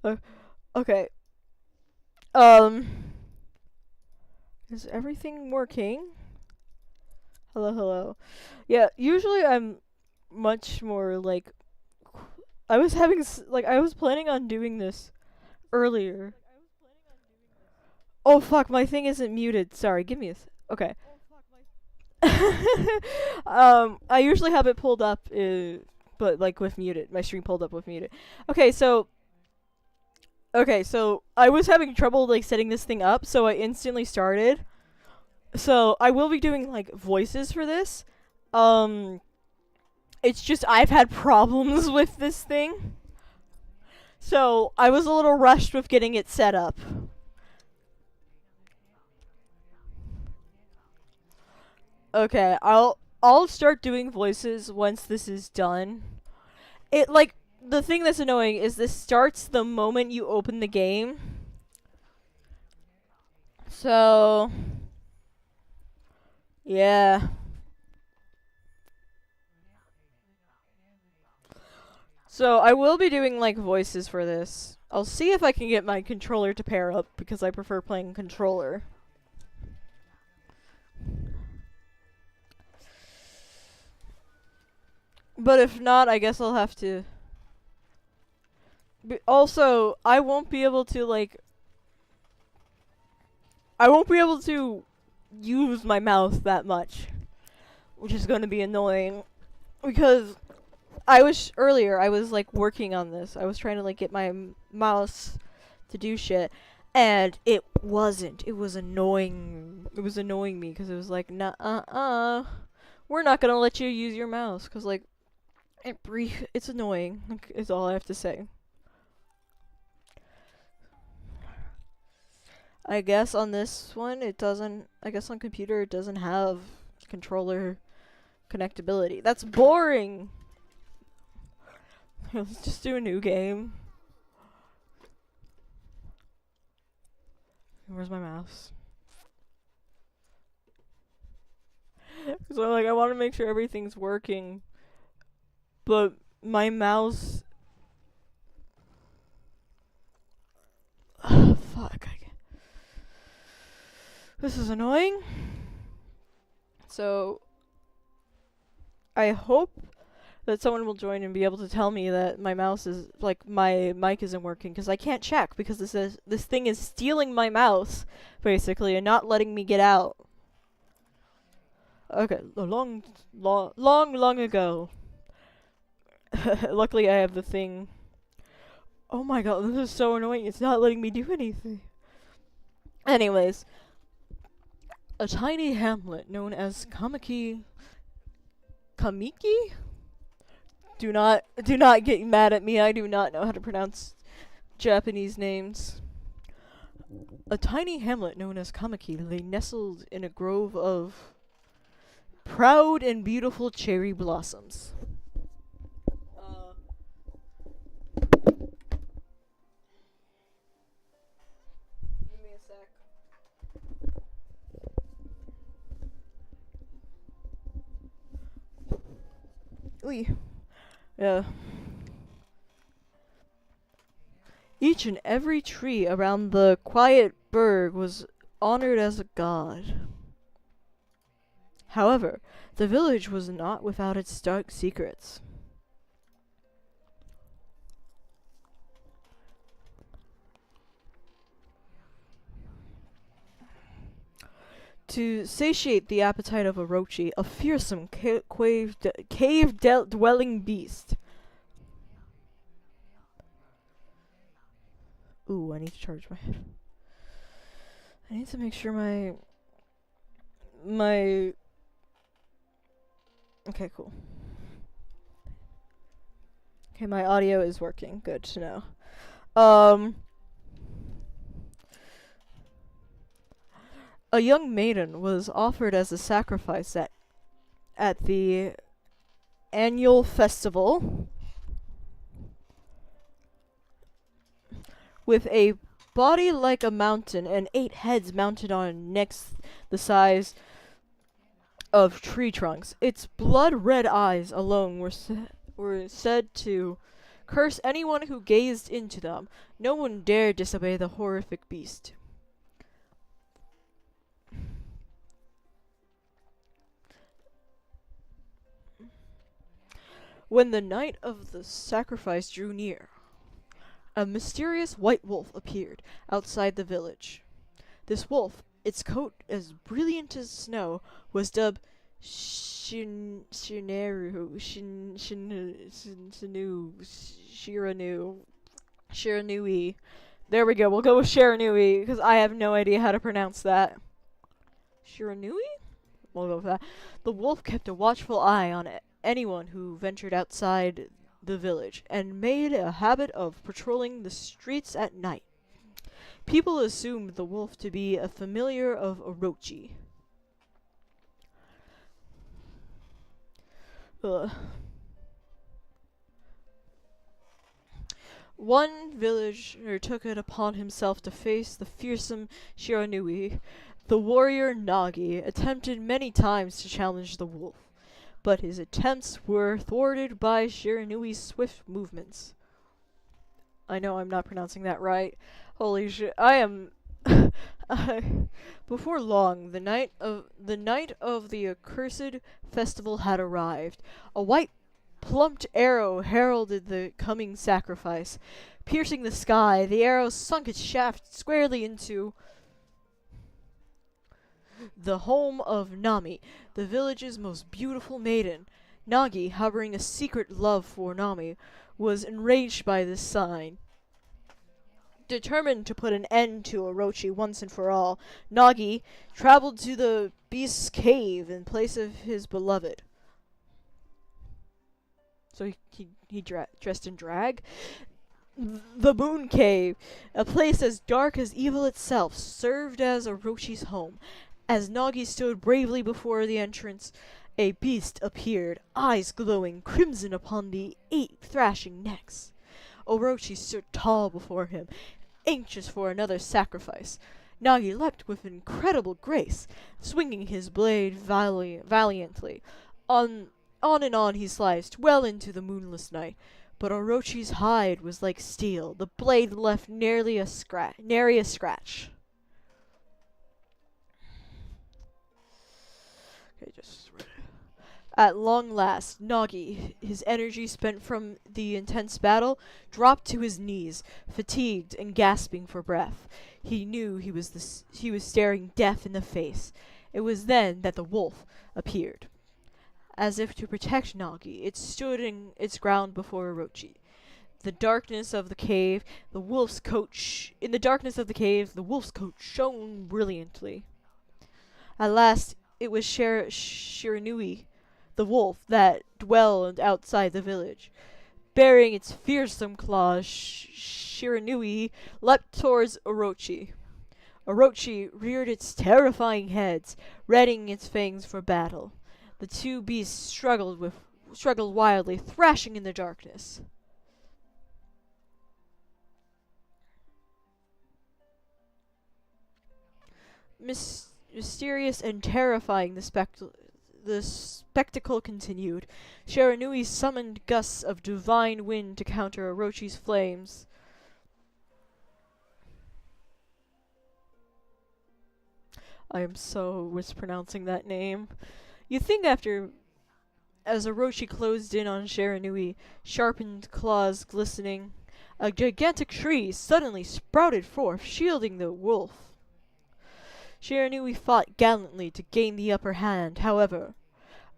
Uh, okay. Um, is everything working? Hello, hello. Yeah, usually I'm much more like I was having like I was planning on doing this earlier. Oh fuck, my thing isn't muted. Sorry, give me a okay. I usually have it pulled up, but like with muted. My stream pulled up with muted. Okay, so I was having trouble like setting this thing up, so I instantly started. So I will be doing like voices for this. Um, it's just I've had problems with this thing, so I was a little rushed with getting it set up. Okay, I'll start doing voices once this is done. It like the thing that's annoying is this starts the moment you open the game. So yeah. So I will be doing like voices for this. I'll see if I can get my controller to pair up because I prefer playing controller. But if not, I guess I'll have to. Also, I won't be able to like. I won't be able to use my mouse that much, which is going to be annoying because earlier I was like working on this. I was trying to like get my mouse to do shit, and it wasn't. It was annoying. It was annoying me because it was like, nah, we're not gonna let you use your mouse because like it's annoying. Like, is all I have to say. I guess on this one it doesn't. I guess on computer it doesn't have controller connectability. That's boring. Let's just do a new game. Where's my mouse? So like I want to make sure everything's working, but my mouse. Fuck. This is annoying. So I hope that someone will join and be able to tell me that my mouse is like my mic isn't working because I can't check because this thing is stealing my mouse basically and not letting me get out. Okay, long ago. Luckily I have the thing. Oh my god, this is so annoying. It's not letting me do anything. Anyways, a tiny hamlet known as Kamiki. Do not get mad at me. I do not know how to pronounce Japanese names. A tiny hamlet known as Kamiki lay nestled in a grove of proud and beautiful cherry blossoms. Give me a sec. Ooh. Yeah. Each and every tree around the quiet burg was honored as a god. However, the village was not without its dark secrets. To satiate the appetite of Orochi, a fearsome cave-dwelling beast. Ooh, I need to charge my head. I need to make sure my... Okay, cool. Okay, my audio is working. Good to know. A young maiden was offered as a sacrifice at the annual festival with a body like a mountain and 8 heads mounted on necks the size of tree trunks. Its blood red eyes alone were said to curse anyone who gazed into them. No one dared disobey the horrific beast. When the night of the sacrifice drew near, a mysterious white wolf appeared outside the village. This wolf, its coat as brilliant as snow, was dubbed Shiranui. There we go. We'll go with Shiranui because I have no idea how to pronounce that. Shiranui? We'll go with that. The wolf kept a watchful eye on anyone who ventured outside the village and made a habit of patrolling the streets at night. People assumed the wolf to be a familiar of Orochi. One villager took it upon himself to face the fearsome Shiranui. The warrior Nagi attempted many times to challenge the wolf, but his attempts were thwarted by Shiranui's swift movements. I know I'm not pronouncing that right. Holy shit, I am... Before long, the night of the accursed festival had arrived. A white plumped arrow heralded the coming sacrifice. Piercing the sky, the arrow sunk its shaft squarely into the home of Nami, the village's most beautiful maiden. Nagi, harboring a secret love for Nami, was enraged by this sign. Determined to put an end to Orochi once and for all, Nagi traveled to the beast's cave in place of his beloved. So he dressed in drag? The Moon Cave, a place as dark as evil itself, served as Orochi's home. As Nagi stood bravely before the entrance, a beast appeared, eyes glowing crimson upon the 8 thrashing necks. Orochi stood tall before him, anxious for another sacrifice. Nagi leapt with incredible grace, swinging his blade valiantly. On and on he sliced, well into the moonless night. But Orochi's hide was like steel. The blade left nary a scratch. Okay, just read it. At long last, Nagi, his energy spent from the intense battle, dropped to his knees, fatigued and gasping for breath. He knew he was staring death in the face. It was then that the wolf appeared. As if to protect Nagi, it stood in its ground before Orochi. In the darkness of the cave, the wolf's coat shone brilliantly. At last, it was Shiranui, the wolf, that dwelled outside the village. Bearing its fearsome claws, Shiranui leapt towards Orochi. Orochi reared its terrifying heads, readying its fangs for battle. The two beasts struggled wildly, thrashing in the darkness. Mysterious and terrifying, the spectacle continued. Shiranui summoned gusts of divine wind to counter Orochi's flames. I am so mispronouncing that name. You'd think as Orochi closed in on Shiranui, sharpened claws glistening, a gigantic tree suddenly sprouted forth, shielding the wolf. Shiranui fought gallantly to gain the upper hand. However,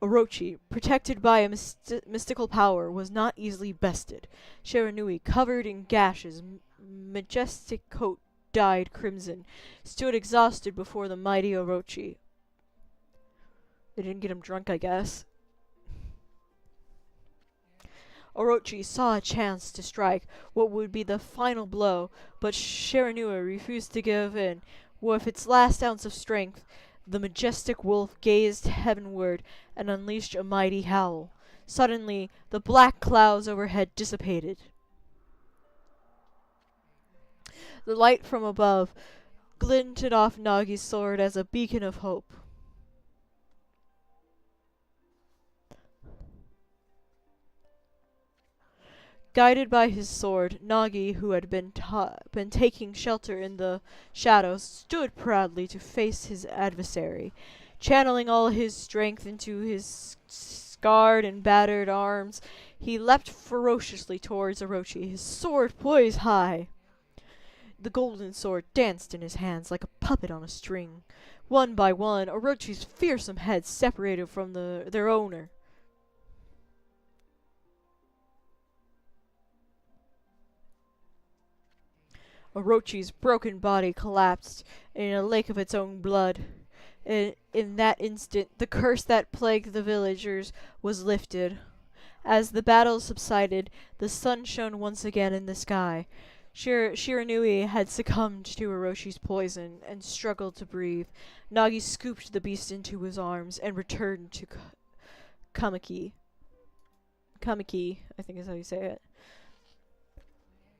Orochi, protected by a mystical power, was not easily bested. Shiranui, covered in gashes, majestic coat dyed crimson, stood exhausted before the mighty Orochi. They didn't get him drunk, I guess. Orochi saw a chance to strike what would be the final blow, but Shiranui refused to give in. With its last ounce of strength, the majestic wolf gazed heavenward and unleashed a mighty howl. Suddenly, the black clouds overhead dissipated. The light from above glinted off Nagi's sword as a beacon of hope. Guided by his sword, Nagi, who had been taking shelter in the shadows, stood proudly to face his adversary. Channeling all his strength into his scarred and battered arms, he leapt ferociously towards Orochi, his sword poised high. The golden sword danced in his hands like a puppet on a string. One by one, Orochi's fearsome heads separated from their owner. Orochi's broken body collapsed in a lake of its own blood. In that instant, the curse that plagued the villagers was lifted. As the battle subsided, the sun shone once again in the sky. Shiranui had succumbed to Orochi's poison and struggled to breathe. Nagi scooped the beast into his arms and returned to Kamiki. Kamiki, I think is how you say it.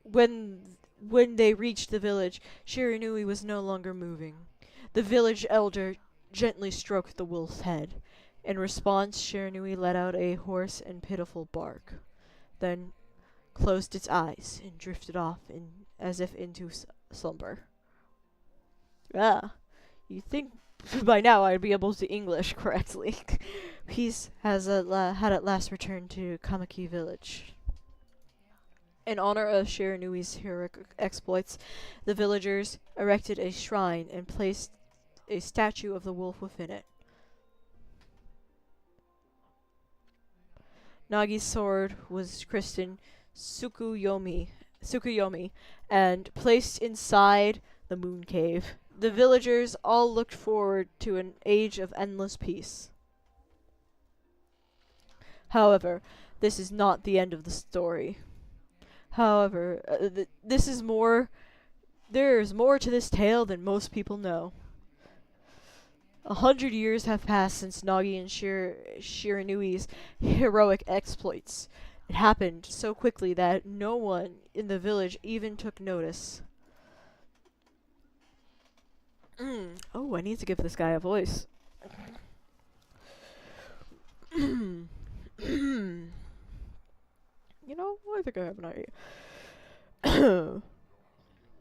When they reached the village, Shiranui was no longer moving. The village elder gently stroked the wolf's head. In response, Shiranui let out a hoarse and pitiful bark, then closed its eyes and drifted off as if into slumber. Ah, you'd think by now I'd be able to English correctly. Peace had at last returned to Kamiki village. In honor of Shiranui's heroic exploits, the villagers erected a shrine and placed a statue of the wolf within it. Nagi's sword was christened Tsukuyomi, and placed inside the moon cave. The villagers all looked forward to an age of endless peace. However, this is not the end of the story. However, there is more to this tale than most people know. 100 years have passed since Nagi and Shiranui's heroic exploits. It happened so quickly that no one in the village even took notice. Oh, I need to give this guy a voice. You know, I think I have an idea.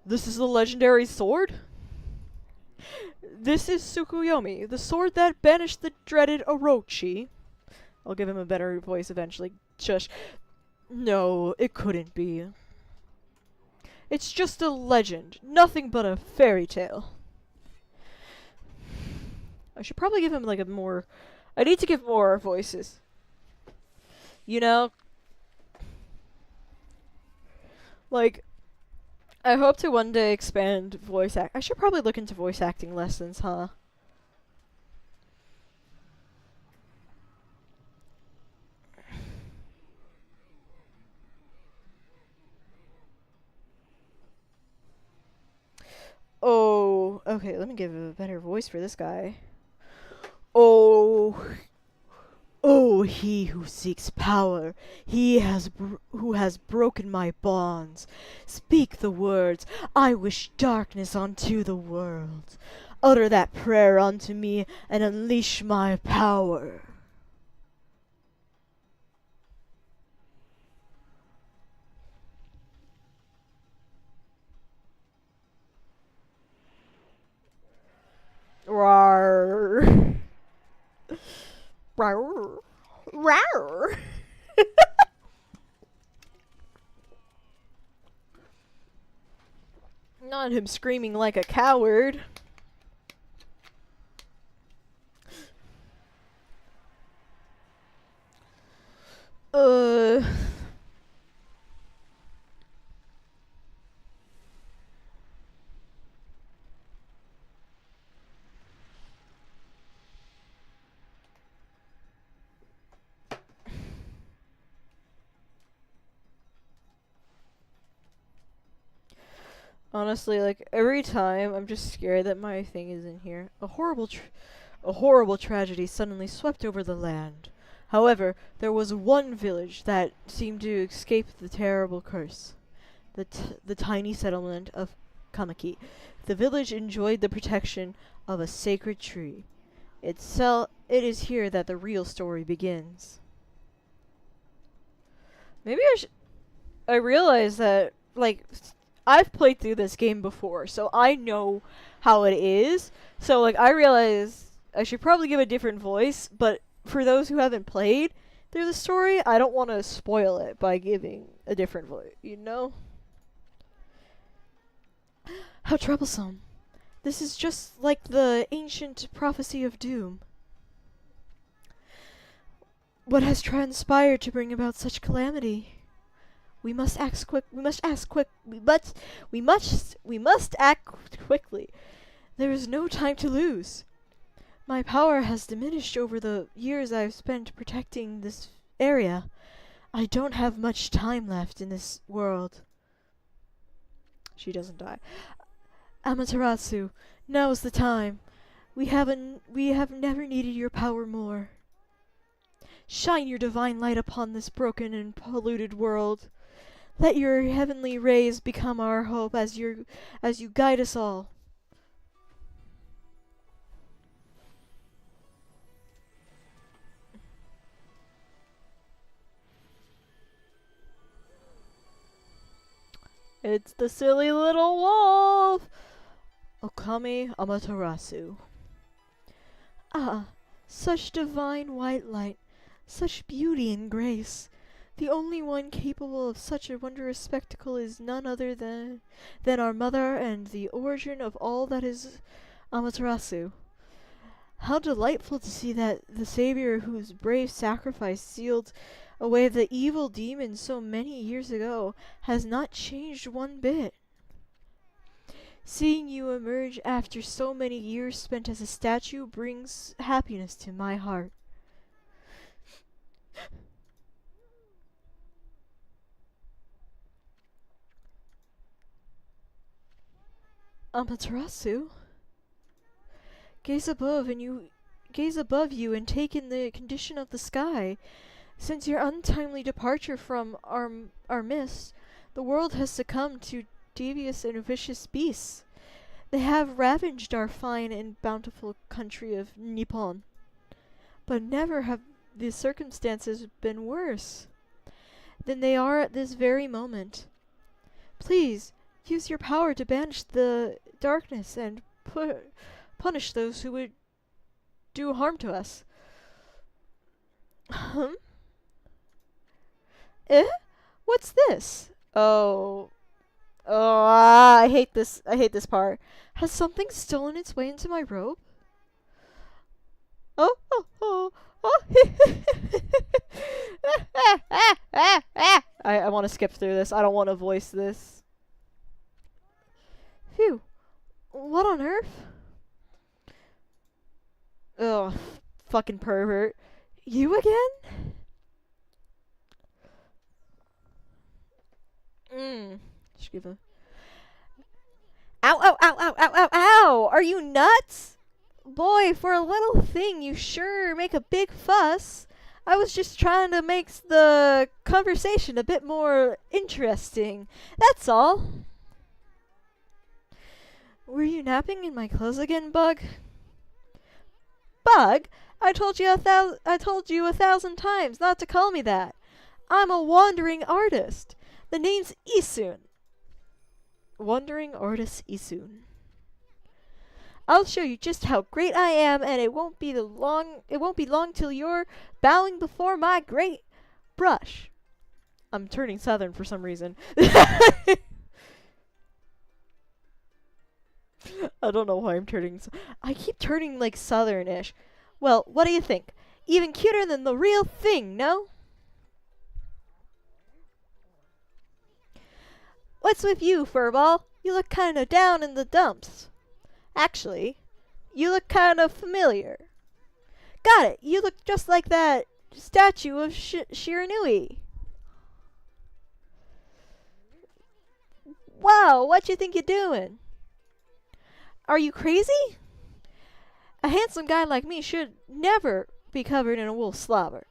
This is the legendary sword? This is Tsukuyomi, the sword that banished the dreaded Orochi. I'll give him a better voice eventually. Shush. No, it couldn't be. It's just a legend, nothing but a fairy tale. I should probably give him like a more... I need to give more voices. You know? Like, I hope to one day expand voice act. I should probably look into voice acting lessons, huh? Oh, okay, let me give a better voice for this guy. Oh, he who seeks power, who has broken my bonds. Speak the words, I wish darkness unto the world. Utter that prayer unto me, and unleash my power. Rawr. Rawr. Rawr. Not him screaming like a coward. Honestly, like, every time I'm just scared that my thing is in here. A horrible tragedy suddenly swept over the land. However, there was one village that seemed to escape the terrible curse. The tiny settlement of Kamiki. The village enjoyed the protection of a sacred tree. It is here that the real story begins. Maybe I should... I realized that, like, I've played through this game before, so I know how it is. So, like, I realized I should probably give a different voice, but for those who haven't played through the story, I don't want to spoil it by giving a different voice, you know? How troublesome. This is just like the ancient prophecy of doom. What has transpired to bring about such calamity? We must act quick. We must act quick. We must act quickly. There is no time to lose. My power has diminished over the years I've spent protecting this area. I don't have much time left in this world. She doesn't die. Amaterasu, now's the time. We have never needed your power more. Shine your divine light upon this broken and polluted world. Let your heavenly rays become our hope as you guide us all. It's the silly little wolf! Okami Amaterasu. Ah, such divine white light, such beauty and grace. The only one capable of such a wondrous spectacle is none other than our mother and the origin of all that is Amaterasu. How delightful to see that the Savior whose brave sacrifice sealed away the evil demon so many years ago has not changed one bit. Seeing you emerge after so many years spent as a statue brings happiness to my heart. Amaterasu? Gaze above you and take in the condition of the sky. Since your untimely departure from our midst, the world has succumbed to devious and vicious beasts. They have ravaged our fine and bountiful country of Nippon. But never have the circumstances been worse than they are at this very moment. Please, use your power to banish the darkness and punish those who would do harm to us. Eh? What's this? Oh, I hate this. I hate this part. Has something stolen its way into my robe? Oh, oh, oh, oh. I want to skip through this. I don't want to voice this. Phew. What on earth? Ugh, fucking pervert. You again? Just give a... Ow, ow, ow, ow, ow, ow, ow! Are you nuts? Boy, for a little thing, you sure make a big fuss. I was just trying to make the conversation a bit more interesting. That's all. Were you napping in my clothes again, Bug? Bug? I told you 1,000 times not to call me that. I'm a wandering artist. The name's Isun. Wandering artist Isun. I'll show you just how great I am, and it won't be long till you're bowing before my great brush. I'm turning southern for some reason. I don't know why I'm turning. I keep turning like southern-ish. Well, what do you think? Even cuter than the real thing, no? What's with you, Furball? You look kinda down in the dumps. Actually, you look kinda familiar. Got it! You look just like that statue of Shiranui. Wow, what you think you're doing? Are you crazy? A handsome guy like me should never be covered in a wool slobber.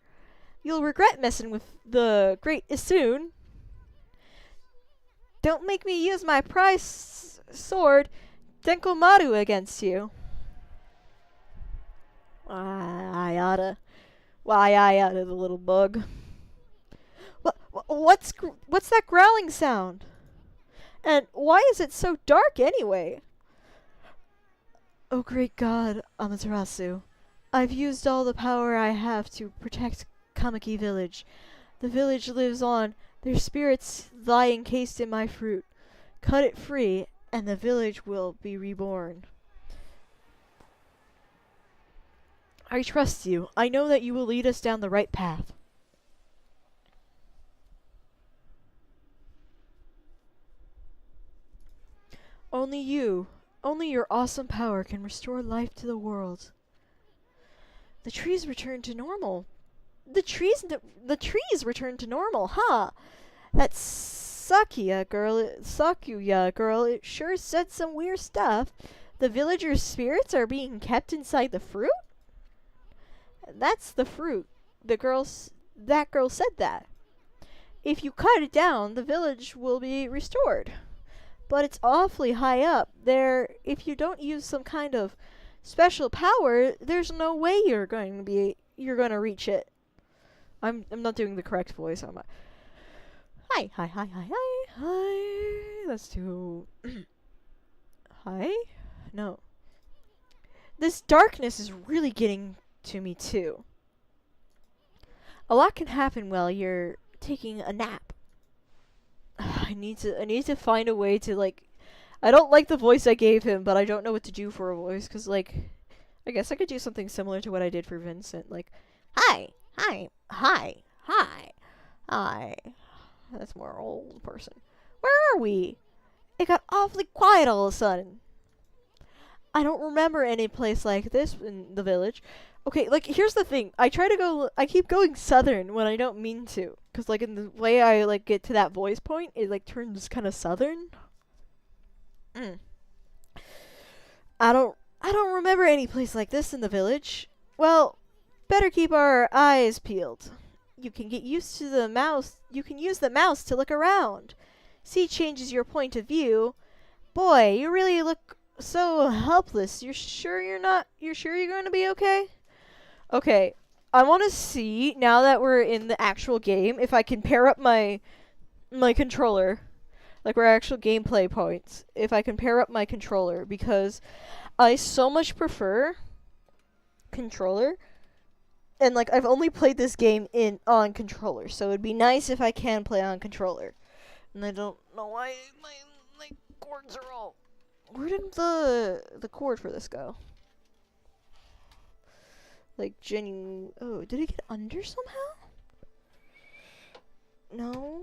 You'll regret messing with the great Isun. Don't make me use my prize sword, Denkomaru, against you. I oughta. Why, I oughta, the little bug. What's that growling sound? And why is it so dark anyway? Oh great God, Amaterasu. I've used all the power I have to protect Kamiki village. The village lives on. Their spirits lie encased in my fruit. Cut it free, and the village will be reborn. I trust you. I know that you will lead us down the right path. Only you, only your awesome power can restore life to the world. The trees return to normal. The trees return to normal, huh? That Sakuya girl, it sure said some weird stuff. The villagers' spirits are being kept inside the fruit? That's the fruit. That girl said that. If you cut it down, the village will be restored. But it's awfully high up. There, if you don't use some kind of special power, there's no way you're going to reach it. I'm not doing the correct voice, am I? Hi. Let's do hi? No. This darkness is really getting to me too. A lot can happen while you're taking a nap. I need to find a way to, like, I don't like the voice I gave him, but I don't know what to do for a voice, cuz like I guess I could do something similar to what I did for Vincent, like hi. That's more old person. Where are we? It got awfully quiet all of a sudden. I don't remember any place like this in the village. Okay, like, here's the thing. I keep going southern when I don't mean to. Because, like, in the way I, like, get to that voice point, it, like, turns kind of southern. I don't remember any place like this in the village. Well, better keep our eyes peeled. You can get used to the mouse. You can use the mouse to look around. See changes your point of view. Boy, you really look so helpless. You're sure you're going to be okay? Okay, I want to see, now that we're in the actual game, if I can pair up my controller, like our actual gameplay points, if I can pair up my controller, because I so much prefer controller, and like I've only played this game on controller, so it'd be nice if I can play on controller. And I don't know why my cords are all... Where did the cord for this go? Like, oh, did it get under somehow? No.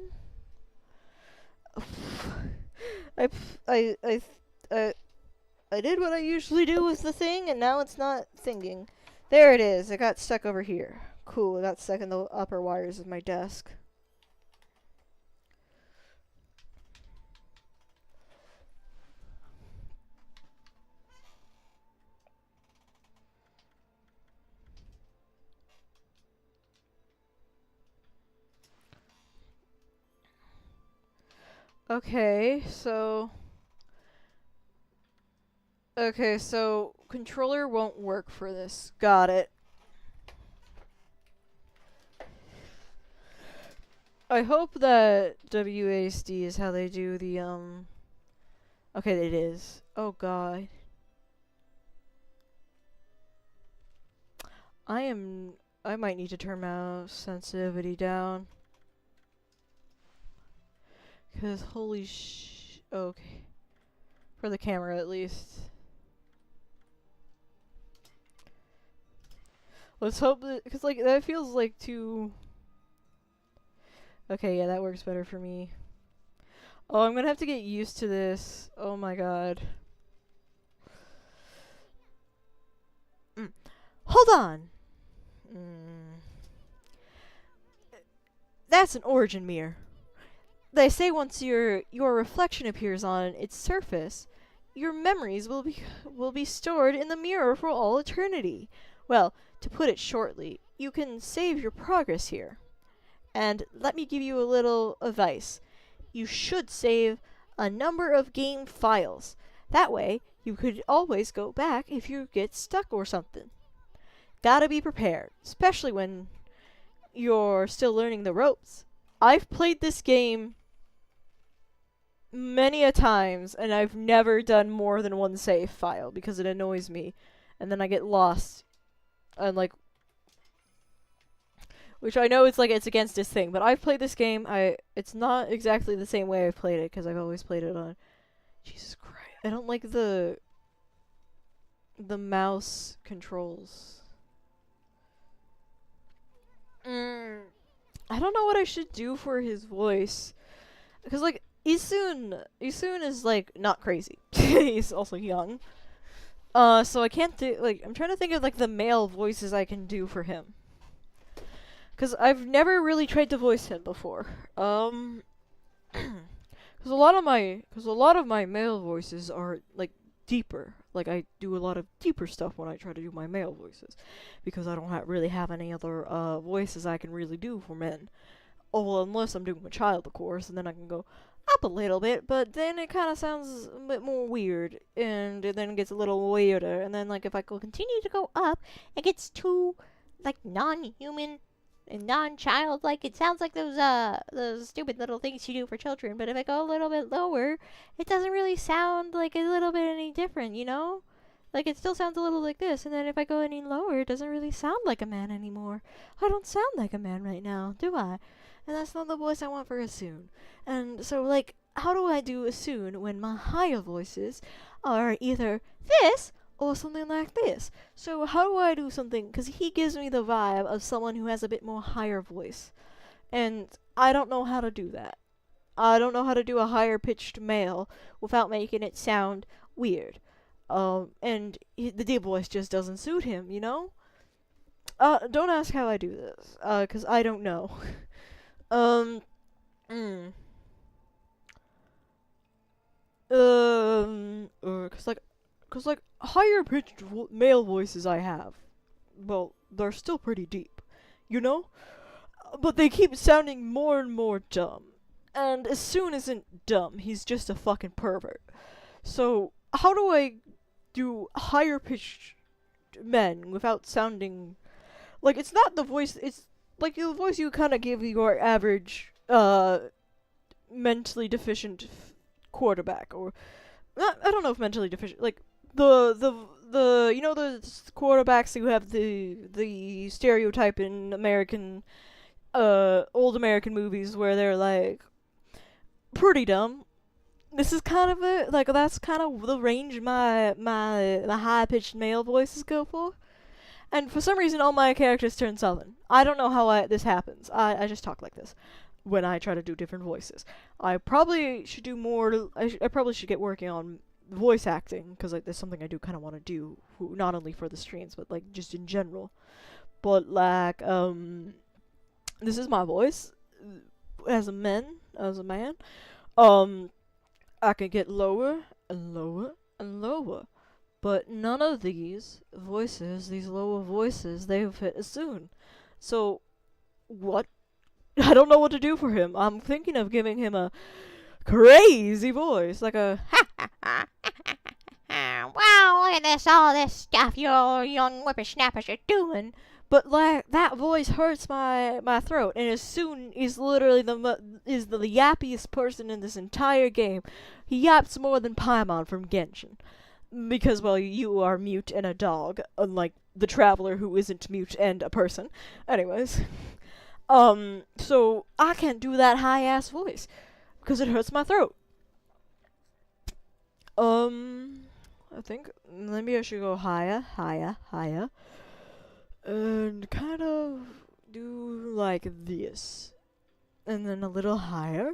I did what I usually do with the thing, and now it's not thinking. There it is. It got stuck over here. Cool. It got stuck in the upper wires of my desk. Okay, so controller won't work for this. Got it. I hope that WASD is how they do the okay, it is. Oh god. I might need to turn mouse sensitivity down. Cause holy okay. For the camera at least. Let's hope that, cause like that feels like too... Okay, yeah, that works better for me. Oh, I'm gonna have to get used to this. Oh my god. Hold on! That's an origin mirror. They say once your reflection appears on its surface, your memories will be stored in the mirror for all eternity. Well, to put it shortly, you can save your progress here. And let me give you a little advice. You should save a number of game files. That way, you could always go back if you get stuck or something. Gotta be prepared, especially when you're still learning the ropes. I've played this game many a times, and I've never done more than one save file because it annoys me, and then I get lost, and like, which I know it's against this thing, but I've played this game. It's not exactly the same way I've played it because I've always played it on. Jesus Christ, I don't like the mouse controls. I don't know what I should do for his voice, because like Isun is like not crazy. He's also young. So I can't do like I'm trying to think of like the male voices I can do for him, because I've never really tried to voice him before. Because a lot of my male voices are like deeper. Like I do a lot of deeper stuff when I try to do my male voices, because I don't really have any other voices I can really do for men. Oh, well, unless I'm doing a child, of course, and then I can go up a little bit, but then it kind of sounds a bit more weird, and then it gets a little weirder, and then like if I continue to go up, it gets too like non-human and non-childlike. It sounds like those stupid little things you do for children. But if I go a little bit lower, it doesn't really sound like a little bit any different, you know? Like it still sounds a little like this, and then if I go any lower, it doesn't really sound like a man anymore. I don't sound like a man right now, do I? And that's not the voice I want for Asun. And so like, how do I do Asun when my higher voices are either this or something like this? So how do I do something? Because he gives me the vibe of someone who has a bit more higher voice. And I don't know how to do that. I don't know how to do a higher pitched male without making it sound weird. And the deep voice just doesn't suit him, you know? Don't ask how I do this, because I don't know. Cause like higher pitched male voices I have, well, they're still pretty deep, you know? But they keep sounding more and more dumb. And Asun isn't dumb, he's just a fucking pervert. So, how do I do higher pitched men without sounding like it's not the voice, it's like the voice you kind of give your average mentally deficient quarterback, or not, I don't know if mentally deficient, like the you know the quarterbacks who have the stereotype in American old American movies where they're like pretty dumb. This is kind of it, like that's kind of the range my high pitched male voices go for. And for some reason, all my characters turn southern. I don't know how this happens. I just talk like this when I try to do different voices. I probably should do more. I probably should get working on voice acting, because like, that's something I do kind of want to do, not only for the streams, but like just in general. But like, this is my voice as a man. I can get lower and lower and lower. But none of these voices, these lower voices, they fit Asun. So, what? I don't know what to do for him. I'm thinking of giving him a crazy voice, like a wow, look at all this stuff you young whippersnappers are doing. But like that voice hurts my throat, and Asun is literally the yappiest person in this entire game. He yaps more than Paimon from Genshin. Because, well, you are mute and a dog, unlike the traveler who isn't mute and a person. Anyways. So I can't do that high-ass voice, because it hurts my throat. I think maybe I should go higher, and kind of do like this. And then a little higher.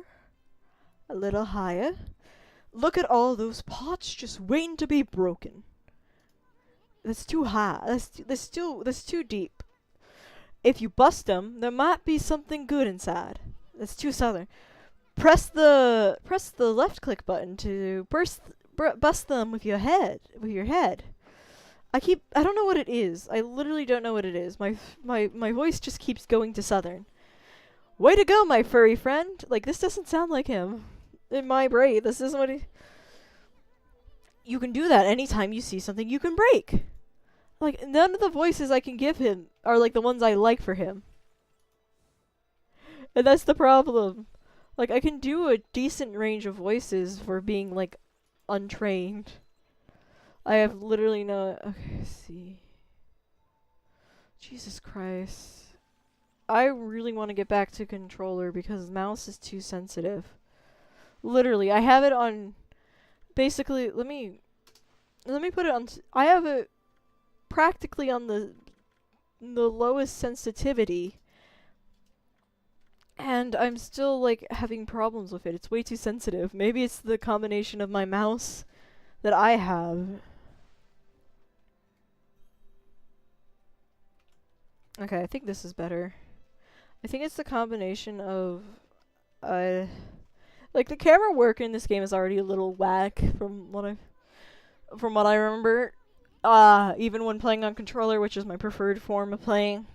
Look at all those pots just waiting to be broken. That's too high. That's too deep. If you bust them, there might be something good inside. That's too southern. Press the left click button to bust them with your head. I don't know what it is. I literally don't know what it is. My voice just keeps going to southern. Way to go, my furry friend. Like, this doesn't sound like him. In my brain, this isn't what you can do that anytime you see something you can break. Like, none of the voices I can give him are like the ones I like for him. And that's the problem. Like, I can do a decent range of voices for being, like, untrained. I have literally no... Okay, see. Jesus Christ. I really want to get back to controller because mouse is too sensitive. Literally, I have it on... Basically, let me put it on... I have it practically on the lowest sensitivity. And I'm still, like, having problems with it. It's way too sensitive. Maybe it's the combination of my mouse that I have. Okay, I think this is better. I think it's the combination of, like, the camera work in this game is already a little whack from what I remember. Even when playing on controller, which is my preferred form of playing.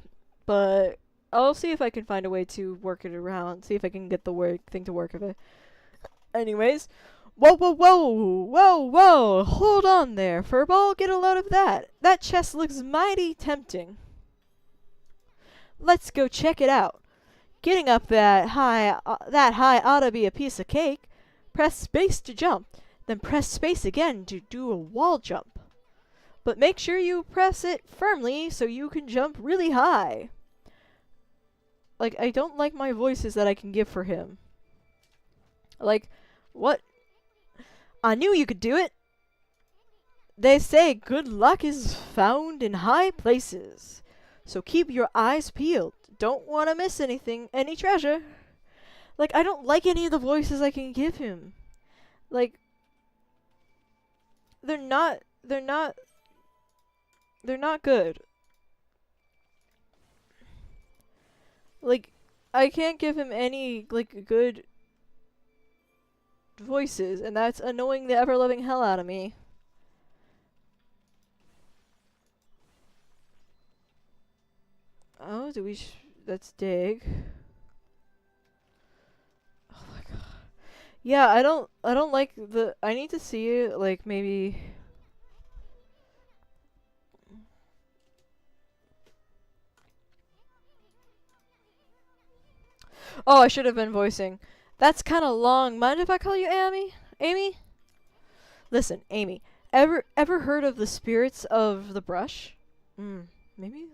But I'll see if I can find a way to work it around. See if I can get the thing to work of it. Anyways, whoa, whoa, whoa, whoa, whoa! Hold on there, Furball. Get a load of that. That chest looks mighty tempting. Let's go check it out. Getting up that high ought to be a piece of cake. Press space to jump, then press space again to do a wall jump. But make sure you press it firmly so you can jump really high. Like, I don't like my voices that I can give for him. Like, what? I knew you could do it. They say good luck is found in high places. So keep your eyes peeled. Don't want to miss any treasure. Like, I don't like any of the voices I can give him. Like, they're not good. Like, I can't give him any, like, good voices, and that's annoying the ever-loving hell out of me. Oh, that's dig. Oh my god. Yeah, I don't like I need to see it, like, maybe... Oh, I should have been voicing. That's kind of long. Mind if I call you Amy? Amy? Listen, Amy. Ever heard of the spirits of the brush? Maybe?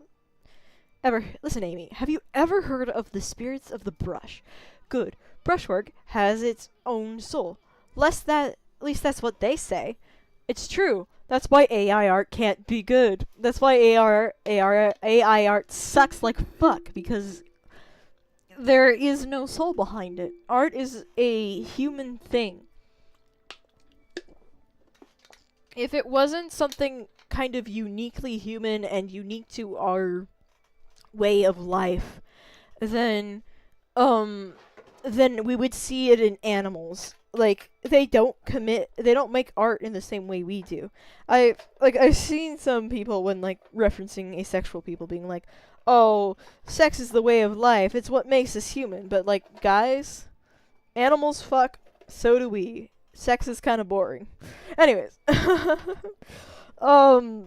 Listen, Amy. Have you ever heard of the spirits of the brush? Good. Brushwork has its own soul. At least that's what they say. It's true. That's why AI art can't be good. That's why AI art sucks like fuck, because there is no soul behind it. Art is a human thing. If it wasn't something kind of uniquely human and unique to our way of life, then we would see it in animals. Like, they don't make art in the same way we do. I've seen some people, when, like, referencing asexual people, being like, oh, sex is the way of life, it's what makes us human. But, like, guys, animals fuck, so do we. Sex is kind of boring. Anyways. Oh,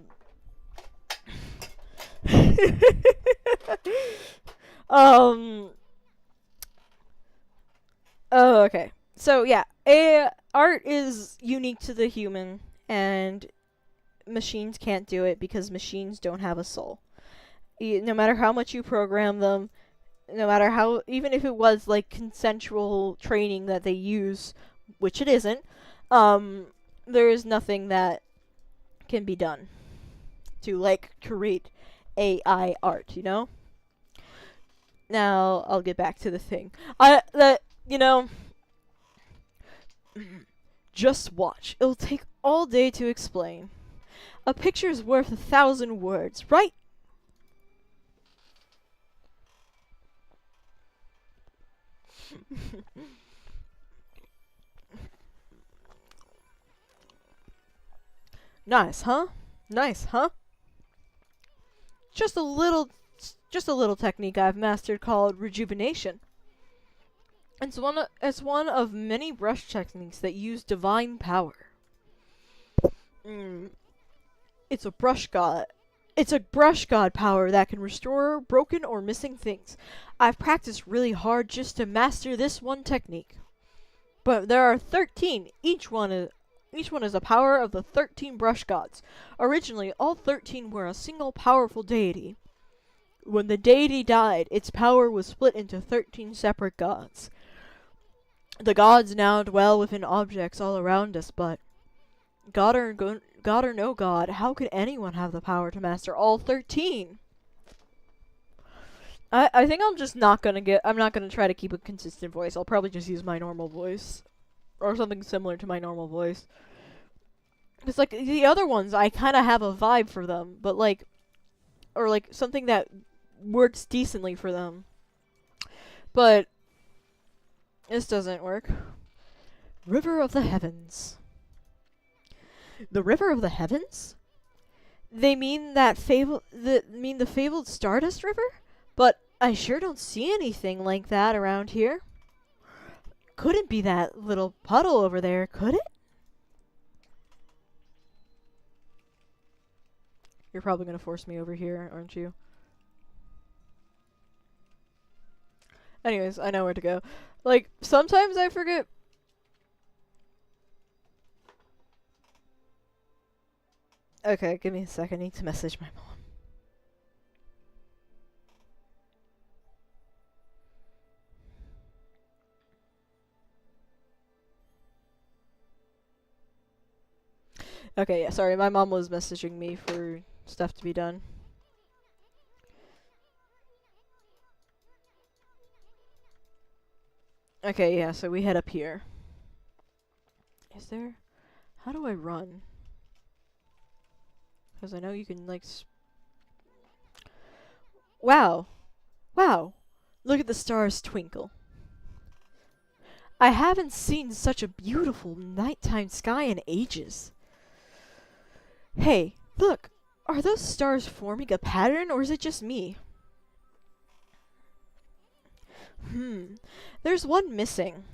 okay. So, yeah, art is unique to the human, and machines can't do it because machines don't have a soul. No matter how much you program them, no matter how, even if it was, like, consensual training that they use, which it isn't, there is nothing that can be done to, like, create AI art, you know? Now, I'll get back to the thing. Just watch. It'll take all day to explain. A picture's worth 1,000 words, right? Nice, huh? Nice, huh? Just a little technique I've mastered called rejuvenation. It's one of many brush techniques that use divine power. It's a brush god. It's a brush god power that can restore broken or missing things. I've practiced really hard just to master this one technique. But there are 13. Each one is a power of the 13 brush gods. Originally, all 13 were a single powerful deity. When the deity died, its power was split into 13 separate gods. The gods now dwell within objects all around us, but God or no God, how could anyone have the power to master all 13? I think I'm not gonna try to keep a consistent voice. I'll probably just use my normal voice. Or something similar to my normal voice. It's like, the other ones, I kind of have a vibe for them, but like, or like, something that works decently for them. But this doesn't work. River of the Heavens. The River of the Heavens? They mean the fabled Stardust River? But I sure don't see anything like that around here. Couldn't be that little puddle over there, could it? You're probably gonna force me over here, aren't you? Anyways, I know where to go. Like, sometimes I forget. Okay, give me a second. I need to message my mom. Okay, yeah, sorry. My mom was messaging me for stuff to be done. Okay, yeah, so we head up here. Is there... How do I run? Because I know you can, like... Wow! Wow! Look at the stars twinkle. I haven't seen such a beautiful nighttime sky in ages. Hey, look! Are those stars forming a pattern, or is it just me? There's one missing.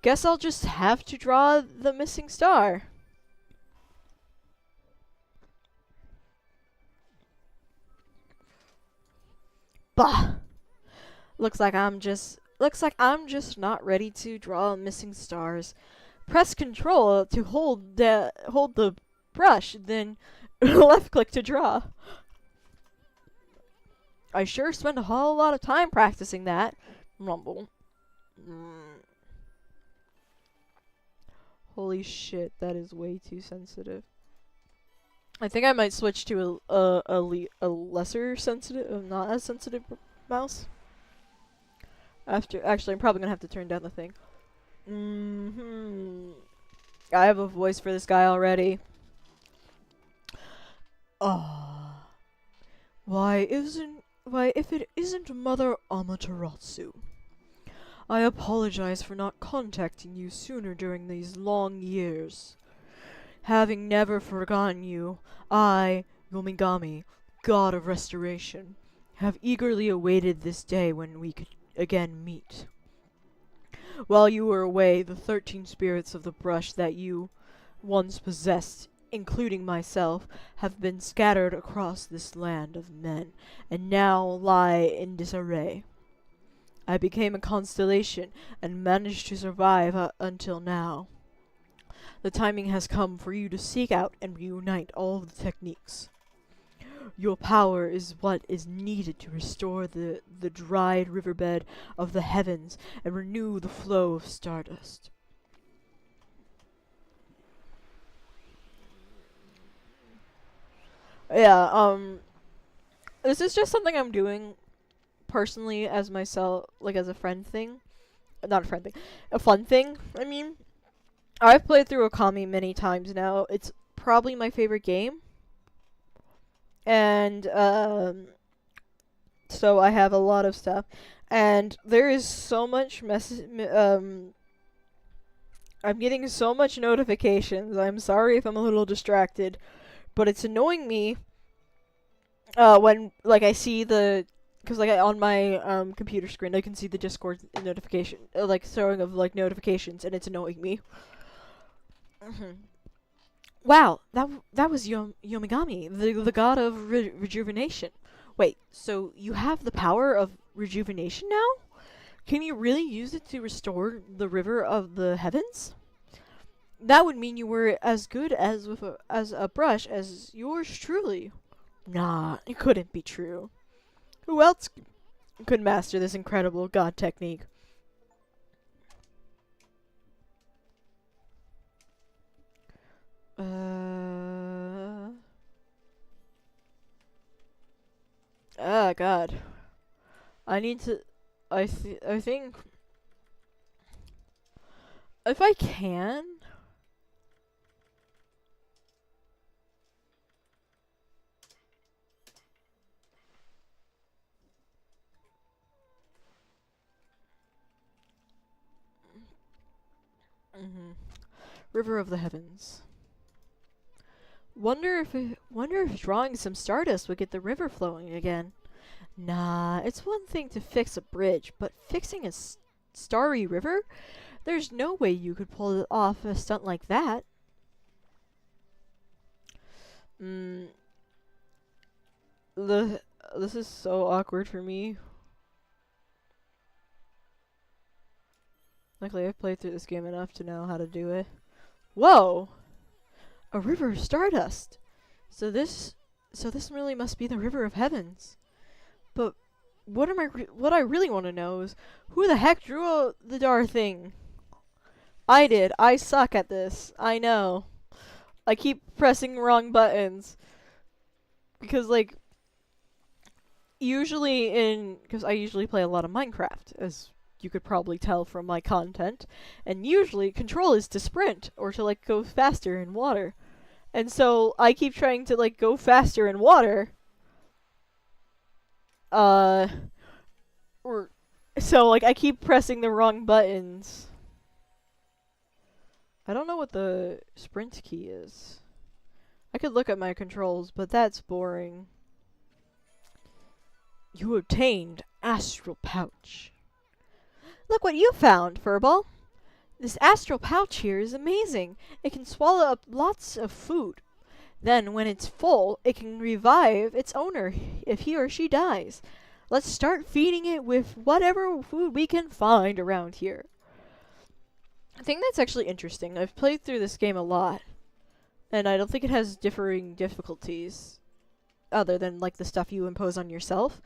Guess I'll just have to draw the missing star. Bah! Looks like I'm just not ready to draw missing stars. Press Control to hold the brush, then left click to draw. I sure spent a whole lot of time practicing that. Rumble. Holy shit, that is way too sensitive. I think I might switch to a lesser sensitive, not as sensitive mouse. Actually, I'm probably gonna have to turn down the thing. I have a voice for this guy already. Why, if it isn't Mother Amaterasu. I apologize for not contacting you sooner during these long years. Having never forgotten you, I, Yomigami, God of Restoration, have eagerly awaited this day when we could again meet. While you were away, the 13 spirits of the brush that you once possessed, including myself, have been scattered across this land of men, and now lie in disarray. I became a constellation, and managed to survive until now. The timing has come for you to seek out and reunite all of the techniques. Your power is what is needed to restore the dried riverbed of the heavens and renew the flow of stardust. Yeah, this is just something I'm doing personally as myself, like as a friend thing. Not a friend thing. A fun thing, I mean. I've played through Okami many times now. It's probably my favorite game. And, so I have a lot of stuff. And there is so much I'm getting so much notifications. I'm sorry if I'm a little distracted. But it's annoying me, when, like, I see because, like, on my, computer screen, I can see the Discord notification, like, throwing of, like, notifications, and it's annoying me. Mhm. Wow, that was Yomigami, the god of rejuvenation. Wait, so you have the power of rejuvenation now? Can you really use it to restore the river of the heavens? That would mean you were as good as a brush as yours truly. Nah, it couldn't be true. Who else could master this incredible god technique? God. I need to. I think if I can. Mhm. River of the Heavens. Wonder if drawing some stardust would get the river flowing again. Nah, it's one thing to fix a bridge, but fixing a starry river? There's no way you could pull off a stunt like that. Mm, the this is so awkward for me. Luckily, I've played through this game enough to know how to do it. Whoa! A river of stardust. So this really must be the river of heavens. But what I really want to know is who the heck drew the dar thing? I did. I suck at this. I know. I keep pressing wrong buttons because like because I usually play a lot of Minecraft, as you could probably tell from my content, and usually control is to sprint or to like go faster in water. And so I keep trying to like go faster in water. Uh or so like I keep pressing the wrong buttons. I don't know what the sprint key is. I could look at my controls, but that's boring. You obtained Astral Pouch. Look what you found, Furball. This astral pouch here is amazing. It can swallow up lots of food. Then, when it's full, it can revive its owner if he or she dies. Let's start feeding it with whatever food we can find around here. I think that's actually interesting. I've played through this game a lot, and I don't think it has differing difficulties other than like the stuff you impose on yourself.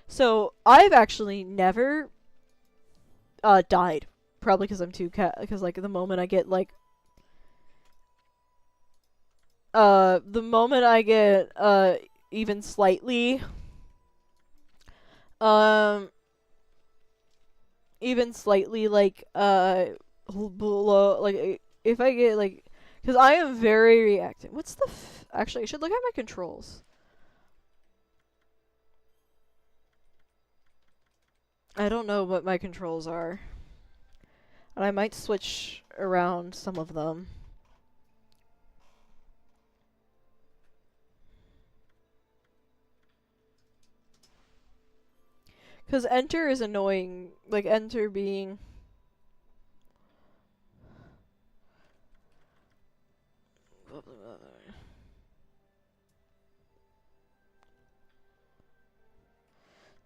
So I've actually never died. Probably because I'm too because like the moment I get like the moment I get even slightly um even slightly like below like if I get like because I am very reactive. What's the actually I should look at my controls. I don't know what my controls are. And I might switch around some of them. Because enter is annoying. Like, enter being...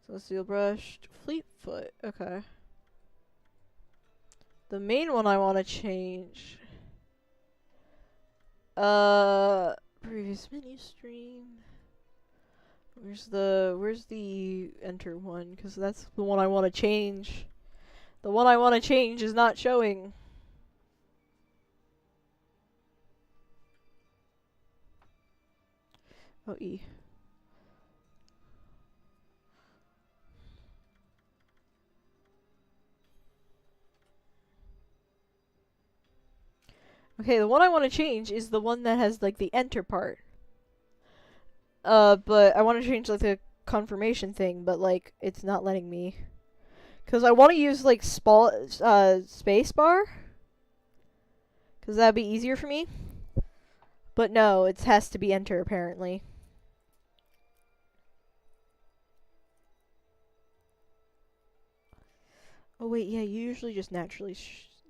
Celestial Brushed. Fleetfoot. Okay. The main one I want to change. Previous menu stream. Where's the enter one? Because that's the one I want to change. The one I want to change is not showing. Oh, E. Okay, the one I want to change is the one that has like the enter part. But I want to change like the confirmation thing, but like it's not letting me. Cause I want to use like space bar. Cause that'd be easier for me. But no, it has to be enter apparently. Oh wait, yeah, you usually just naturally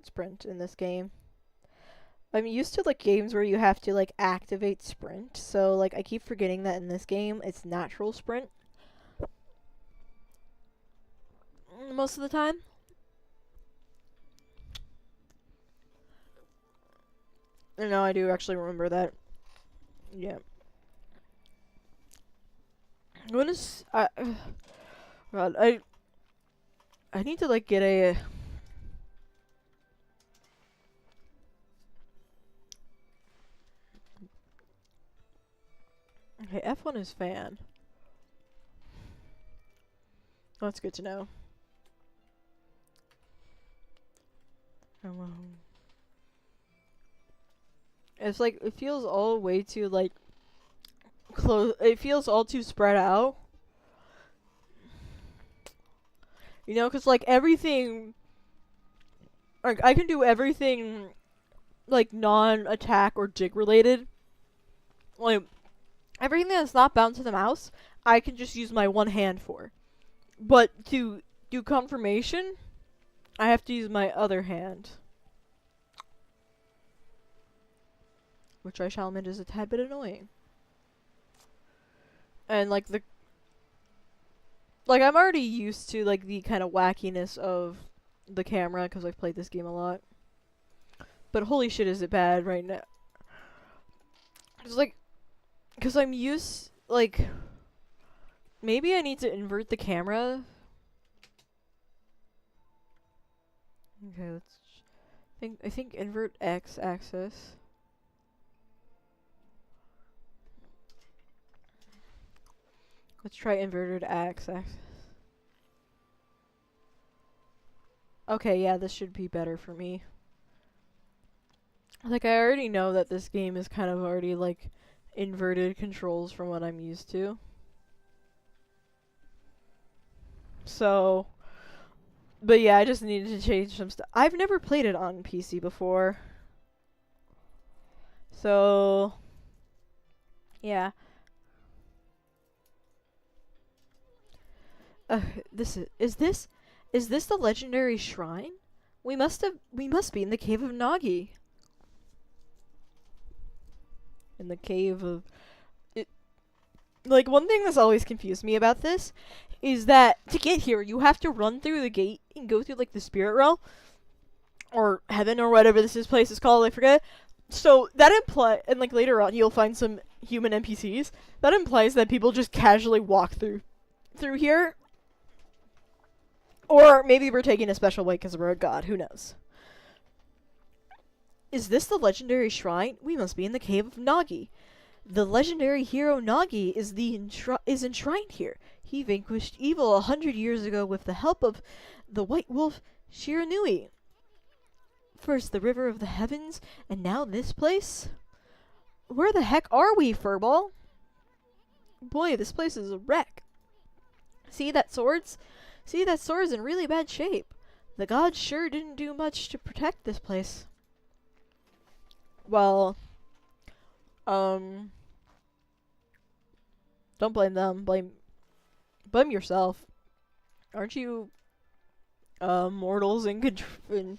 sprint in this game. I'm used to like games where you have to like activate sprint, so like I keep forgetting that in this game it's natural sprint most of the time. And now I do actually remember that. Yeah. I'm gonna God, I need to like get a okay, F1 is fan. Oh, that's good to know. It's like, it feels all way too, like, close. It feels all too spread out. You know, because, like, everything, like, I can do everything, like, non-attack or jig related. Like, everything that's not bound to the mouse, I can just use my one hand for. But to do confirmation, I have to use my other hand. Which I shall admit is a tad bit annoying. And like I'm already used to like the kind of wackiness of the camera because I've played this game a lot. But holy shit, is it bad right now? It's like, because I'm used, like, maybe I need to invert the camera. Okay, I think invert X axis. Let's try inverted x-axis. Okay, yeah, this should be better for me. Like, I already know that this game is kind of already, like, inverted controls from what I'm used to. So, but yeah, I just needed to change some stuff. I've never played it on PC before. So, yeah. Is this the legendary shrine? We must be in the cave of Nagi. In the cave of it. Like, one thing that's always confused me about this is that to get here you have to run through the gate and go through like the spirit realm or heaven or whatever this place is called, I forget. So that implies, and like later on you'll find some human NPCs. That implies that people just casually walk through here. Or maybe we're taking a special way because we're a god, who knows. Is this the legendary shrine? We must be in the cave of Nagi. The legendary hero Nagi is enshrined here. He vanquished evil 100 years ago with the help of the white wolf Shiranui. First the river of the heavens, and now this place? Where the heck are we, Furball? Boy, this place is a wreck. See that sword's in really bad shape. The gods sure didn't do much to protect this place. Well, don't blame them. Blame yourself. Aren't you, mortals in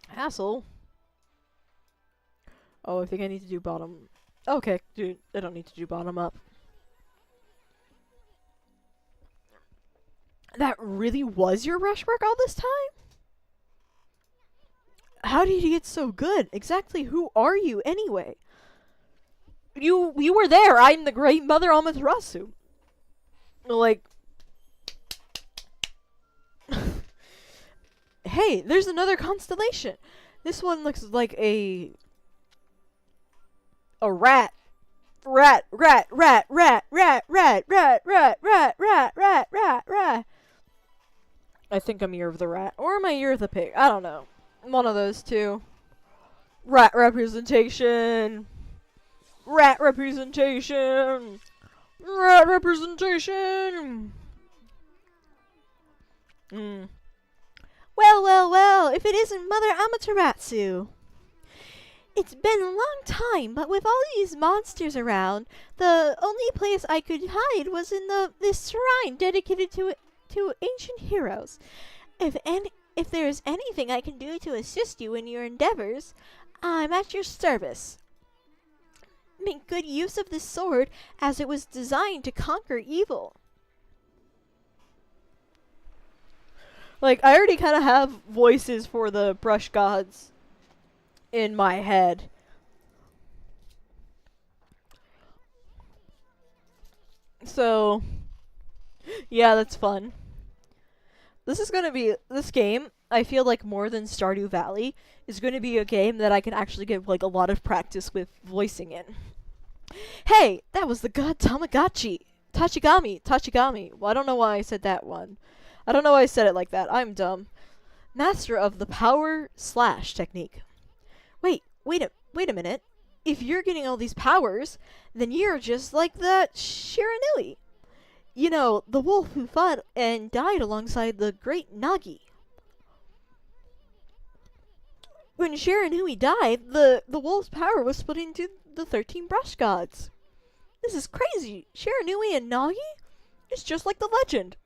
Hassle? Oh, I think I need to do bottom. Okay, dude, I don't need to do bottom up. That really was your rush work all this time? How did you get so good? Exactly who are you, anyway? You were there. I'm the great Mother Amaterasu. Like... Hey, there's another constellation. This one looks like a rat. Rat. I think I'm Year of the Rat. Or am I Year of the Pig? I don't know. One of those two. Rat representation. Rat representation. Rat representation. Well, if it isn't Mother Amaterasu. It's been a long time, but with all these monsters around, the only place I could hide was in this shrine dedicated to it. to ancient heroes. If there is anything I can do to assist you in your endeavors, I'm at your service. Make good use of this sword, as it was designed to conquer evil. Like, I already kind of have voices for the brush gods in my head. So, yeah, that's fun. This game, I feel like more than Stardew Valley, is going to be a game that I can actually get, like, a lot of practice with voicing in. Hey, that was the god Tamagotchi. Tachigami. Well, I don't know why I said that one. I don't know why I said it like that. I'm dumb. Master of the power slash technique. Wait a minute. If you're getting all these powers, then you're just like that Shiranui. You know, the wolf who fought and died alongside the great Nagi. When Shiranui died, the wolf's power was split into the 13 brush gods. This is crazy. Shiranui and Nagi? It's just like the legend.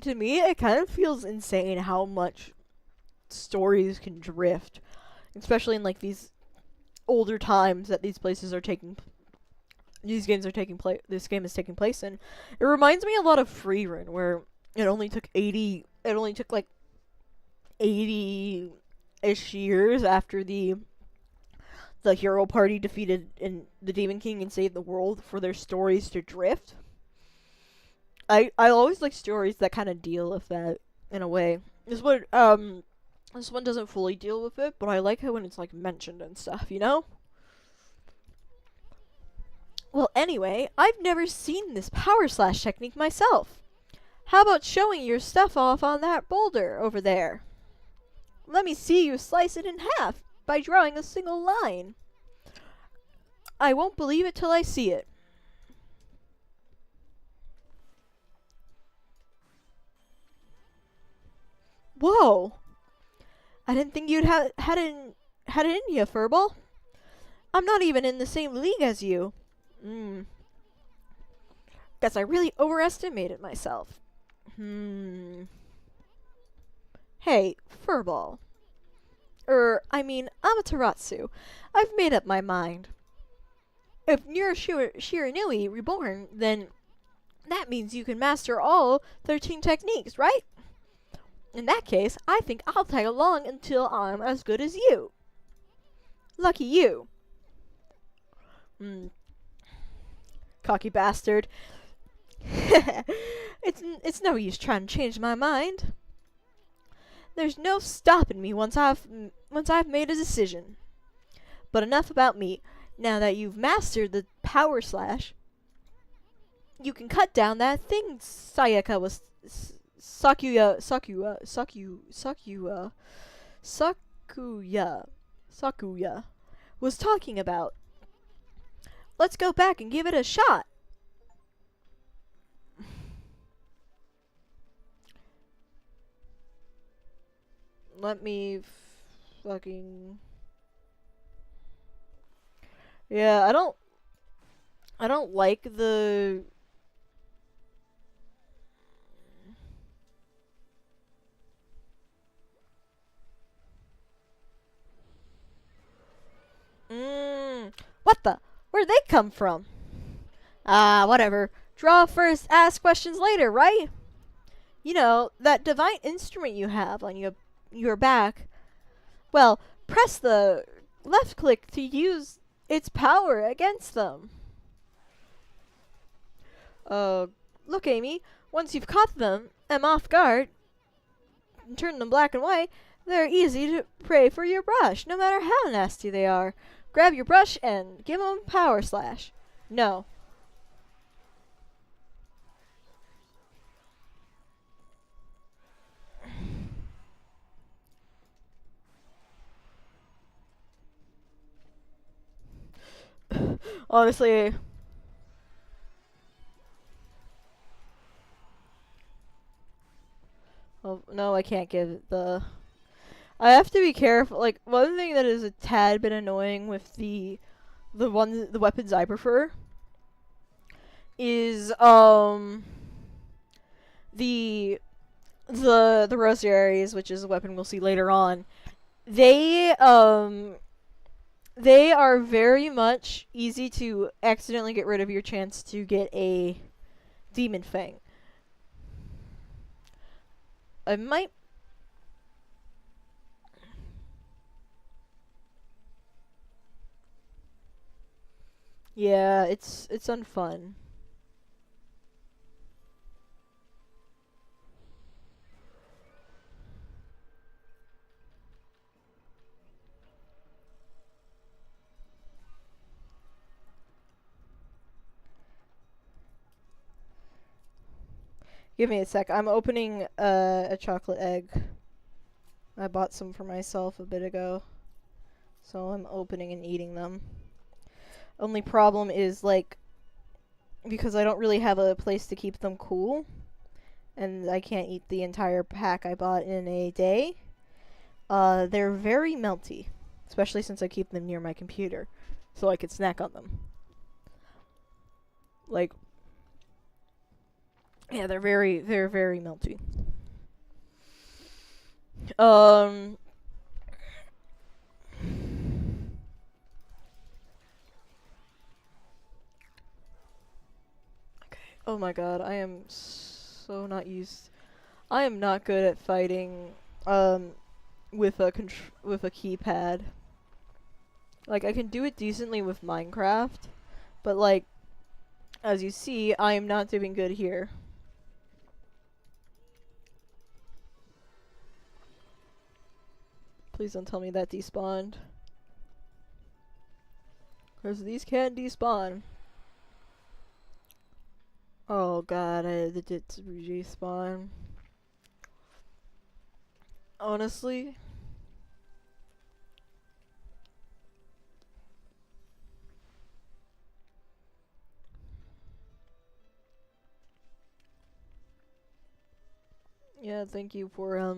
To me, it kind of feels insane how much stories can drift, especially in like these older times that these games are taking place in. It reminds me a lot of Freerun, where it only took like 80-ish years after the hero party defeated the Demon King and saved the world for their stories to drift. I always like stories that kind of deal with that in a way. This one doesn't fully deal with it, but I like how when it's like mentioned and stuff, you know? Well, anyway, I've never seen this power slash technique myself. How about showing your stuff off on that boulder over there? Let me see you slice it in half by drawing a single line. I won't believe it till I see it. Whoa! I didn't think you'd had it in you, Furball. I'm not even in the same league as you. Guess I really overestimated myself. Hey, Furball. Amaterasu. I've made up my mind. If you're Shiranui reborn, then that means you can master all 13 techniques, right? In that case, I think I'll tag along until I'm as good as you. Lucky you. Cocky bastard. It's no use trying to change my mind. There's no stopping me once I've made a decision. But enough about me. Now that you've mastered the power slash, you can cut down that thing Sakuya was talking about. Let's go back and give it a shot. Let me fucking... Yeah, I don't like the... What the? Where'd they come from? Whatever. Draw first, ask questions later, right? You know, that divine instrument you have on your back. Well, press the left click to use its power against them. Look, Amy, once you've caught them off guard and turned them black and white, they're easy to pray for your brush, no matter how nasty they are. Grab your brush and give them power slash. No. Honestly... Oh, no, I can't give it the... I have to be careful. Like, one thing that is a tad bit annoying with the the weapons I prefer is the the rosiaries, which is a weapon we'll see later on. They are very much easy to accidentally get rid of your chance to get a demon fang. I might. Yeah, it's unfun. Give me a sec. I'm opening a chocolate egg. I bought some for myself a bit ago, so I'm opening and eating them. Only problem is, like, because I don't really have a place to keep them cool, and I can't eat the entire pack I bought in a day, they're very melty, especially since I keep them near my computer, so I could snack on them. Like, yeah, they're very melty. Um, oh my god, I am so not used. I am not good at fighting with with a keypad. Like, I can do it decently with Minecraft, but like as you see, I am not doing good here. Please don't tell me that despawned. Because these can't despawn. Oh god, I did it to respawn. Honestly. Yeah, thank you for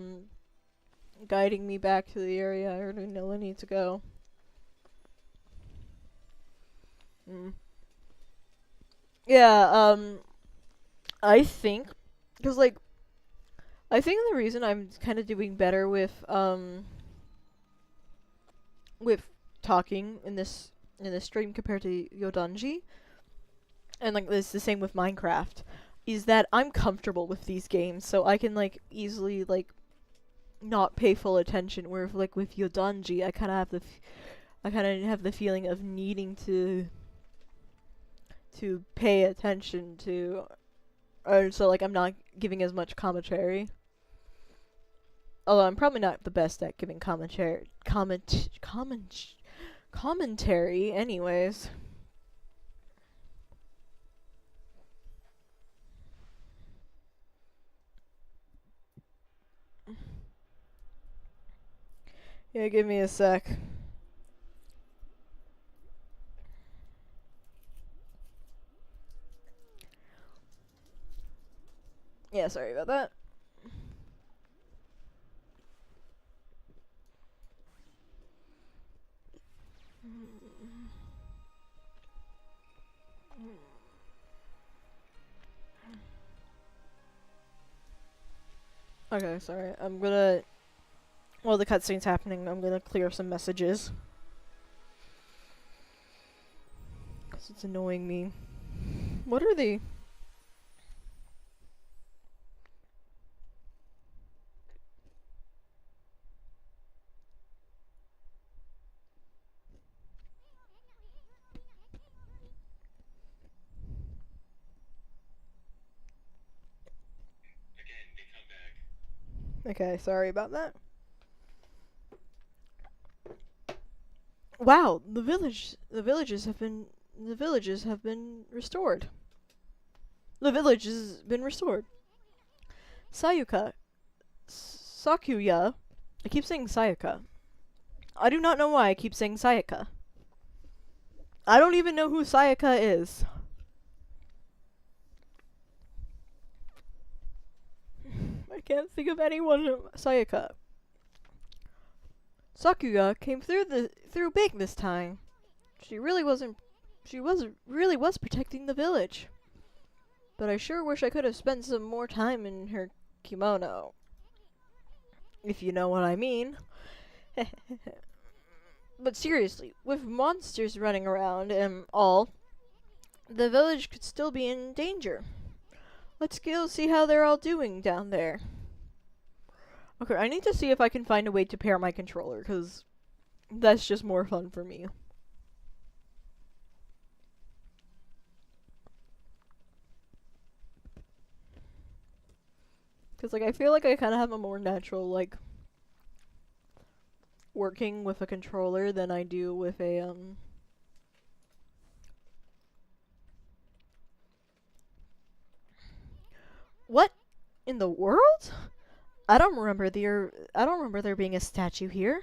guiding me back to the area I already know I need to go. Yeah, I think, because like, I think the reason I'm kind of doing better with talking in this stream compared to Yodanji, and like this the same with Minecraft, is that I'm comfortable with these games, so I can like easily like not pay full attention. Where if, like with Yodanji, I kind of have the feeling of needing to pay attention to, so like I'm not giving as much commentary. Although I'm probably not the best at giving commentary anyways. Yeah, give me a sec. Yeah, sorry about that. Okay, sorry. I'm gonna... While the cutscene's happening, I'm gonna clear some messages. Because it's annoying me. What are they? Okay, sorry about that. Wow, the villages have been restored. The village has been restored. Sayuka. Sakuya. I keep saying Sayaka. I do not know why I keep saying Sayaka. I don't even know who Sayaka is. I can't think of anyone Sayaka. Sakuya came through big this time. She really wasn't. She really was protecting the village. But I sure wish I could have spent some more time in her kimono. If you know what I mean. But seriously, with monsters running around and all, the village could still be in danger. Let's go see how they're all doing down there. Okay, I need to see if I can find a way to pair my controller, because that's just more fun for me. Because, like, I feel like I kind of have a more natural, like, working with a controller than I do with a, What in the world? I don't remember there being a statue here.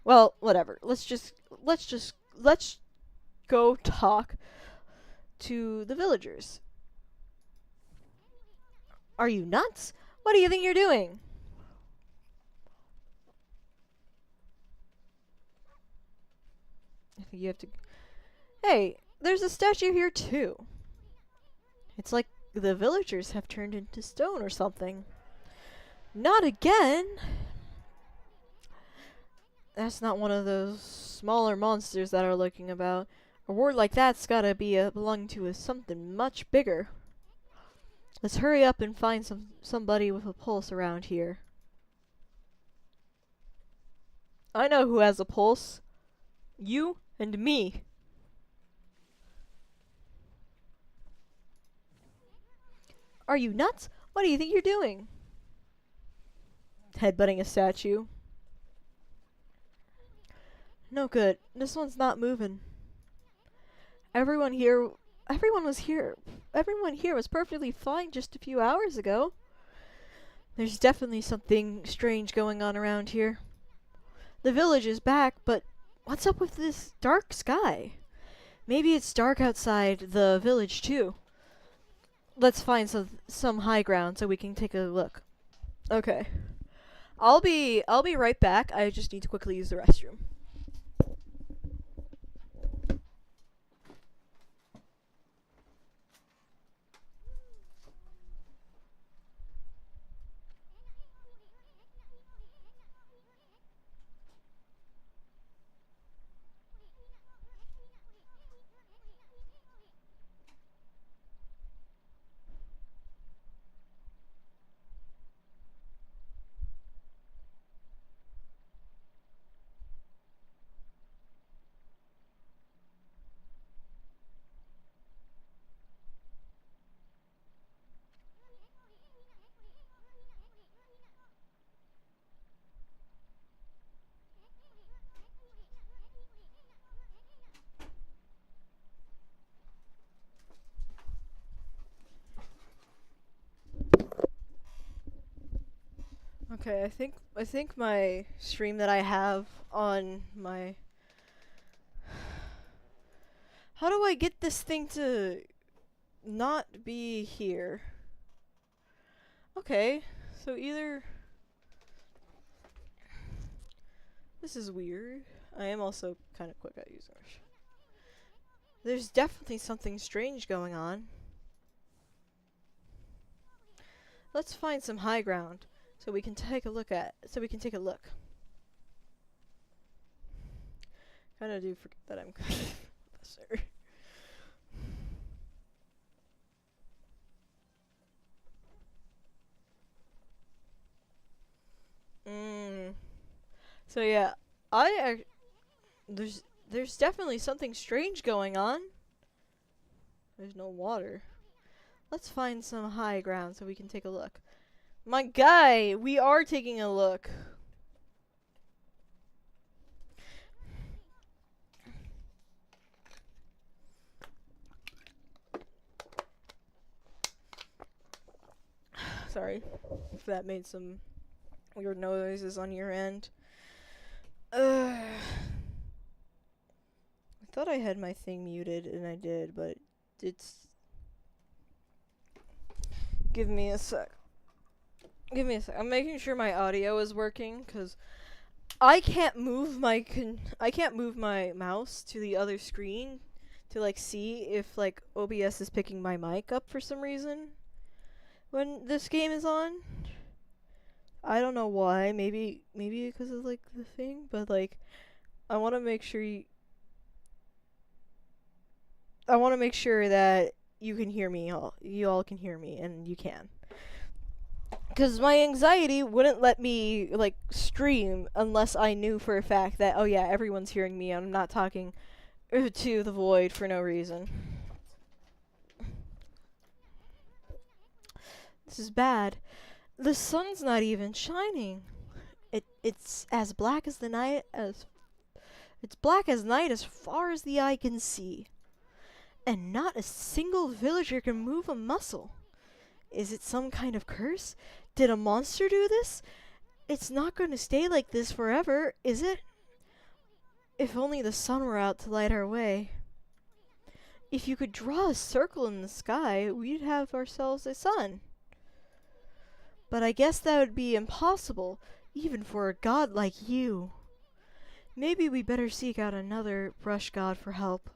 Well, whatever. Let's go talk to the villagers. Are you nuts? What do you think you're doing? I think you have to. Hey, there's a statue here too. It's like the villagers have turned into stone or something. Not again! That's not one of those smaller monsters that are lurking about. A ward like that's gotta be belong to something much bigger. Let's hurry up and find somebody with a pulse around here. I know who has a pulse. You and me. Are you nuts? What do you think you're doing? Headbutting a statue. No good. This one's not moving. Everyone was perfectly fine just a few hours ago. There's definitely something strange going on around here. The village is back, but what's up with this dark sky? Maybe it's dark outside the village too. Let's find some high ground so we can take a look. Okay. I'll be right back. I just need to quickly use the restroom. Okay, I think my stream that I have on my How do I get this thing to not be here? Okay, so either this is weird. I am also kind of quick at using it. There's definitely something strange going on. Let's find some high ground so we can take a look. Kinda do forget that I'm professor. So yeah, there's definitely something strange going on. There's no water. Let's find some high ground so we can take a look. My guy, we are taking a look. Sorry if that made some weird noises on your end. I thought I had my thing muted, and I did, but it's... Give me a sec. I'm making sure my audio is working, because I can't move my mouse to the other screen to like see if like OBS is picking my mic up for some reason when this game is on. I don't know why. Maybe because of like the thing, but like I want to make sure I want to make sure that you can hear me all. You all can hear me, and you can. Because my anxiety wouldn't let me like stream unless I knew for a fact that, oh yeah, everyone's hearing me and I'm not talking to the void for no reason. This is bad. The sun's not even shining. It's as black as the night as it's black as night as far as the eye can see. And not a single villager can move a muscle. Is it some kind of curse? Did a monster do this? It's not going to stay like this forever, is it? If only the sun were out to light our way. If you could draw a circle in the sky, we'd have ourselves a sun. But I guess that would be impossible, even for a god like you. Maybe we better seek out another brush god for help.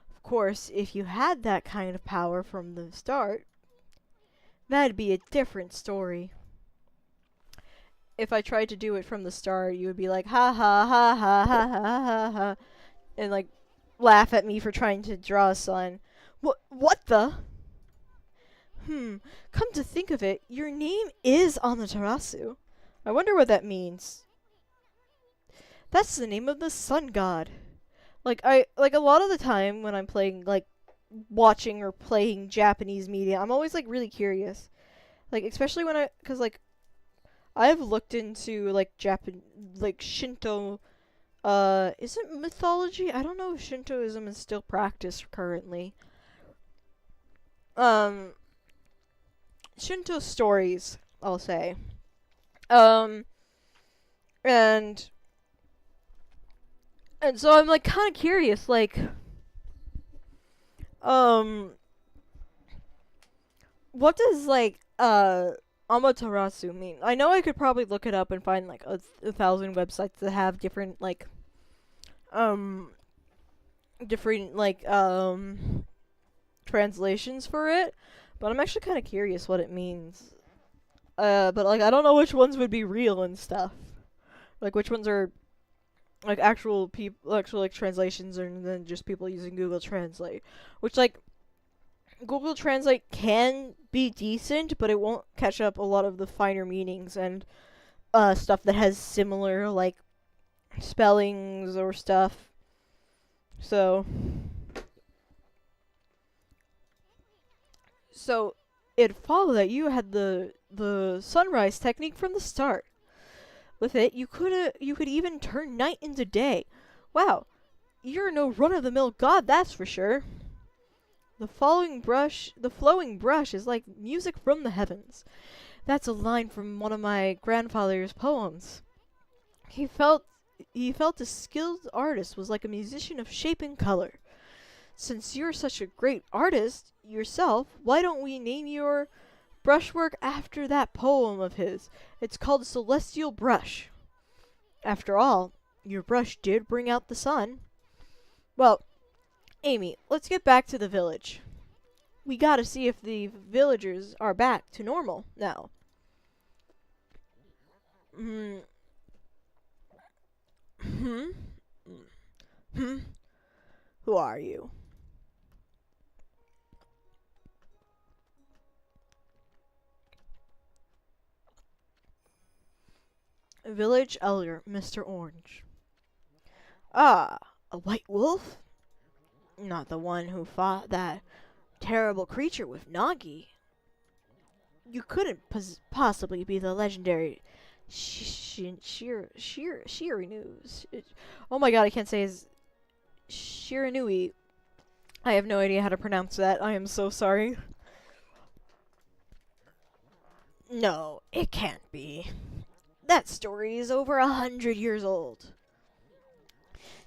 Of course, if you had that kind of power from the start, that'd be a different story. If I tried to do it from the start, you would be like, ha ha ha ha ha ha ha ha, and like laugh at me for trying to draw a sun. What the? Come to think of it, your name is Amaterasu. I wonder what that means. That's the name of the sun god. Like a lot of the time when I'm playing like watching or playing Japanese media, I'm always like really curious. Like especially when cuz like I've looked into like Shinto is it mythology? I don't know if Shintoism is still practiced currently. Shinto stories, I'll say. And so I'm like kind of curious, like, what does like Amaterasu mean? I know I could probably look it up and find like a thousand websites that have different like translations for it, but I'm actually kind of curious what it means. But like I don't know which ones would be real and stuff. Like which ones are like actual like translations, and then just people using Google Translate, which like Google Translate can be decent, but it won't catch up a lot of the finer meanings and stuff that has similar like spellings or stuff. So it followed that you had the sunrise technique from the start. With it, you could even turn night into day. Wow, you're no run-of-the-mill god, that's for sure. The flowing brush is like music from the heavens. That's a line from one of my grandfather's poems. He felt a skilled artist was like a musician of shape and color. Since you're such a great artist yourself, why don't we name your brushwork after that poem of his? It's called Celestial Brush. After all, your brush did bring out the sun. Well, Amy, let's get back to the village. We gotta see if the villagers are back to normal now. Who are you? Village elder, Mr. Orange. Ah, a white wolf? Not the one who fought that terrible creature with Nagi. You couldn't possibly be the legendary Shiranui. Oh my god, I can't say his Shiranui. I have no idea how to pronounce that. I am so sorry. No, it can't be. That story is over 100 years old.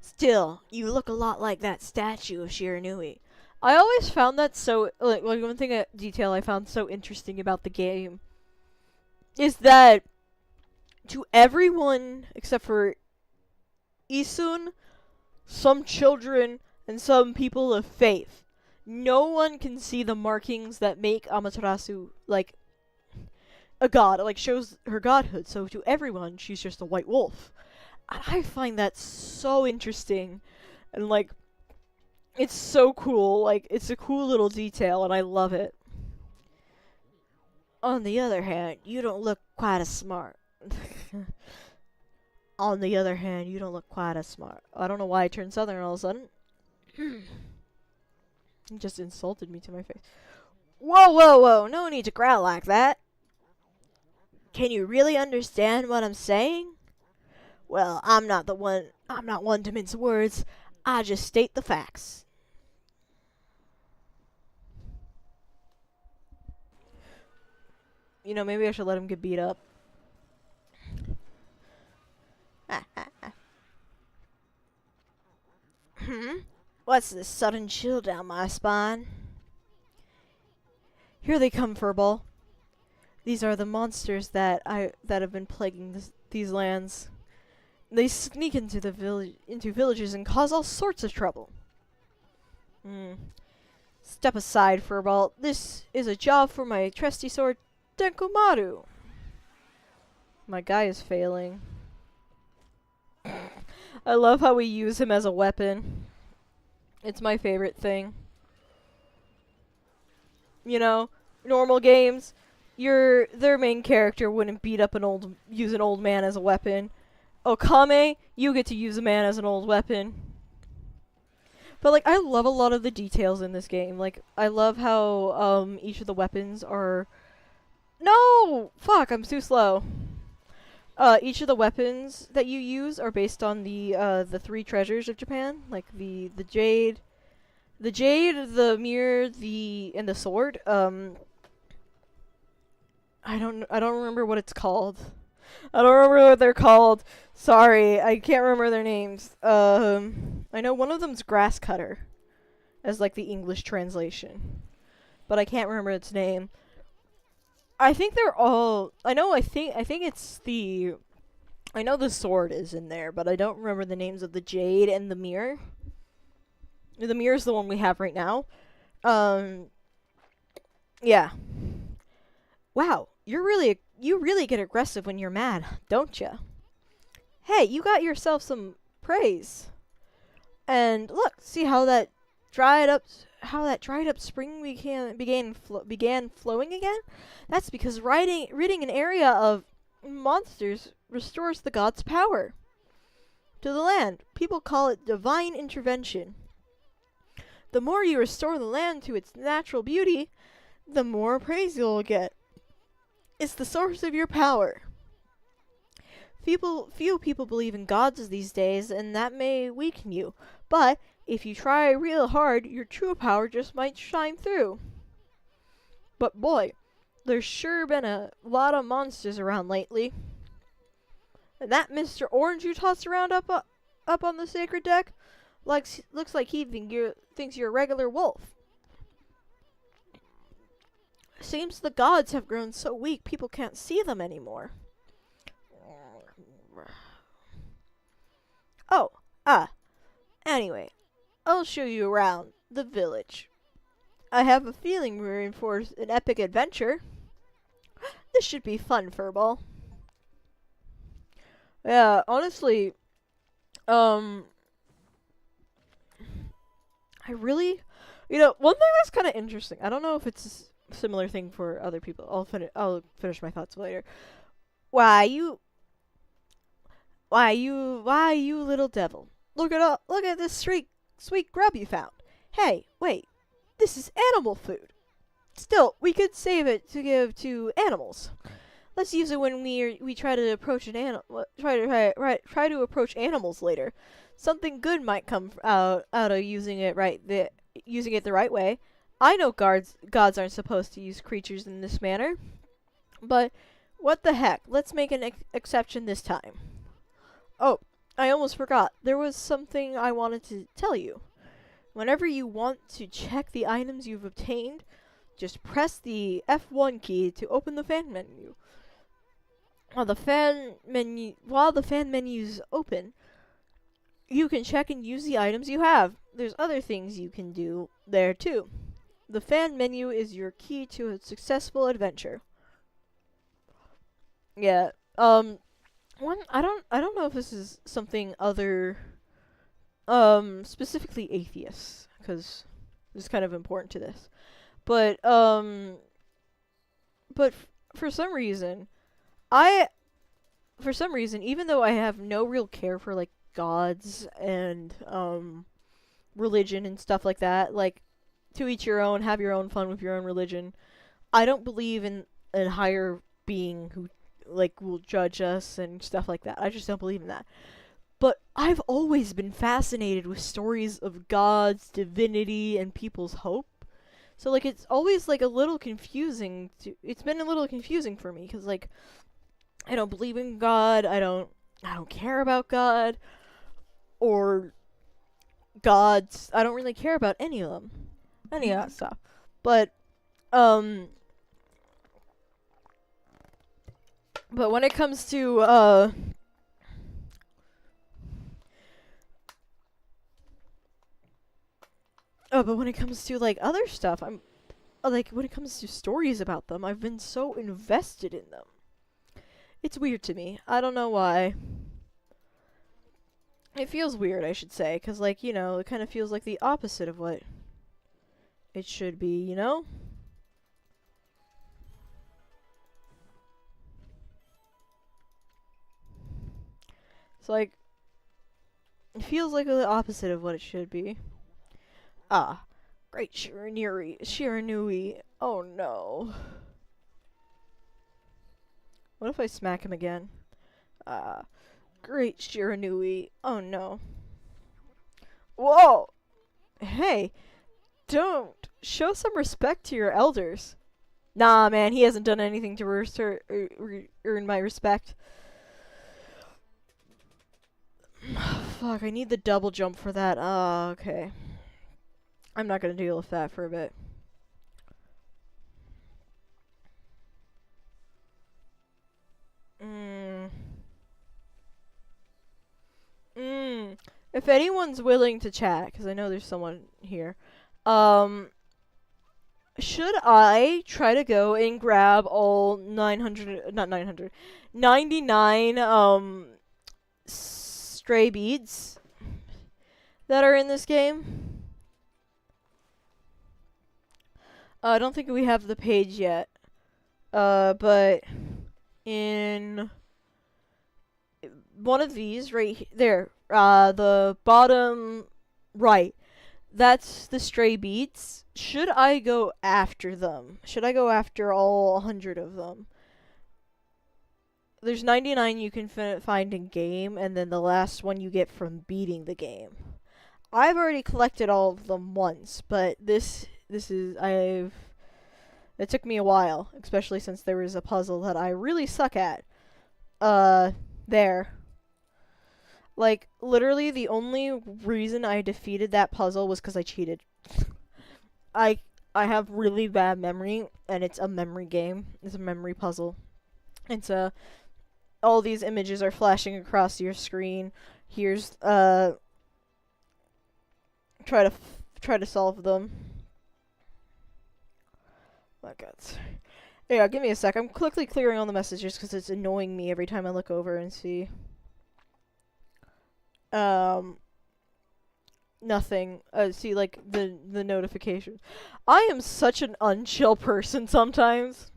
Still, you look a lot like that statue of Shiranui. I always found that so, like one thing, detail I found so interesting about the game is that To everyone except for Isun, some children, and some people of faith, no one can see the markings that make Amaterasu like a god, like shows her godhood. So to everyone, she's just a white wolf. And I find that so interesting, and like it's so cool. Like it's a cool little detail, and I love it. On the other hand, you don't look quite as smart. On the other hand, you don't look quite as smart. I don't know why I turned southern all of a sudden. He just insulted me to my face. Whoa, whoa, whoa. No need to growl like that. Can you really understand what I'm saying? Well, I'm not one to mince words. I just state the facts. You know, maybe I should let him get beat up. What's this sudden chill down my spine? Here they come, Furball. These are the monsters that have been plaguing these lands. They sneak into villages and cause all sorts of trouble. Step aside, Furball. This is a job for my trusty sword, Denkomaru. My guy is failing. I love how we use him as a weapon. It's my favorite thing. You know, normal games, their main character wouldn't use an old man as a weapon. Okami, you get to use a man as an old weapon. But like, I love a lot of the details in this game. Like, I love how each of the weapons are. No, fuck, I'm too slow. Each of the weapons that you use are based on the three treasures of Japan, like the jade, the mirror, and the sword. I don't remember what it's called. I don't remember what they're called. Sorry, I can't remember their names. I know one of them's grass cutter, as like the English translation, but I can't remember its name. I think they're all. I think it's the. I know the sword is in there, but I don't remember the names of the jade and the mirror. The mirror is the one we have right now. Yeah. Wow, you really get aggressive when you're mad, don't you? Hey, you got yourself some praise. And look, see how that dried up spring began flowing again? That's because ridding an area of monsters restores the god's power to the land. People call it divine intervention. The more you restore the land to its natural beauty, the more praise you'll get. It's the source of your power. Few people believe in gods these days, and that may weaken you. But if you try real hard, your true power just might shine through. But boy, there's sure been a lot of monsters around lately. And that Mr. Orange you tossed around up on the sacred deck, looks like he thinks you're a regular wolf. Seems the gods have grown so weak people can't see them anymore. Oh, anyway, I'll show you around the village. I have a feeling we're in for an epic adventure. This should be fun, Furball. Yeah, honestly, I really, one thing that's kind of interesting. I don't know if it's a similar thing for other people. I'll finish my thoughts later. Why you little devil? Look at this sweet grub you found. Hey, wait, this is animal food. Still, we could save it to give to animals. Let's use it when we try to approach an animal. Try to approach animals later. Something good might come out of using it the right way. I know gods aren't supposed to use creatures in this manner, but what the heck? Let's make an exception this time. Oh, I almost forgot. There was something I wanted to tell you. Whenever you want to check the items you've obtained, just press the F1 key to open the fan menu. While the fan menu's open, you can check and use the items you have. There's other things you can do there too. The fan menu is your key to a successful adventure. Yeah. One I don't know if this is something other specifically atheists, because it's kind of important to this. But for some reason, I for some reason, even though I have no real care for like gods and religion and stuff like that, like to each your own, have your own fun with your own religion. I don't believe in a higher being who like will judge us and stuff like that. I just don't believe in that. But I've always been fascinated with stories of gods, divinity, and people's hope. So like it's always like a little confusing it's been a little confusing for me cuz like I don't believe in God. I don't care about God or gods. I don't really care about any of them. Any of that stuff. But um but when it comes to but when it comes to like other stuff, I'm like when it comes to stories about them, I've been so invested in them. It's weird to me. I don't know why. It feels weird, I should say, cuz like, you know, it kind of feels like the opposite of what it should be, you know? It's like it feels like the opposite of what it should be. Ah, great Shiranui. Oh no. What if I smack him again? Ah, great Shiranui. Oh no. Whoa! Hey, don't show some respect to your elders. Nah, man, he hasn't done anything to earn my respect. Fuck, I need the double jump for that. Okay. I'm not gonna deal with that for a bit. If anyone's willing to chat, because I know there's someone here, should I try to go and grab all 900, not 900, 99, stray beads that are in this game? I don't think we have the page yet. But in one of these right there, the bottom right, that's the stray beads. Should I go after them? Should I go after all 100 of them? There's 99 you can find in game, and then the last one you get from beating the game. I've already collected all of them once, but this is it took me a while, especially since there was a puzzle that I really suck at. There. Like, literally the only reason I defeated that puzzle was because I cheated. I have really bad memory, and it's a memory game. It's a memory puzzle. It's all these images are flashing across your screen. Here's try to solve them. My God. Yeah, give me a sec. I'm quickly clearing all the messages because it's annoying me every time I look over and see. Nothing. See, like, the notifications. I am such an unchill person sometimes.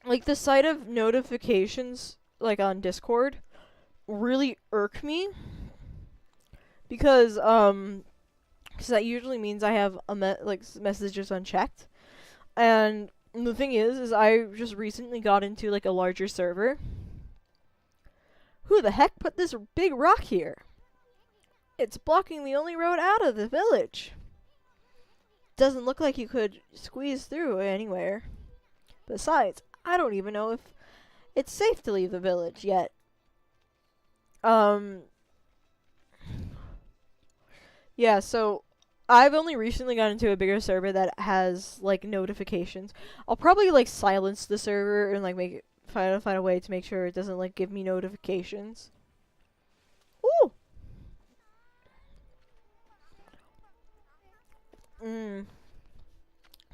Like, the sight of notifications, like, on Discord, really irk me. Because that usually means I have messages unchecked. And the thing is I just recently got into, like, a larger server. Who the heck put this big rock here? It's blocking the only road out of the village. Doesn't look like you could squeeze through anywhere. Besides, I don't even know if it's safe to leave the village yet. Yeah, so I've only recently got into a bigger server that has, like, notifications. I'll probably, like, silence the server and, like, make it find a way to make sure it doesn't like give me notifications. Ooh.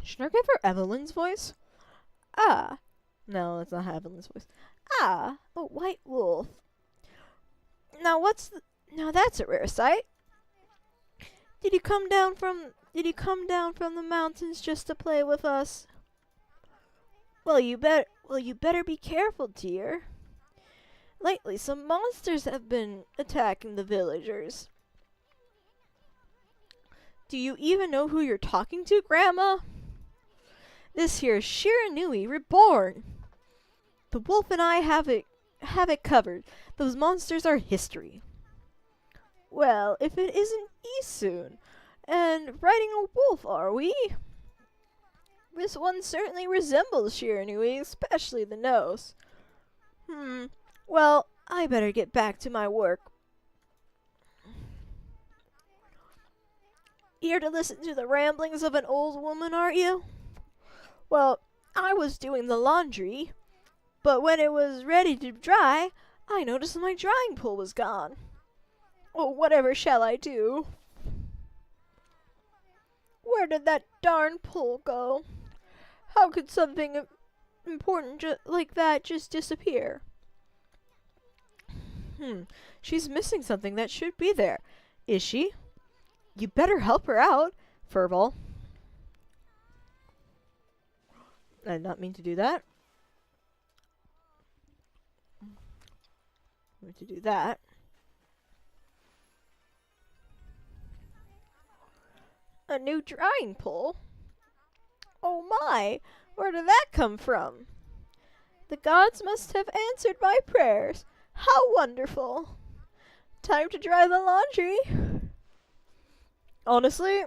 Should I give her Evelyn's voice? Ah. No, that's not Evelyn's voice. Ah, a white wolf. Now now that's a rare sight. Did you come down from the mountains just to play with us? Well, you better be careful, dear. Lately, some monsters have been attacking the villagers. Do you even know who you're talking to, Grandma? This here's Shiranui reborn. The wolf and I have it covered. Those monsters are history. Well, if it isn't Isun, and riding a wolf, are we? This one certainly resembles Shiranui, especially the nose. Well, I better get back to my work. Here to listen to the ramblings of an old woman, aren't you? Well, I was doing the laundry, but when it was ready to dry, I noticed my drying pool was gone. Oh, whatever shall I do? Where did that darn pool go? How could something important like that just disappear? She's missing something that should be there. Is she? You better help her out, Furball. I did not mean to do that. I meant to do that. A new drying pool? Oh my! Where did that come from? The gods must have answered my prayers. How wonderful! Time to dry the laundry. Honestly,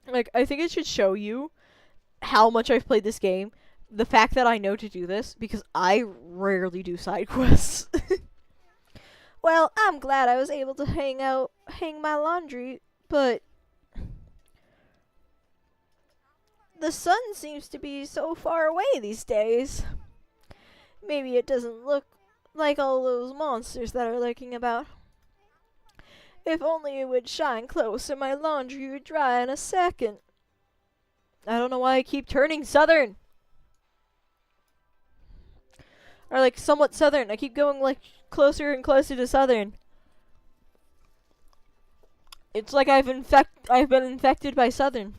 like, I think it should show you how much I've played this game. The fact that I know to do this, because I rarely do side quests. Well, I'm glad I was able to hang my laundry, but the sun seems to be so far away these days. Maybe it doesn't look like all those monsters that are lurking about. If only it would shine closer, my laundry would dry in a second. I don't know why I keep turning southern. Or like somewhat southern. I keep going like closer and closer to southern. It's like I've been infected by southern.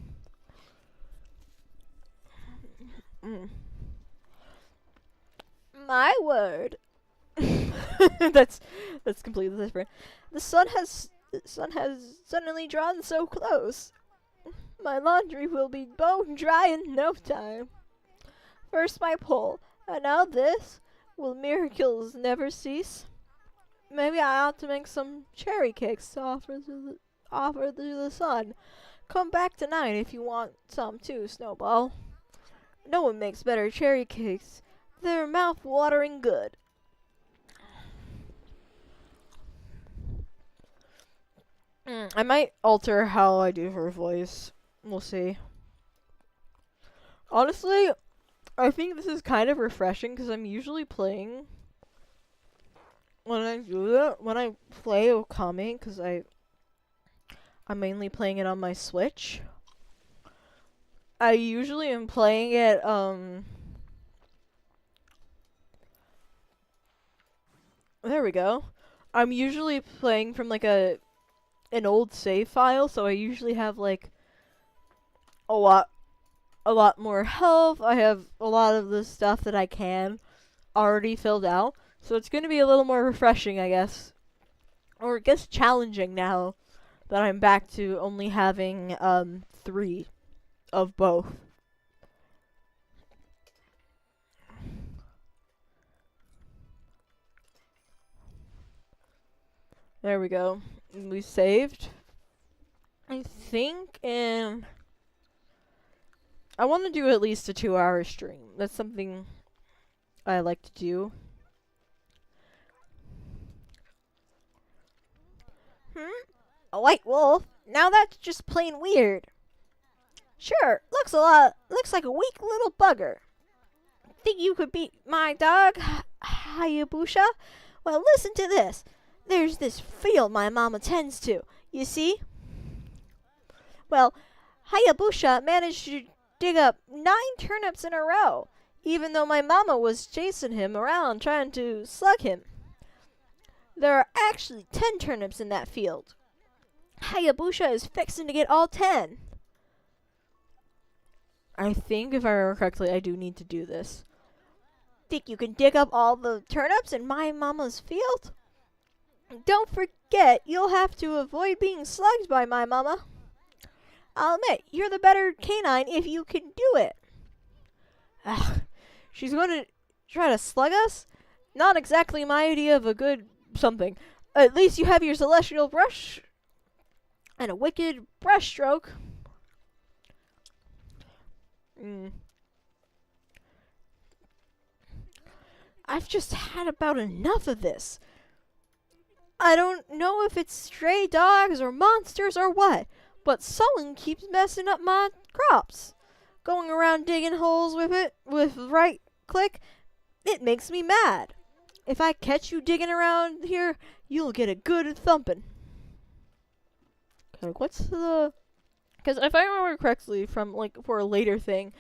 My word. that's completely different. The sun has suddenly drawn so close. My laundry will be bone dry in no time. First my pole, and now this. Will miracles never cease? Maybe I ought to make some cherry cakes to offer to the sun. Come back tonight if you want some too, Snowball. No one makes better cherry cakes. They're mouth-watering good. I might alter how I do her voice. We'll see. Honestly, I think this is kind of refreshing because I'm usually playing when I play Okami, because I'm mainly playing it on my Switch. I usually am playing it there we go. I'm usually playing from like an old save file, so I usually have like a lot more health. I have a lot of the stuff that I can already filled out. So it's going to be a little more refreshing, I guess. Or I guess challenging now that I'm back to only having 3 of both. There we go. We saved. I think I want to do at least a 2-hour stream. That's something I like to do. A white wolf? Now that's just plain weird. Sure, looks like a weak little bugger. Think you could beat my dog, Hayabusa? Well, listen to this. There's this field my mama tends to, you see? Well, Hayabusa managed to dig up 9 turnips in a row, even though my mama was chasing him around trying to slug him. There are actually 10 turnips in that field. Hayabusa is fixing to get all 10. I think, if I remember correctly, I do need to do this. Think you can dig up all the turnips in my mama's field? Don't forget, you'll have to avoid being slugged by my mama. I'll admit, you're the better canine if you can do it. Ugh, she's going to try to slug us? Not exactly my idea of a good something. At least you have your celestial brush and a wicked brush stroke. I've just had about enough of this. I don't know if it's stray dogs or monsters or what, but someone keeps messing up my crops. Going around digging holes with it with right click, it makes me mad. If I catch you digging around here, you'll get a good thumping. Okay, what's the... Because if I remember correctly from, like, for a later thing,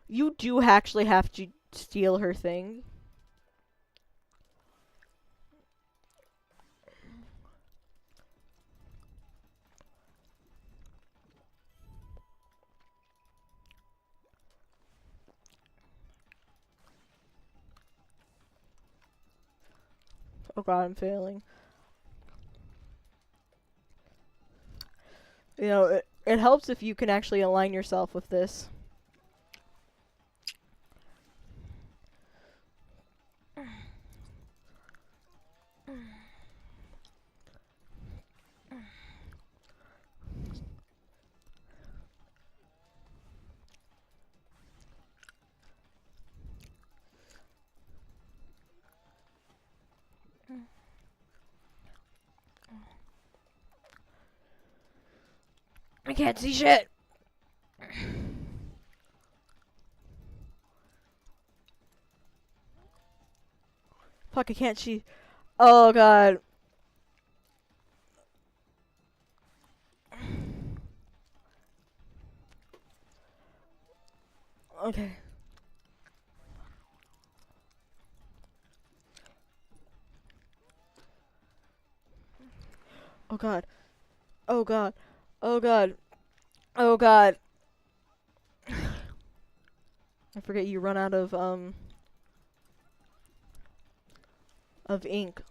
you do actually have to steal her thing. Oh god, I'm failing. You know, it helps if you can actually align yourself with this. I can't see shit. Fuck, I can't see. Oh god. Okay. Oh god. Oh god. Oh god. Oh god. I forget you run out of ink.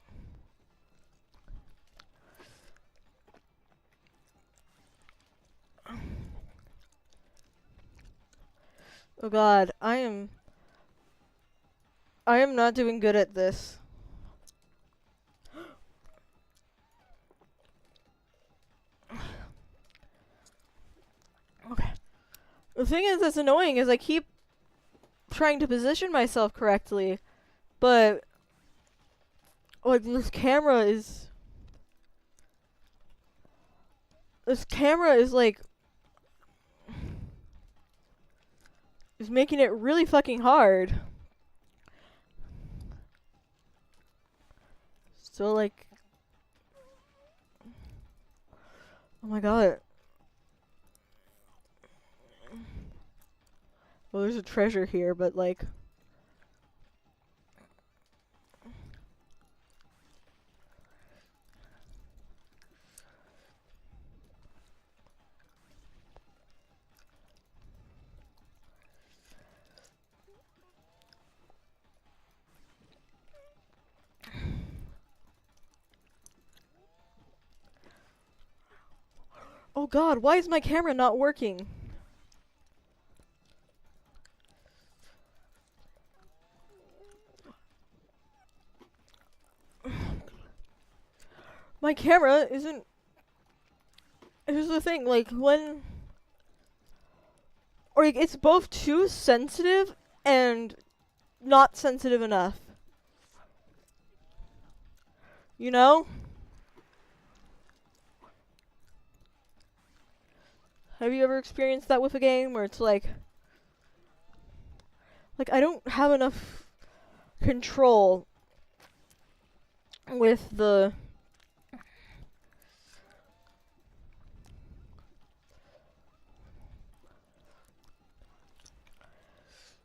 Oh god, I am not doing good at this. Okay. The thing is that's annoying is I keep trying to position myself correctly, but like this camera is like is making it really fucking hard. So like, oh my god. Well, there's a treasure here, but like, oh god, why is my camera not working? My camera isn't... Here's the thing, like, when... Or, like, it's both too sensitive and not sensitive enough. You know? Have you ever experienced that with a game where it's like... Like, I don't have enough control with the...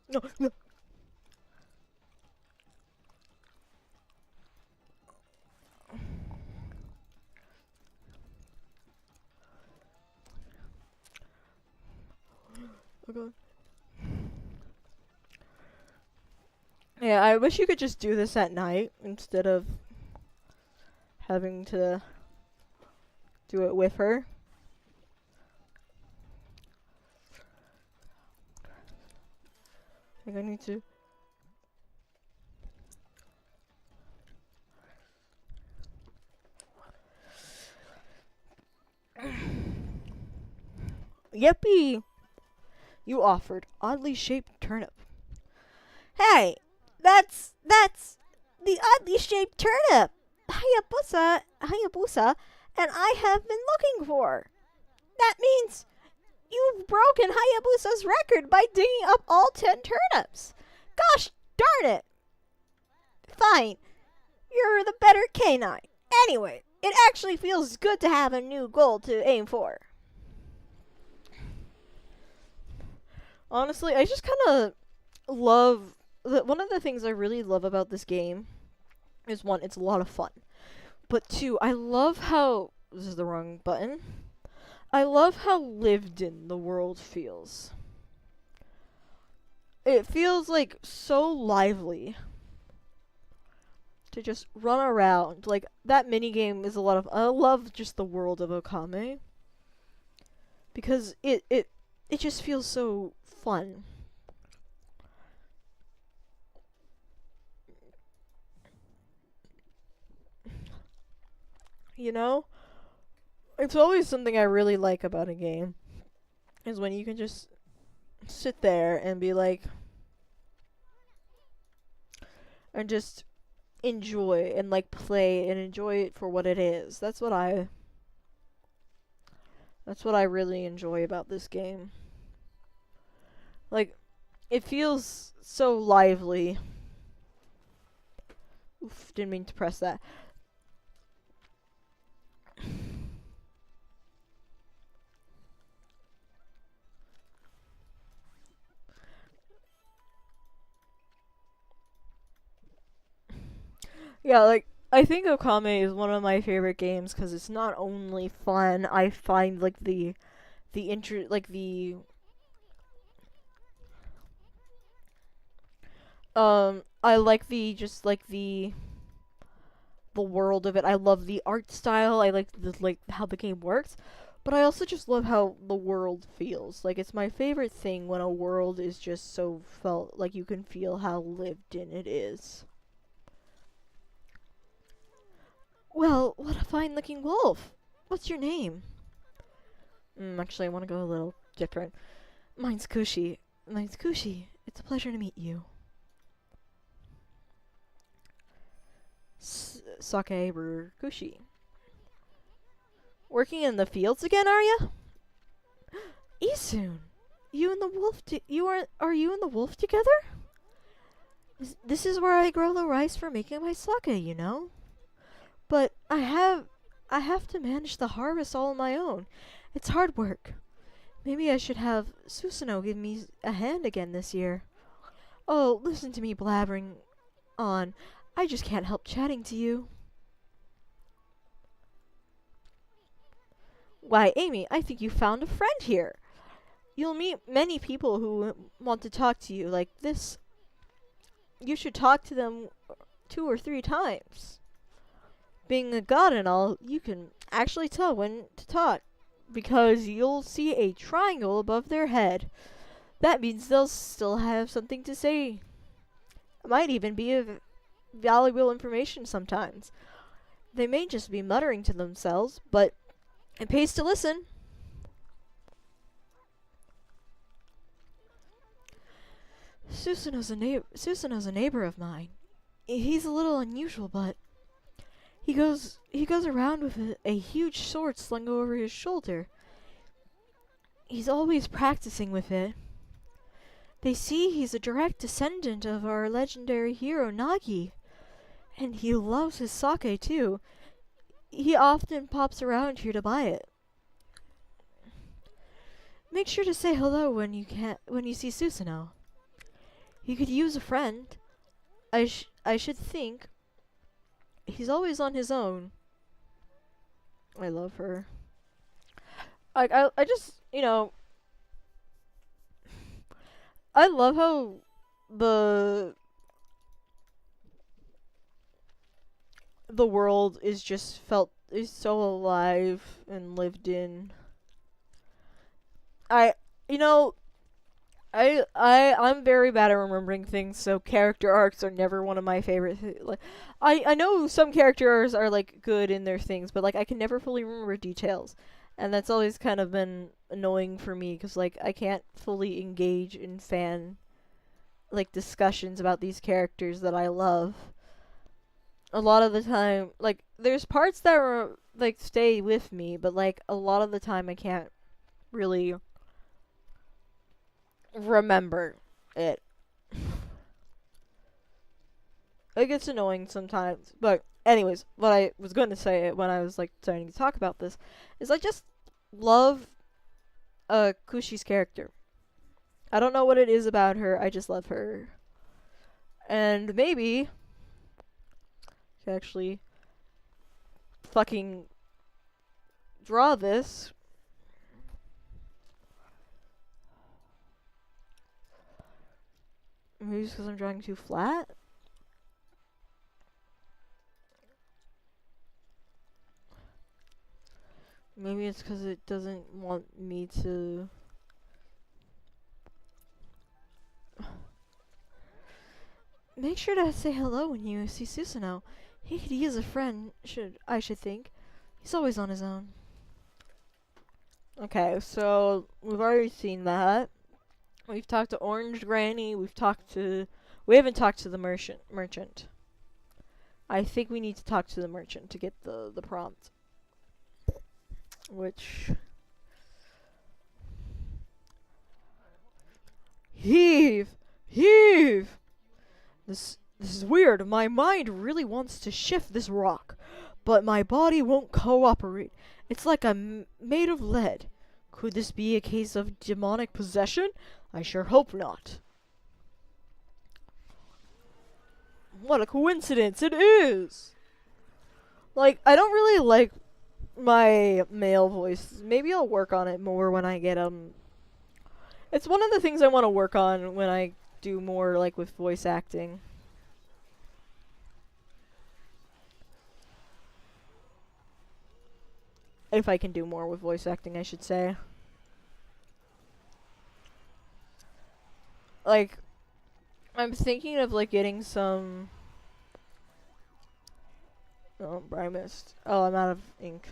No, no. Oh god. Yeah, I wish you could just do this at night instead of having to do it with her. I think I need to... Yippee! You offered oddly shaped turnip. Hey, that's the oddly shaped turnip Hayabusa and I have been looking for. That means you've broken Hayabusa's record by digging up all 10 turnips. Gosh darn it. Fine, you're the better canine. Anyway, it actually feels good to have a new goal to aim for. Honestly, I just kind of love... one of the things I really love about this game is, one, it's a lot of fun. But two, I love how... This is the wrong button. I love how lived in the world feels. It feels like so lively to just run around. Like, that minigame is a lot of... I love just the world of Okami. Because it just feels so fun. You know? It's always something I really like about a game. Is when you can just sit there and be like... and just enjoy and like play and enjoy it for what it is. That's what I really enjoy about this game. Like, it feels so lively. Oof, didn't mean to press that. Yeah, like, I think Okami is one of my favorite games because it's not only fun. I find like the I like the world of it. I love the art style. I like how the game works. But I also just love how the world feels. Like, it's my favorite thing when a world is just so felt like you can feel how lived in it is. Well, what a fine looking wolf. What's your name? Actually, I want to go a little different. Mine's Kushi. It's a pleasure to meet you. Sakeru Kushi. Working in the fields again, are you? Isun, you and the wolf are you and the wolf together? This is where I grow the rice for making my sake, you know. But I have to manage the harvest all on my own. It's hard work. Maybe I should have Susanoo give me a hand again this year. Oh, listen to me blabbering on. I just can't help chatting to you. Why, Amy, I think you found a friend here. You'll meet many people who want to talk to you like this. You should talk to them 2 or 3 times. Being a god and all, you can actually tell when to talk, because you'll see a triangle above their head. That means they'll still have something to say. It might even be valuable information sometimes. They may just be muttering to themselves, but it pays to listen. Susanoo's a neighbor of mine. He's a little unusual, but he goes around with a huge sword slung over his shoulder. He's always practicing with it. They see he's a direct descendant of our legendary hero Nagi, and he loves his sake too. He often pops around here to buy it. Make sure to say hello when you see Susanoo. He could use a friend. I should think he's always on his own. I love her. I just, I love how the the world is so alive and lived in. I you know I'm very bad at remembering things, so character arcs are never one of my favorite like I know some characters are like good in their things, but like I can never fully remember details. And that's always kind of been annoying for me cuz like I can't fully engage in fan like discussions about these characters that I love. A lot of the time, like there's parts that are like stay with me, but like a lot of the time I can't really remember it. It gets annoying sometimes. But anyways, what I was going to say when I was like starting to talk about this is I just love Kushi's character. I don't know what it is about her. I just love her. And maybe I can actually fucking draw this. Maybe it's because I'm drawing too flat? Maybe it's because it doesn't want me to... Make sure to say hello when you see Susanoo. He could use a friend, I should think. He's always on his own. Okay, so we've already seen that. We've talked to Orange Granny. We haven't talked to the merchant. I think we need to talk to the merchant to get the prompt. Which... Heave! Heave! This is weird. My mind really wants to shift this rock, but my body won't cooperate. It's like I'm made of lead. Could this be a case of demonic possession? I sure hope not. What a coincidence it is! Like, I don't really like my male voice. Maybe I'll work on it more when I get, It's one of the things I want to work on when I do more, like, with voice acting. If I can do more with voice acting, I should say. Like, I'm thinking of, like, getting some... Oh, I missed. Oh, I'm out of ink.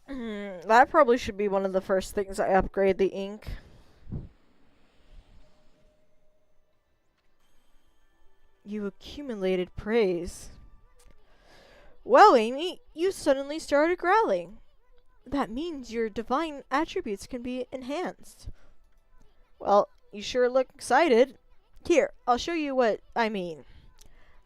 That probably should be one of the first things I upgrade, the ink. You accumulated praise. Well, Amy, you suddenly started growling. That means your divine attributes can be enhanced. Well, you sure look excited. Here, I'll show you what I mean.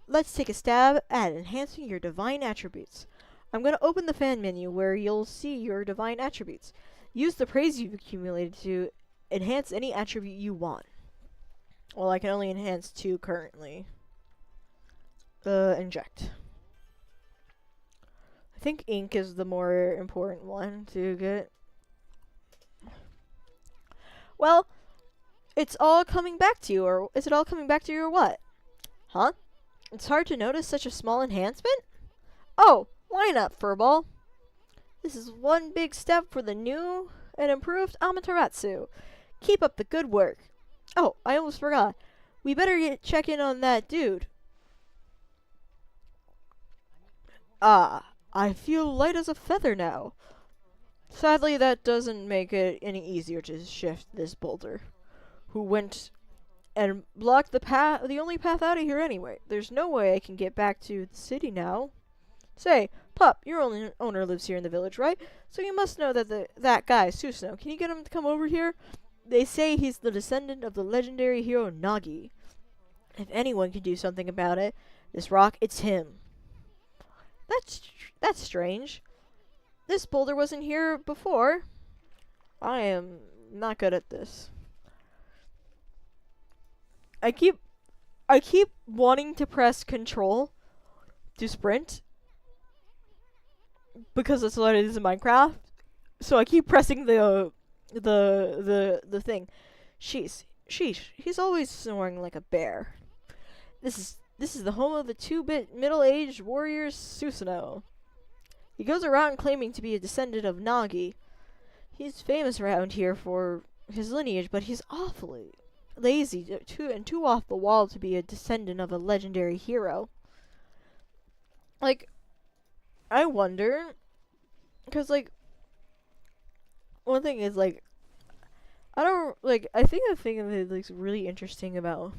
Let's take a stab at enhancing your divine attributes. I'm going to open the fan menu where you'll see your divine attributes. Use the praise you've accumulated to enhance any attribute you want. Well, I can only enhance 2 currently. Inject. I think ink is the more important one to get. Well, it's all coming back to you, or is it all coming back to you, or what? Huh? It's hard to notice such a small enhancement? Oh, line up, Furball. This is one big step for the new and improved Amaterasu. Keep up the good work. Oh, I almost forgot. We better check in on that dude. Ah, I feel light as a feather now. Sadly, that doesn't make it any easier to shift this boulder. Who went and blocked the only path out of here anyway. There's no way I can get back to the city now. Say, pup, your only owner lives here in the village, right? So you must know that that guy, Susanoo. Can you get him to come over here? They say he's the descendant of the legendary hero Nagi. If anyone can do something about it, this rock, it's him. That's strange. This boulder wasn't here before. I am not good at this. I keep wanting to press control to sprint because that's what it is in Minecraft. So I keep pressing the thing. Sheesh, he's always snoring like a bear. This is the home of the 2-bit middle-aged warrior Susanoo. He goes around claiming to be a descendant of Nagi. He's famous around here for his lineage, but he's awfully lazy and too off the wall to be a descendant of a legendary hero. Like, I wonder, because like, one thing is like, I think the thing that's like really interesting about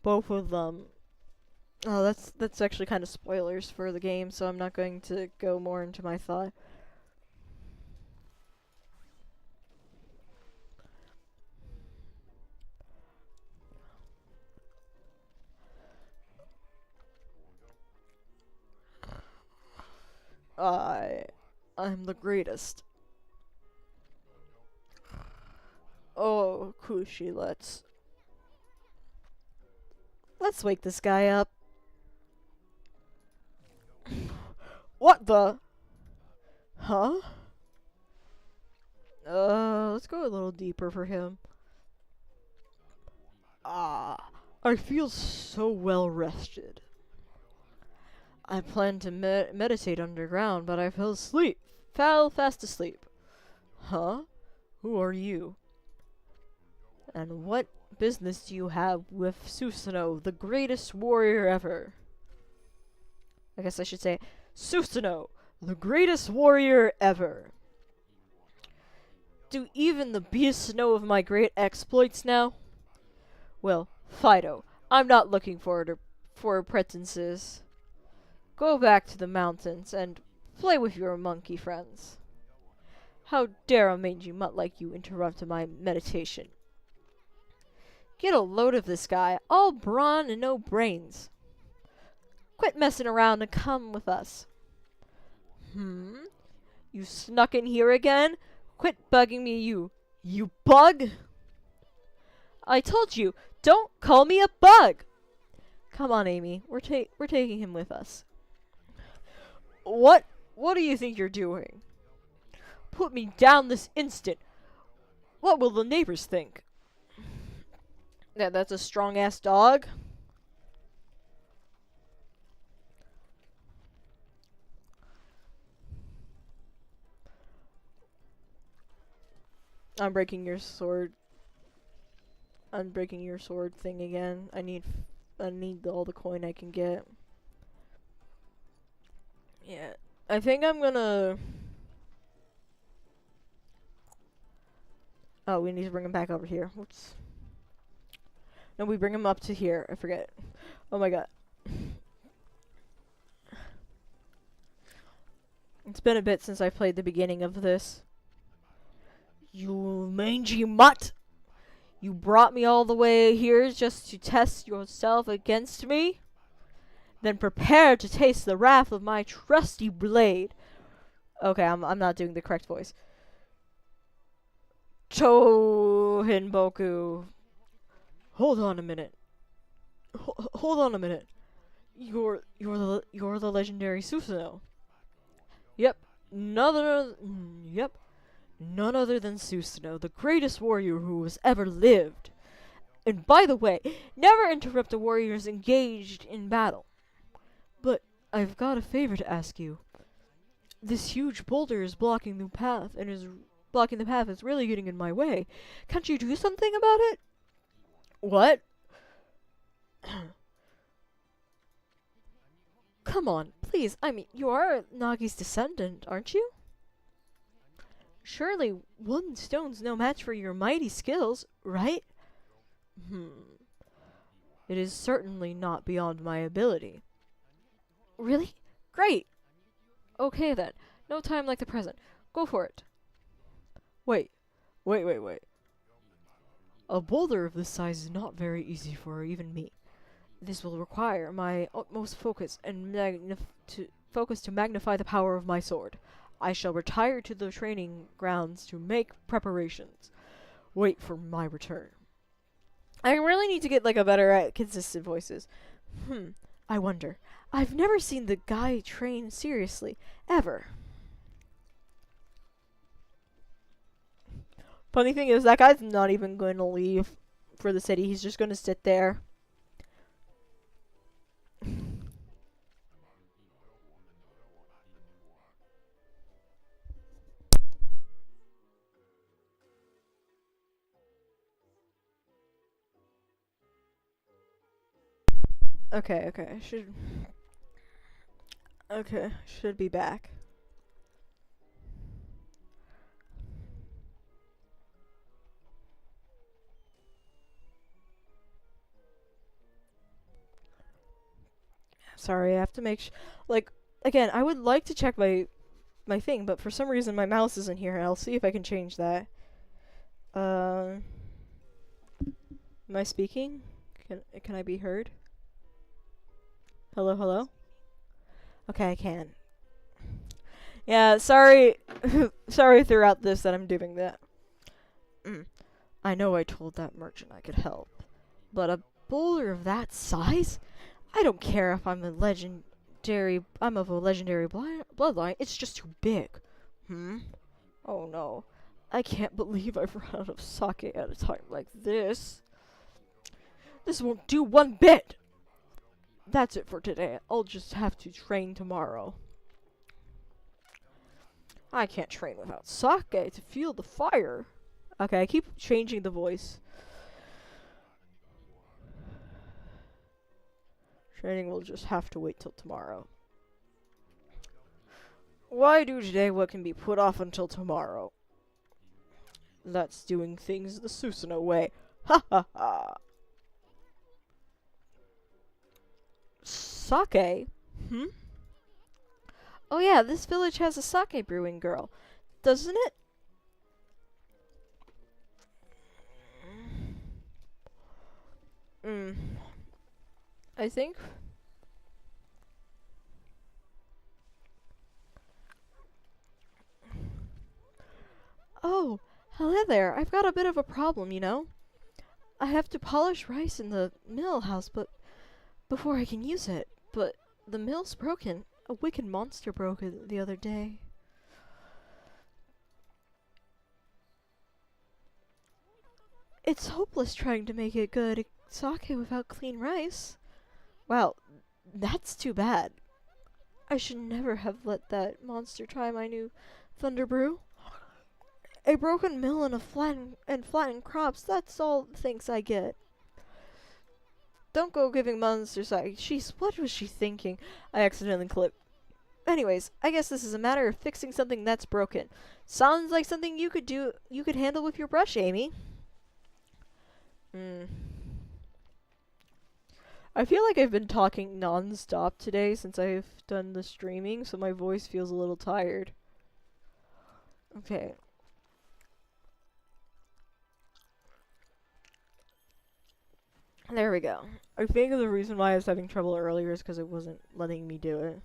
both of them. Oh, that's actually kind of spoilers for the game, so I'm not going to go more into my thought. I'm the greatest. Oh, Kushi, let's wake this guy up. What the? Huh? Let's go a little deeper for him. I feel so well rested. I planned to meditate underground, but I fell fast asleep. Huh? Who are you? And what business do you have with Susanoo, the greatest warrior ever? I guess I should say, Susanoo, the greatest warrior ever. Do even the beasts know of my great exploits now? Well, Fido, I'm not looking for pretenses. Go back to the mountains and play with your monkey friends. How dare a mangy mutt like you interrupt my meditation? Get a load of this guy, all brawn and no brains. Quit messing around and come with us. You snuck in here again? Quit bugging me, you bug! I told you, don't call me a bug! Come on, Amy, we're taking him with us. What do you think you're doing? Put me down this instant. What will the neighbors think? That's a strong-ass dog. I'm breaking your sword. I'm breaking your sword thing again. I need all the coin I can get. Yeah, I think I'm gonna... Oh, we need to bring him back over here. Whoops. No, we bring him up to here. I forget. Oh my god. It's been a bit since I played the beginning of this. You mangy mutt! You brought me all the way here just to test yourself against me? Then prepare to taste the wrath of my trusty blade. Okay, I'm not doing the correct voice. Tohinboku. Hold on a minute. Hold on a minute. You're the legendary Susanoo. Yep. None other than Susanoo, the greatest warrior who has ever lived. And by the way, never interrupt the warriors engaged in battle. But I've got a favor to ask you. This huge boulder is blocking the path, and is really getting in my way. Can't you do something about it? What? Come on, please. I mean, you are Nagi's descendant, aren't you? Surely one stone's no match for your mighty skills, right? It is certainly not beyond my ability. Really? Great! Okay then. No time like the present. Go for it. Wait. Wait. A boulder of this size is not very easy for even me. This will require my utmost focus and to magnify the power of my sword. I shall retire to the training grounds to make preparations. Wait for my return. I really need to get like a better at consistent voices. I wonder. I've never seen the guy train seriously, ever. Funny thing is, that guy's not even going to leave for the city. He's just going to sit there. Okay. Should be back. Sorry, I have to make like again, I would like to check my thing, but for some reason my mouse isn't here. I'll see if I can change that. Am I speaking? Can I be heard? Hello? Okay, I can. Yeah, sorry sorry throughout this that I'm doing that. I know I told that merchant I could help, but a boulder of that size? I don't care if I'm of a legendary bloodline, it's just too big. Oh no. I can't believe I've run out of sake at a time like this. This won't do one bit! That's it for today. I'll just have to train tomorrow. I can't train without sake to feel the fire. Okay, I keep changing the voice. Training will just have to wait till tomorrow. Why do today what can be put off until tomorrow? That's doing things the Susanoo way. Ha ha ha. Sake? Oh yeah, this village has a sake brewing girl, doesn't it? I think. Oh, hello there. I've got a bit of a problem, you know. I have to polish rice in the mill house, but before I can use it. But the mill's broken. A wicked monster broke it the other day. It's hopeless trying to make it good sake without clean rice. Wow, that's too bad. I should never have let that monster try my new Thunder Brew. A broken mill and flattened crops, that's all the thanks I get. Don't go giving monsters sake. Jeez, what was she thinking? I accidentally clipped. Anyways, I guess this is a matter of fixing something that's broken. Sounds like something you could handle with your brush, Amy. I feel like I've been talking non-stop today since I've done the streaming, so my voice feels a little tired. Okay. There we go. I think the reason why I was having trouble earlier is because it wasn't letting me do it.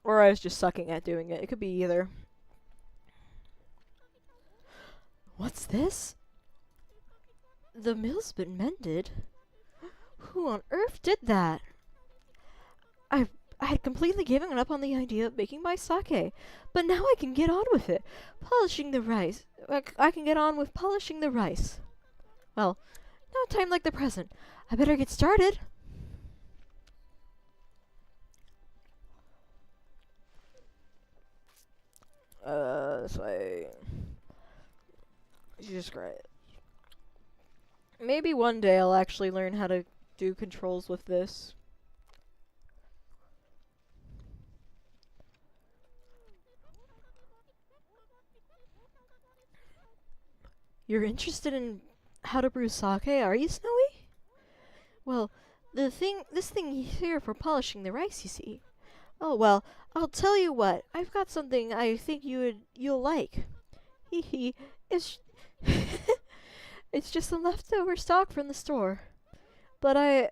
Or I was just sucking at doing it. It could be either. What's this? The mill's been mended? Who on earth did that? I had completely given up on the idea of making my sake, but now I can get on with it. Polishing the rice. I can get on with polishing the rice. Well, no time like the present. I better get started. This way. Jesus Christ. Maybe one day I'll actually learn how to do controls with this. You're interested in how to brew sake, are you, Snowy? Well, This thing here for polishing the rice, you see. Oh well, I'll tell you what. I've got something I think you'll like. Hee hee. It's it's just some leftover stock from the store. But I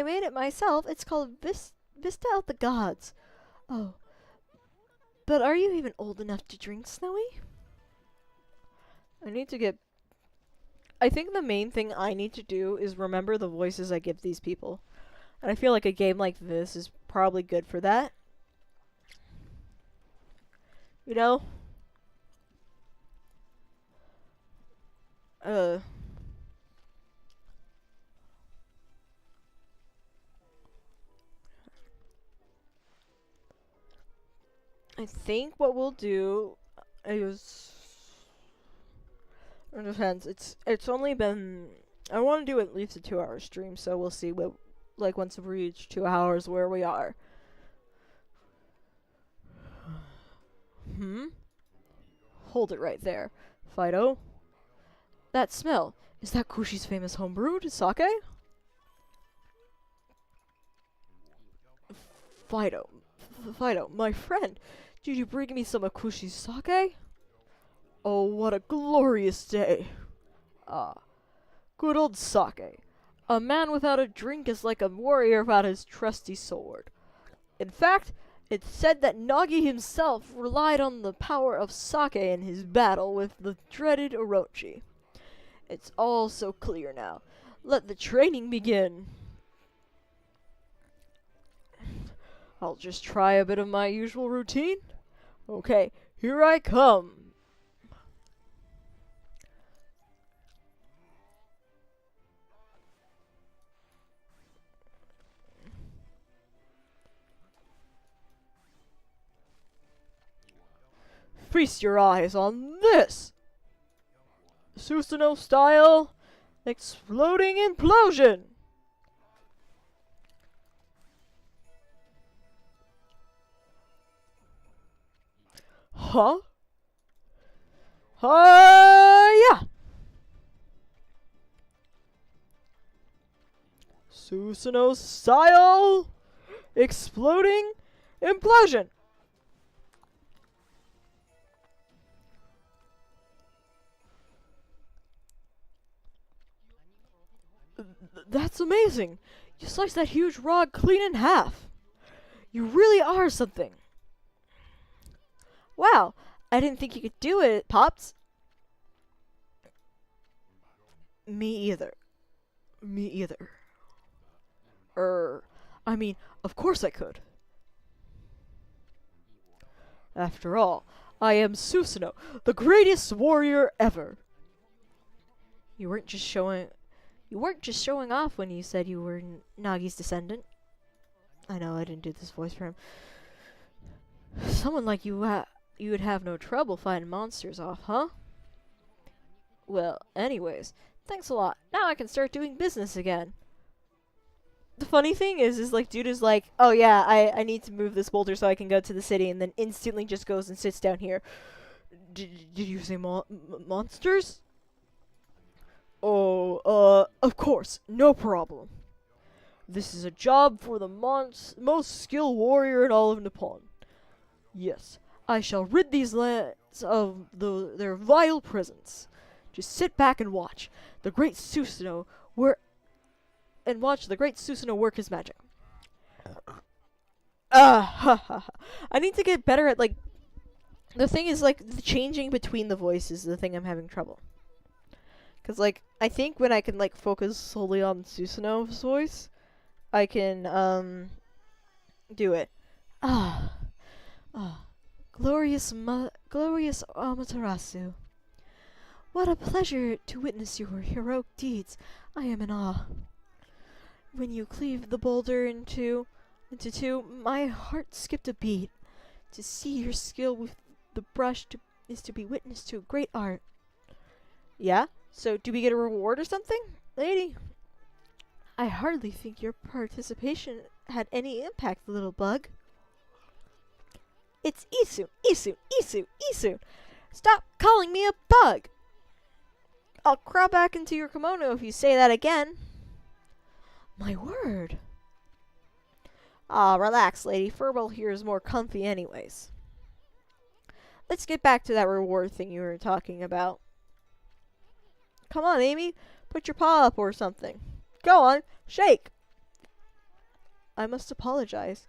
made it myself. It's called Vista of the Gods. Oh, but are you even old enough to drink, Snowy? I need to get. I think the main thing I need to do is remember the voices I give these people. And I feel like a game like this is probably good for that. You know? I think what we'll do is, it depends. It's only been, I want to do at least a 2-hour stream, so we'll see what, like, once we reach 2 hours where we are. Hold it right there, Fido. That smell, is that Kushi's famous homebrewed sake? Fido, my friend, did you bring me some of Kushi's sake? Oh, what a glorious day. Ah, good old sake. A man without a drink is like a warrior without his trusty sword. In fact, it's said that Nagi himself relied on the power of sake in his battle with the dreaded Orochi. It's all so clear now. Let the training begin. I'll just try a bit of my usual routine. Okay, here I come. Feast your eyes on this! Susanoo style exploding implosion! Huh? Yeah! Susanoo style exploding implosion! That's amazing! You sliced that huge rod clean in half! You really are something! Wow, I didn't think you could do it, Pops. Me either. I mean, of course I could. After all, I am Susanoo, the greatest warrior ever. You weren't just showing off when you said you were Nagi's descendant. I know I didn't do this voice for him. Someone like you would have no trouble fighting monsters off, huh? Well, anyways, thanks a lot. Now I can start doing business again. The funny thing is like, dude is like, oh yeah, I need to move this boulder so I can go to the city, and then instantly just goes and sits down here. Did you say monsters? Oh, of course, no problem. This is a job for the most skilled warrior in all of Nippon. Yes, I shall rid these lands of their vile presence. Just sit back and watch the great Susanoo work his magic. I need to get better at, like, the thing is, like, the changing between the voices is the thing I'm having trouble. Cause, like, I think when I can, like, focus solely on Susanoo's voice, I can do it. Glorious Amaterasu. What a pleasure to witness your heroic deeds. I am in awe. When you cleaved the boulder into two, my heart skipped a beat. To see your skill with the brush is to be witness to great art. Yeah? So, do we get a reward or something, lady? I hardly think your participation had any impact, little bug. It's Isu! Stop calling me a bug! I'll crawl back into your kimono if you say that again. My word! Ah, relax, lady. Furball here is more comfy anyways. Let's get back to that reward thing you were talking about. Come on, Amy. Put your paw up or something. Go on. Shake. I must apologize.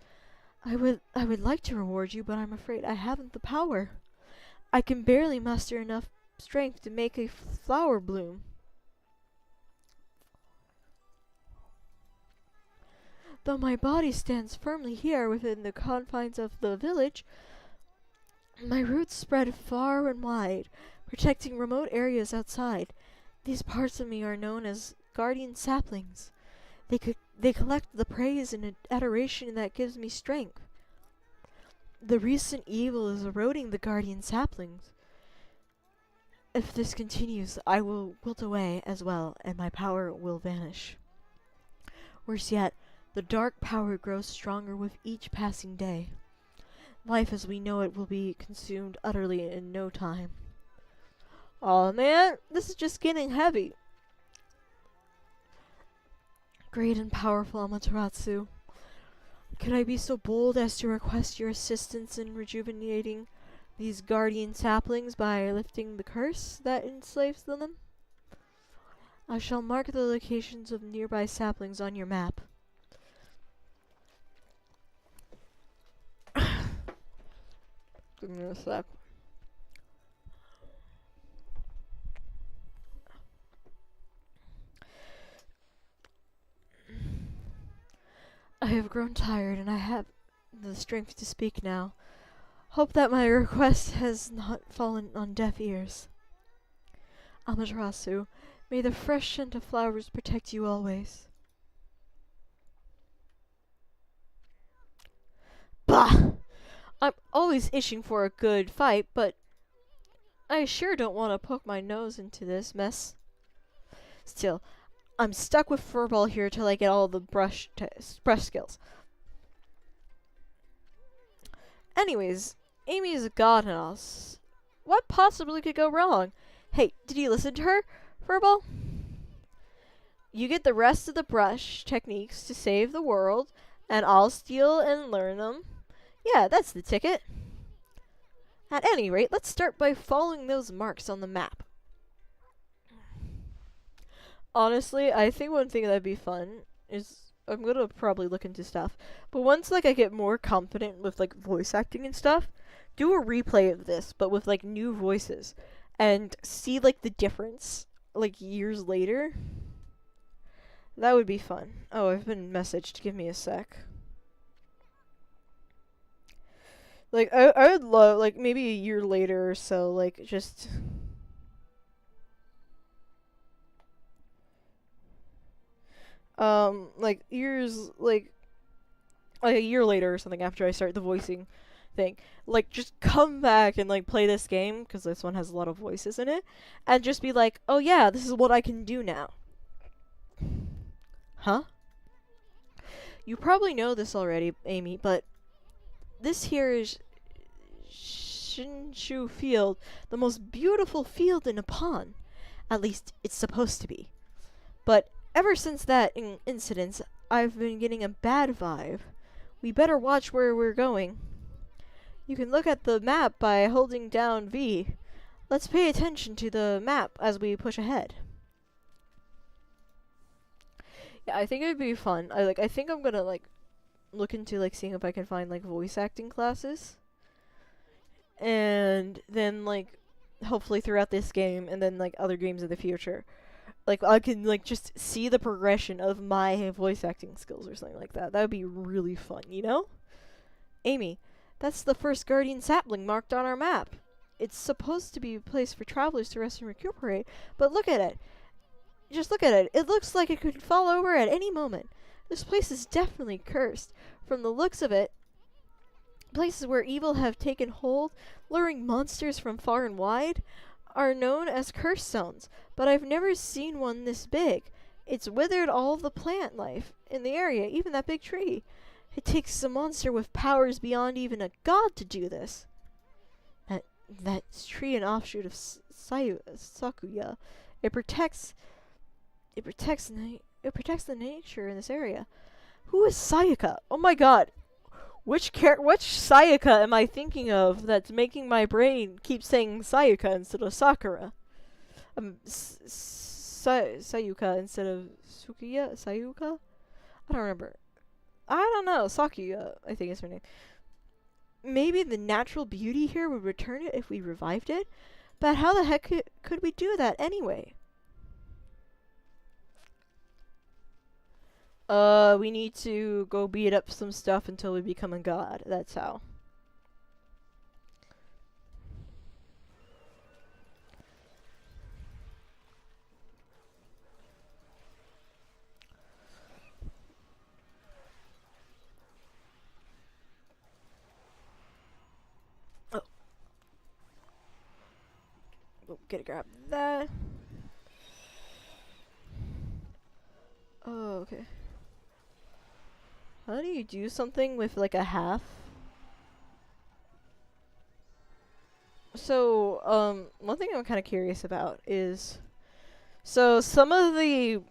I would like to reward you, but I'm afraid I haven't the power. I can barely muster enough strength to make a flower bloom. Though my body stands firmly here within the confines of the village, my roots spread far and wide, protecting remote areas outside. These parts of me are known as guardian saplings. They collect the praise and adoration that gives me strength. The recent evil is eroding the guardian saplings. If this continues, I will wilt away as well, and my power will vanish. Worse yet, the dark power grows stronger with each passing day. Life as we know it will be consumed utterly in no time. Aw, man, this is just getting heavy. Great and powerful Amaterasu, could I be so bold as to request your assistance in rejuvenating these guardian saplings by lifting the curse that enslaves them? I shall mark the locations of nearby saplings on your map. Give me a sec. I have grown tired, and I have the strength to speak now. Hope that my request has not fallen on deaf ears. Amaterasu, may the fresh scent of flowers protect you always. Bah! I'm always itching for a good fight, but I sure don't want to poke my nose into this mess. Still, I'm stuck with Furball here till I get all the brush skills. Anyways, Amy is a god in us. What possibly could go wrong? Hey, did you listen to her, Furball? You get the rest of the brush techniques to save the world, and I'll steal and learn them. Yeah, that's the ticket. At any rate, let's start by following those marks on the map. Honestly, I think one thing that'd be fun is I'm gonna probably look into stuff. But once like I get more confident with like voice acting and stuff, do a replay of this, but with like new voices, and see like the difference like years later. That would be fun. Oh, I've been messaged. Give me a sec. Like I would love like maybe a year later or so, like just. Like years, like a year later or something after I start the voicing thing, like just come back and like play this game, because this one has a lot of voices in it, and just be like, oh yeah, this is what I can do now. Huh? You probably know this already, Amy, but this here is Shinshu Field, the most beautiful field in Nippon. At least it's supposed to be. But ever since that incident, I've been getting a bad vibe. We better watch where we're going. You can look at the map by holding down V. Let's pay attention to the map as we push ahead. Yeah, I think it'd be fun. I think I'm gonna like look into like seeing if I can find like voice acting classes. And then like hopefully throughout this game and then like other games in the future, like I can like just see the progression of my voice acting skills or something like that. That would be really fun, you know? Amy, that's the first guardian sapling marked on our map. It's supposed to be a place for travelers to rest and recuperate, but look at it. Just look at it. It looks like it could fall over at any moment. This place is definitely cursed. From the looks of it, places where evil have taken hold, luring monsters from far and wide, are known as curse zones, but I've never seen one this big. It's withered all the plant life in the area, even that big tree. It takes a monster with powers beyond even a god to do this. That tree an offshoot of Sakuya. It protects the nature in this area. Who is Sayaka? Oh my god. Which Sayaka am I thinking of that's making my brain keep saying Sayaka instead of Sakura? Sayuka instead of Sukiya? Sayuka? I don't remember. I don't know. Sakuya, I think is her name. Maybe the natural beauty here would return it if we revived it? But how the heck could we do that anyway? We need to go beat up some stuff until we become a god. That's how. Oh. Gotta grab that. Oh, okay. How do you do something with like a half? So, one thing I'm kind of curious about is, so some of the,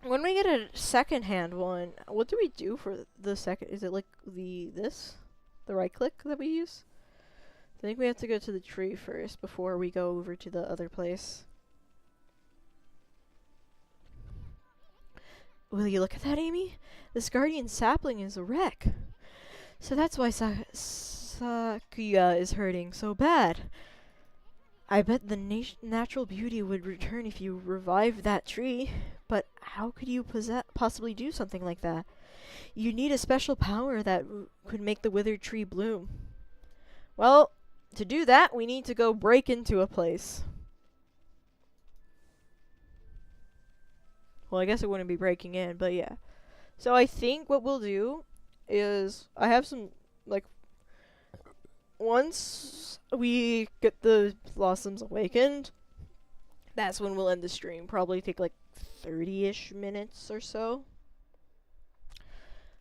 when we get a second-hand one, what do we do for the second? Is it like the right click that we use? I think we have to go to the tree first before we go over to the other place. Will you look at that, Amy? This guardian sapling is a wreck. So that's why Sakuya is hurting so bad. I bet the natural beauty would return if you revived that tree. But how could you possibly do something like that? You need a special power that could make the withered tree bloom. Well, to do that, we need to go break into a place. Well, I guess it wouldn't be breaking in, but yeah. So I think what we'll do is, I have some, like, once we get the blossoms awakened, that's when we'll end the stream. Probably take like 30-ish minutes or so.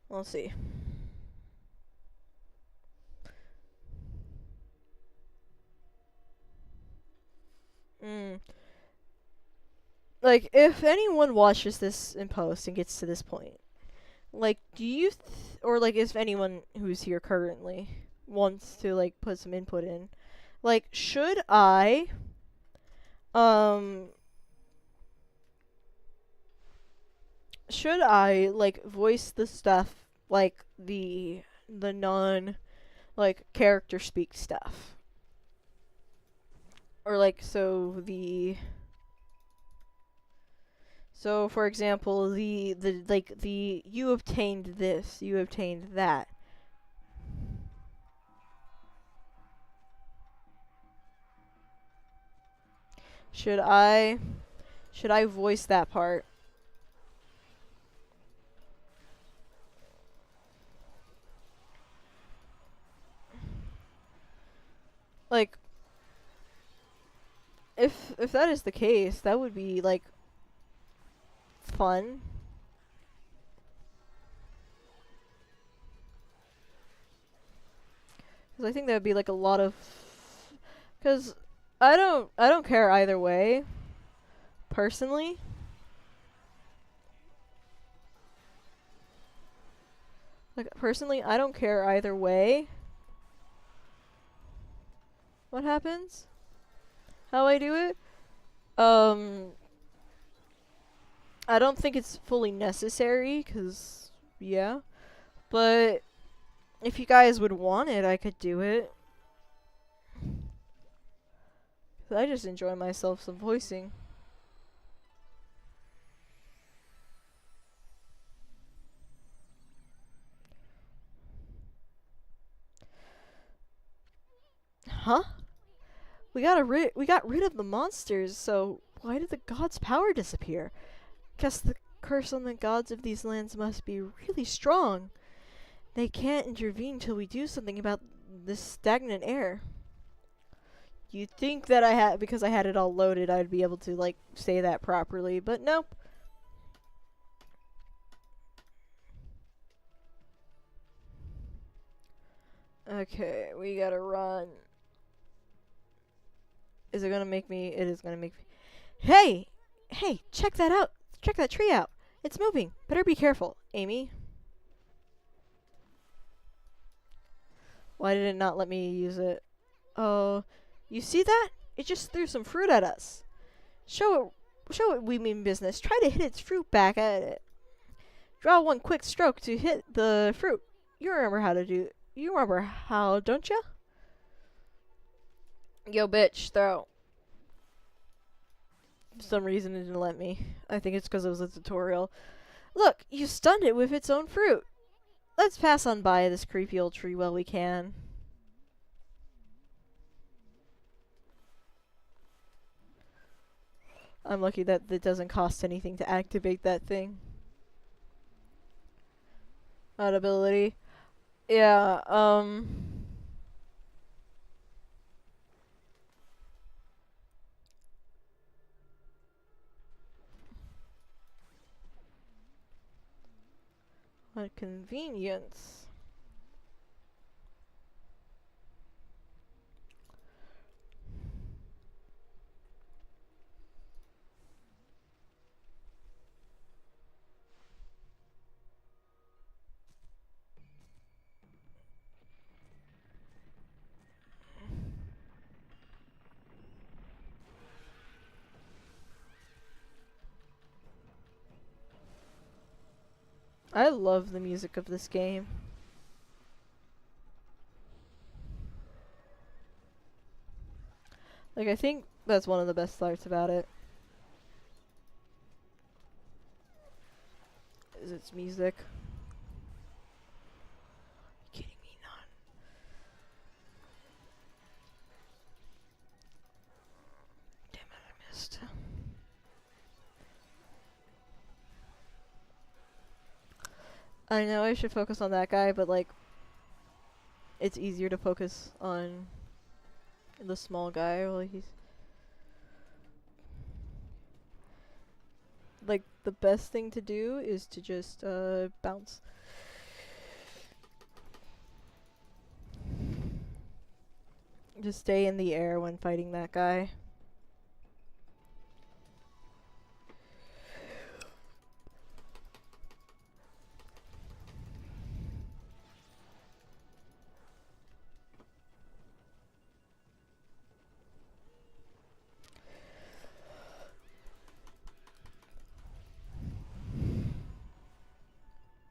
We'll see. Like, if anyone watches this in post and gets to this point, like, do you, or like, if anyone who's here currently wants to, like, put some input in, like, should I, like, voice the stuff, like, the non, like, character speak stuff? Or, like, so, for example, the you obtained this, you obtained that. Should I voice that part? Like, if that is the case, that would be, like, fun. Because I think that would be, like, a lot of, because I don't care either way, personally. Like, personally, I don't care either way what happens, how I do it. I don't think it's fully necessary, because, yeah. But if you guys would want it, I could do it. I just enjoy myself some voicing. Huh? We got rid of the monsters, so why did the gods' power disappear? Guess the curse on the gods of these lands must be really strong. They can't intervene till we do something about this stagnant air. You'd think that because I had it all loaded, I'd be able to, like, say that properly, but nope. Okay, we gotta run. Is it gonna make me? It is gonna make me. Hey, check that out. Check that tree out. It's moving. Better be careful, Amy. Why did it not let me use it? Oh, you see that? It just threw some fruit at us. Show it we mean business. Try to hit its fruit back at it. Draw one quick stroke to hit the fruit. You remember how to do. You remember how, don't you? Yo, bitch, throw. For some reason, it didn't let me. I think it's because it was a tutorial. Look, you stunned it with its own fruit. Let's pass on by this creepy old tree while we can. I'm lucky that it doesn't cost anything to activate that thing. That ability. Yeah, what convenience. I love the music of this game. Like, I think that's one of the best parts about it. Is its music. Are you kidding me? Not. Damn it, I missed. I know I should focus on that guy, but like, it's easier to focus on the small guy while he's like, the best thing to do is to just bounce. Just stay in the air when fighting that guy.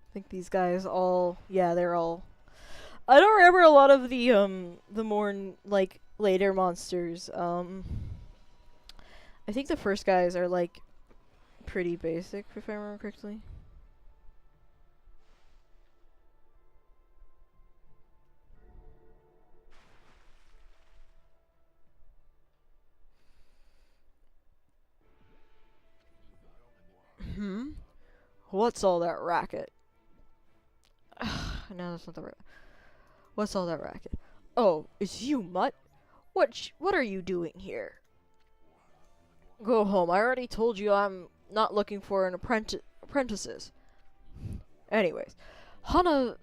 I think these guys all, yeah, they're all. I don't remember a lot of the more like later monsters. I think the first guys are like pretty basic, if I remember correctly. Hmm. What's all that racket? No, that's not the right. What's all that racket? Oh, it's you, Mutt. What are you doing here? Go home. I already told you I'm not looking for an apprentices. Anyways, Hana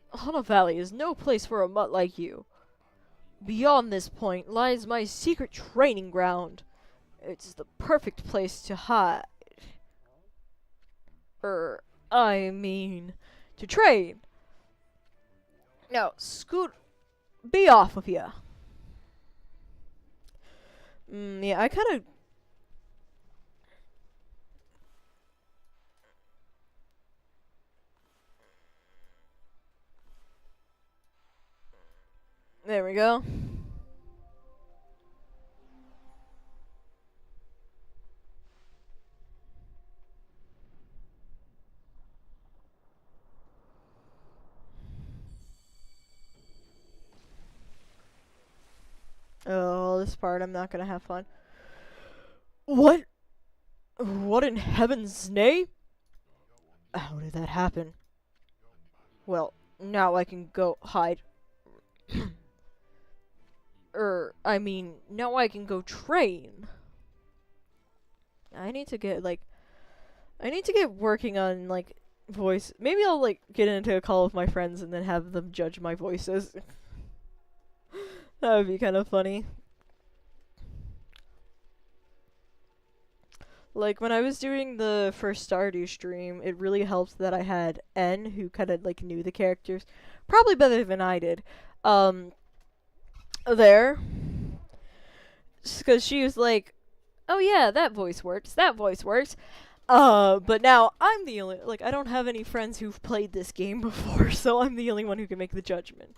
Valley is no place for a mutt like you. Beyond this point lies my secret training ground. It's the perfect place to hide. I mean, to train. Now, scoot, be off with ya. Yeah, I kind of. There we go. Oh, this part I'm not gonna have fun. What? What in heaven's name? How did that happen? Well, now I can go hide. I mean, now I can go train. I need to get, like, I need to get working on, like, voice. Maybe I'll, like, get into a call with my friends and then have them judge my voices. That would be kind of funny. Like, when I was doing the first Stardew stream, it really helped that I had N, who kind of, like, knew the characters. Probably better than I did. there. Because she was like, oh yeah, that voice works, that voice works. But now I'm the only, like, I don't have any friends who've played this game before, so I'm the only one who can make the judgment.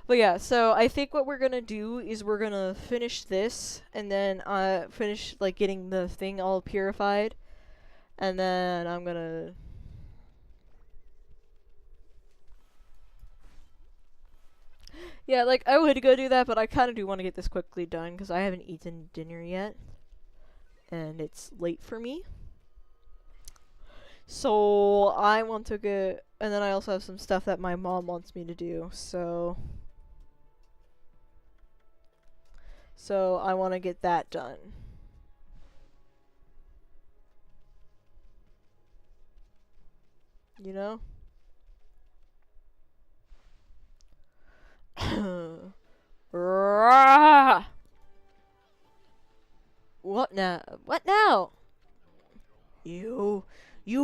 But yeah, so I think what we're gonna do is we're gonna finish this, and then, finish, like, getting the thing all purified, and then I'm gonna... Yeah, like, I would go do that, but I kinda do want to get this quickly done, because I haven't eaten dinner yet, and it's late for me. So, I want to get... And then I also have some stuff that my mom wants me to do, so... So, I want to get that done. You know? What now? What now? You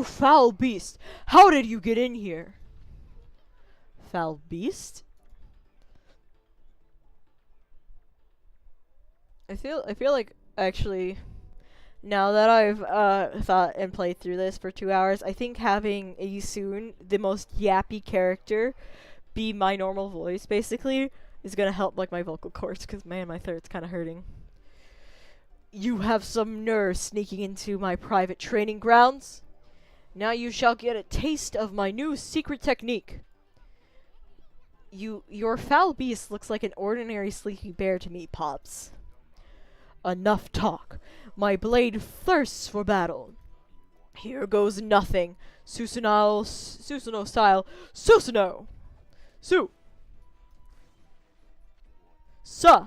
foul beast! How did you get in here? Foul beast? I feel like actually now that I've thought and played through this for 2 hours, I think having a soon the most yappy character be my normal voice basically is gonna help like my vocal cords, because man, my throat's kind of hurting. You have some nerve sneaking into my private training grounds. Now you shall get a taste of my new secret technique. Your foul beast looks like an ordinary sleepy bear to me, Pops. Enough talk. My blade thirsts for battle. Here goes nothing. Susanoo style. Susanoo! Su! Sa!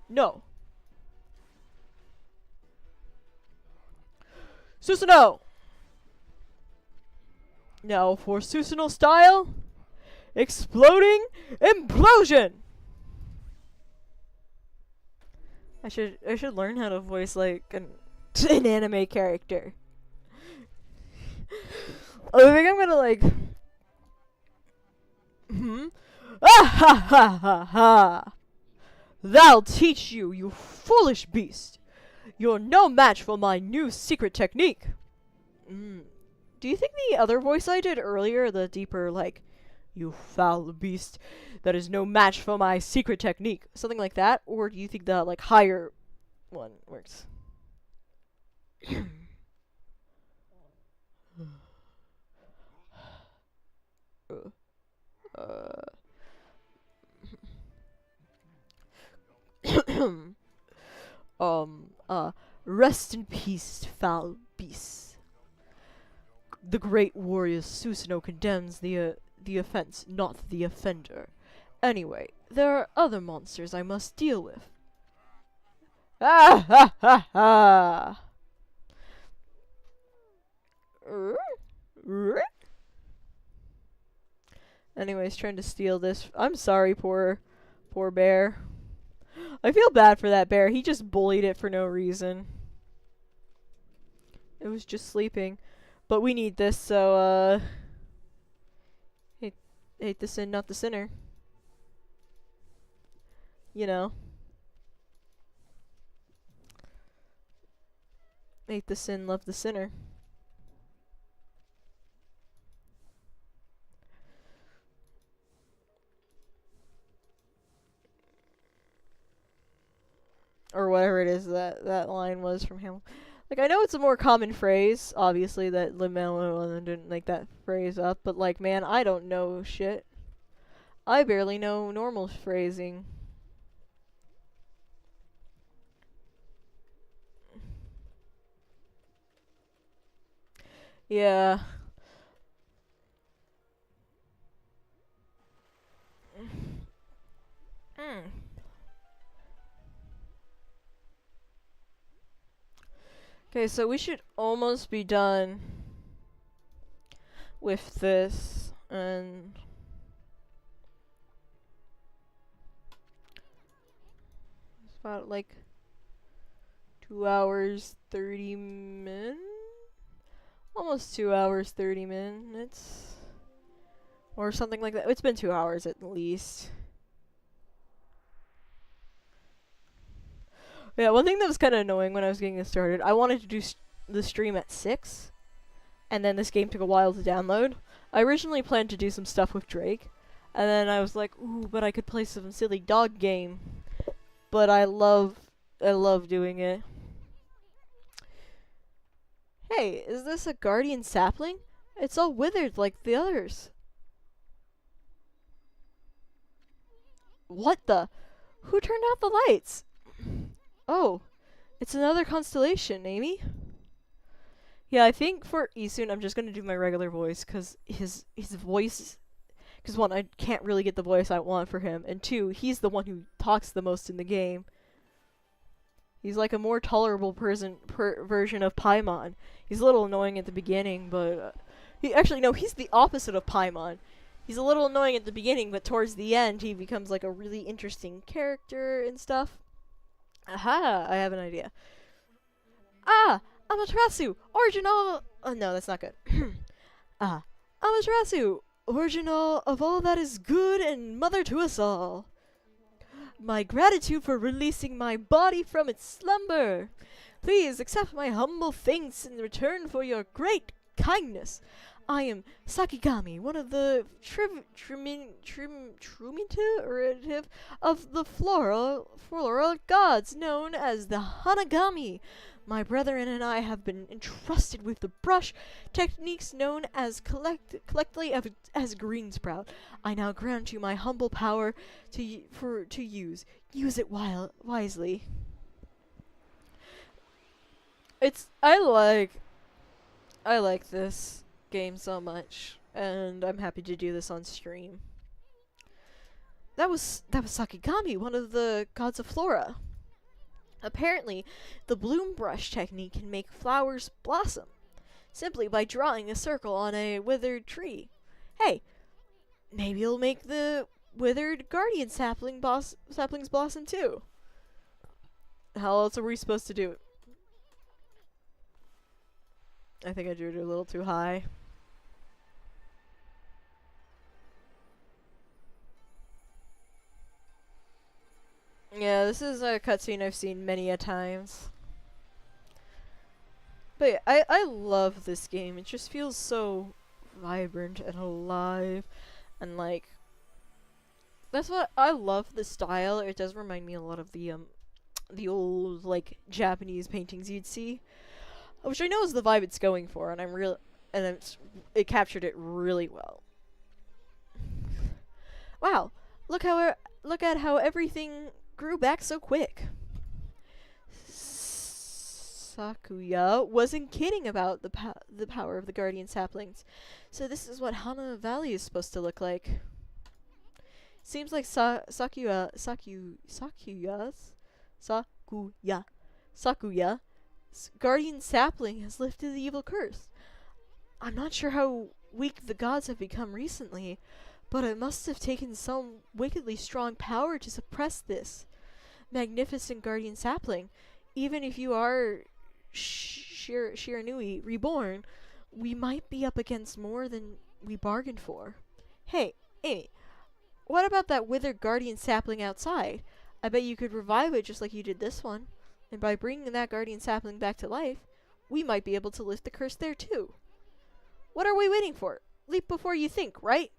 No. Susanoo! Now for Susanoo style. Exploding implosion! I should learn how to voice like an anime character. I think I'm gonna like ah ha ha ha ha. That'll teach you, you foolish beast. You're no match for my new secret technique. Do you think the other voice I did earlier, the deeper like, you foul beast, that is no match for my secret technique, something like that, or do you think the like higher one works? Rest in peace, foul beast. The great warrior Susanoo condemns the offense, not the offender. Anyway, there are other monsters I must deal with. Ah ha ha ha! Anyways, trying to steal this. I'm sorry, poor bear. I feel bad for that bear. He just bullied it for no reason. It was just sleeping. But we need this, so, hate the sin, not the sinner. You know. Hate the sin, love the sinner. Or whatever it is that line was from Hamilton. Like, I know it's a more common phrase, obviously, that Lin-Manuel didn't make that phrase up, but, like, man, I don't know shit. I barely know normal phrasing. Yeah. Okay, so we should almost be done with this, and it's about like 2 hours 30 minutes, almost 2 hours 30 minutes. or something like that. It's been 2 hours at least. Yeah, one thing that was kind of annoying when I was getting this started, I wanted to do the stream at 6, and then this game took a while to download. I originally planned to do some stuff with Drake, and then I was like, ooh, but I could play some silly dog game. But I love doing it. Hey, is this a guardian sapling? It's all withered like the others. What the? Who turned out the lights? Oh, it's another constellation, Amy. Yeah, I think for Isun, I'm just gonna do my regular voice, cause his voice. Cause one, I can't really get the voice I want for him, and two, he's the one who talks the most in the game. He's like a more tolerable version of Paimon. He's a little annoying at the beginning, but he's the opposite of Paimon. He's a little annoying at the beginning, but towards the end, he becomes like a really interesting character and stuff. Aha! I have an idea. Ah! Amaterasu! Original! Oh, no, that's not good. Amaterasu! Original of all that is good and mother to us all. My gratitude for releasing my body from its slumber. Please accept my humble thanks in return for your great kindness. I am Sakigami, one of the Truminative of the floral gods known as the Hanagami. My brethren and I have been entrusted with the brush techniques known as collectively as Greensprout. I now grant you my humble power to use. Use it wisely. I like this game so much, and I'm happy to do this on stream. That was Sakigami, one of the gods of flora. Apparently, the bloom brush technique can make flowers blossom, simply by drawing a circle on a withered tree. Hey, maybe it'll make the withered guardian saplings blossom too. How else are we supposed to do it? I think I drew it a little too high. Yeah, this is a cutscene I've seen many a times. But yeah, I love this game. It just feels so vibrant and alive, and like that's what I love, the style. It does remind me a lot of the old like Japanese paintings you'd see, which I know is the vibe it's going for, and it captured it really well. Wow, look at how everything grew back so quick. Sakuya wasn't kidding about the power of the guardian saplings. So this is what Hana Valley is supposed to look like. Seems like Sakuya's guardian sapling has lifted the evil curse. I'm not sure how weak the gods have become recently, but it must have taken some wickedly strong power to suppress this magnificent guardian sapling. Even if you are Shiranui reborn, we might be up against more than we bargained for. Hey, Amy, what about that withered guardian sapling outside? I bet you could revive it just like you did this one. And by bringing that guardian sapling back to life, we might be able to lift the curse there too. What are we waiting for? Leap before you think, right?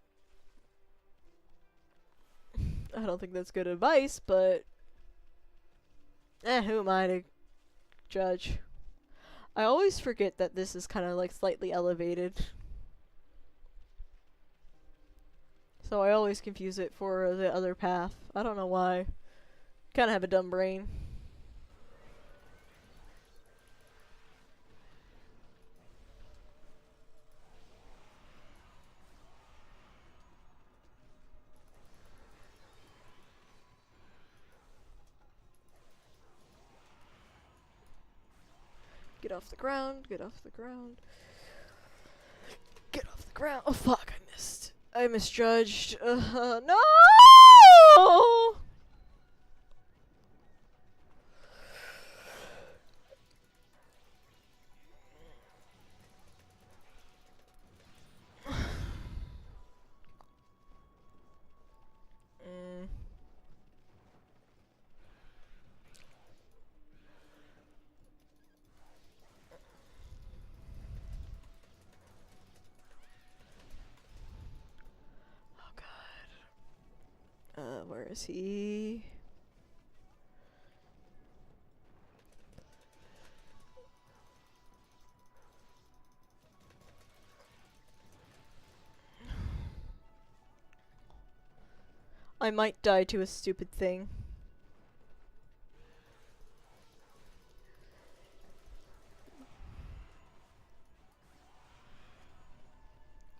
I don't think that's good advice, but who am I to judge? I always forget that this is kind of like slightly elevated. So I always confuse it for the other path. I don't know why. Kind of have a dumb brain. Get off the ground, get off the ground. Get off the ground. Oh fuck, I missed. I misjudged. No! Is he? I might die to a stupid thing.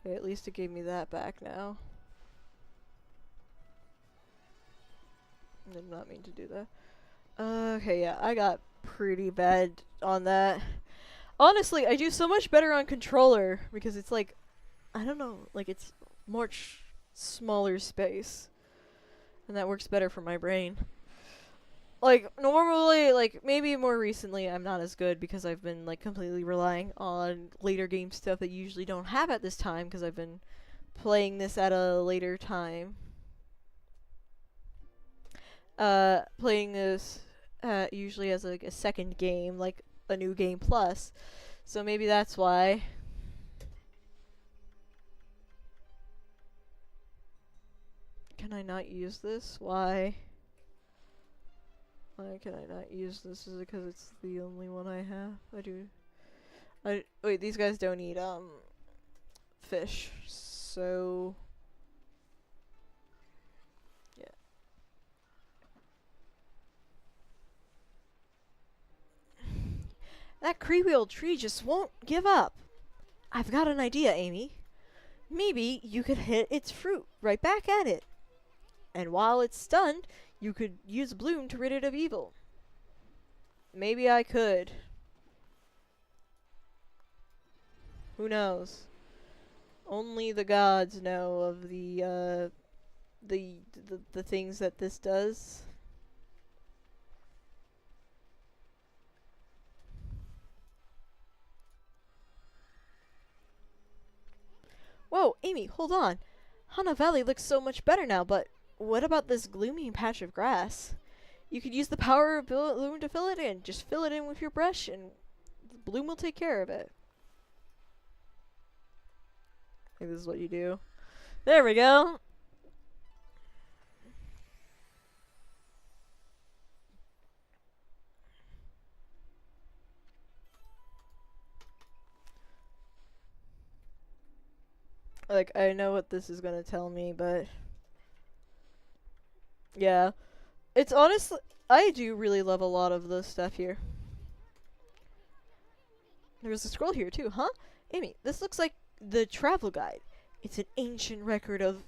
Okay, at least it gave me that back now. I did not mean to do that. Okay, yeah, I got pretty bad on that. Honestly, I do so much better on controller because it's like, I don't know, like it's much smaller space. And that works better for my brain. Like, normally, like, maybe more recently, I'm not as good because I've been, like, completely relying on later game stuff that you usually don't have at this time because I've been playing this at a later time. Playing this, usually as, like, a second game, like, a new game plus. So maybe that's why. Can I not use this? Why? Why can I not use this? Is it because it's the only one I have? Wait, these guys don't eat, fish. So... yeah. That creepy old tree just won't give up. I've got an idea, Amy. Maybe you could hit its fruit right back at it. And while it's stunned, you could use Bloom to rid it of evil. Maybe I could. Who knows? Only the gods know of the things that this does. Whoa, Amy, hold on. Hana Valley looks so much better now, but what about this gloomy patch of grass? You could use the power of Bloom to fill it in. Just fill it in with your brush and Bloom will take care of it. I think this is what you do. There we go. Like, I know what this is gonna tell me, but... yeah. It's honestly... I do really love a lot of the stuff here. There's a scroll here, too, huh? Amy, this looks like the travel guide. It's an ancient record of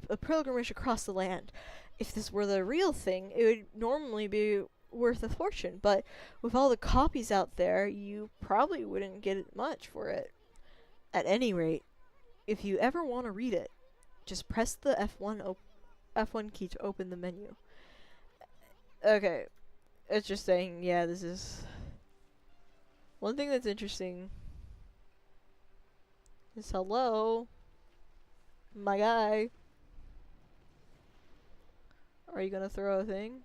a pilgrimage across the land. If this were the real thing, it would normally be worth a fortune, but with all the copies out there, you probably wouldn't get much for it. At any rate, if you ever want to read it, just press the F1 key to open the menu. Okay, it's just saying, yeah, this is... one thing that's interesting is hello, my guy. Are you gonna throw a thing?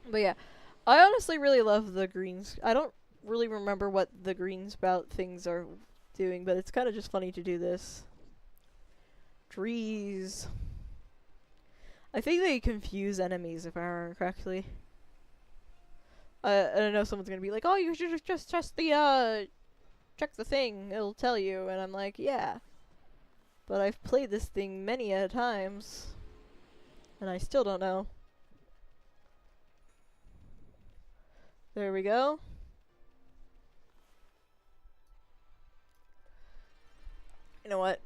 But yeah, I honestly really love the greens. I don't really remember what the green spout things are doing, but it's kind of just funny to do this. Trees. I think they confuse enemies, if I remember correctly. I know someone's gonna be like, oh, you should just test the, check the thing, it'll tell you. And I'm like, yeah. But I've played this thing many a times. And I still don't know. There we go. You know what?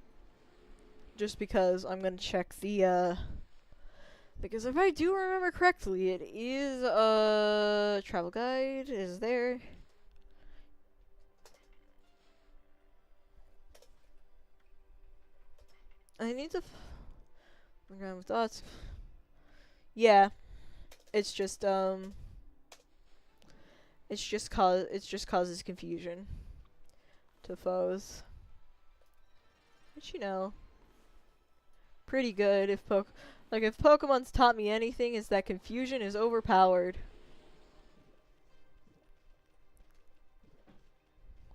Just because I'm gonna check the, because if I do remember correctly, it is a travel guide is there. I need to ground with thoughts. Yeah, it's just it just causes confusion to foes. Which, you know, pretty good if if Pokemon's taught me anything, is that confusion is overpowered.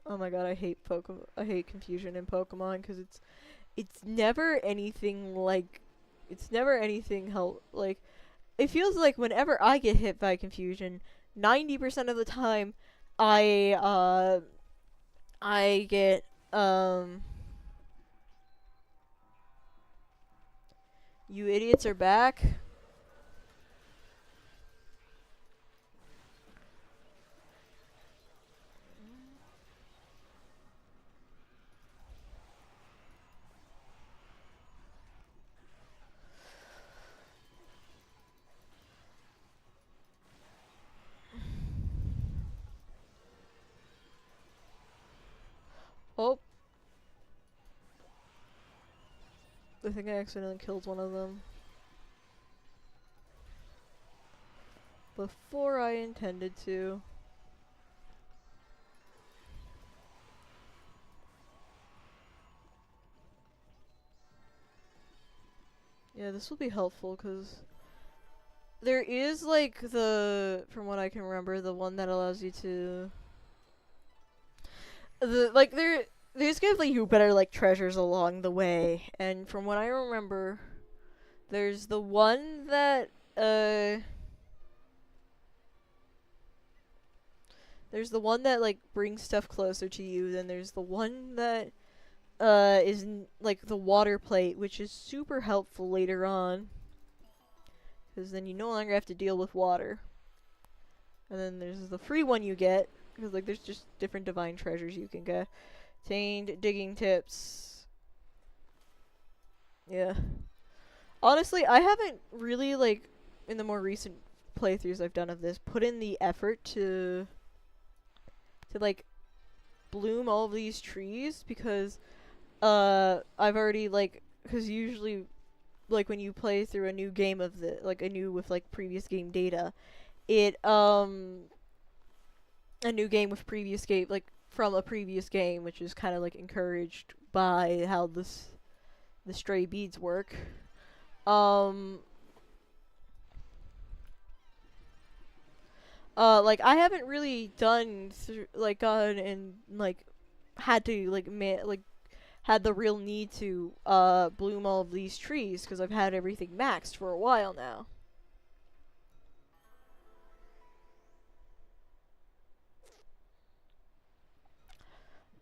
Oh my god, I hate confusion in Pokemon because it's never anything like, it's never anything help. Like, it feels like whenever I get hit by confusion, 90% of the time, I I get you idiots are back. Oh, I think I accidentally killed one of them before I intended to. Yeah, this will be helpful because there is like from what I can remember, the one that allows you to these give like you better like treasures along the way, and from what I remember, there's the one that there's the one that like brings stuff closer to you. Then there's the one that is like the water plate, which is super helpful later on, because then you no longer have to deal with water. And then there's the free one you get, because like there's just different divine treasures you can get. Tained digging tips. Yeah. Honestly, I haven't really like in the more recent playthroughs I've done of this put in the effort to like bloom all of these trees, because I've already like, because usually like when you play through a new game of the like a new with like previous game data, it a new game with previous game like from a previous game, which is kind of like encouraged by how the stray beads work. Like I haven't really done gone and like had to like had the real need to bloom all of these trees, because I've had everything maxed for a while now.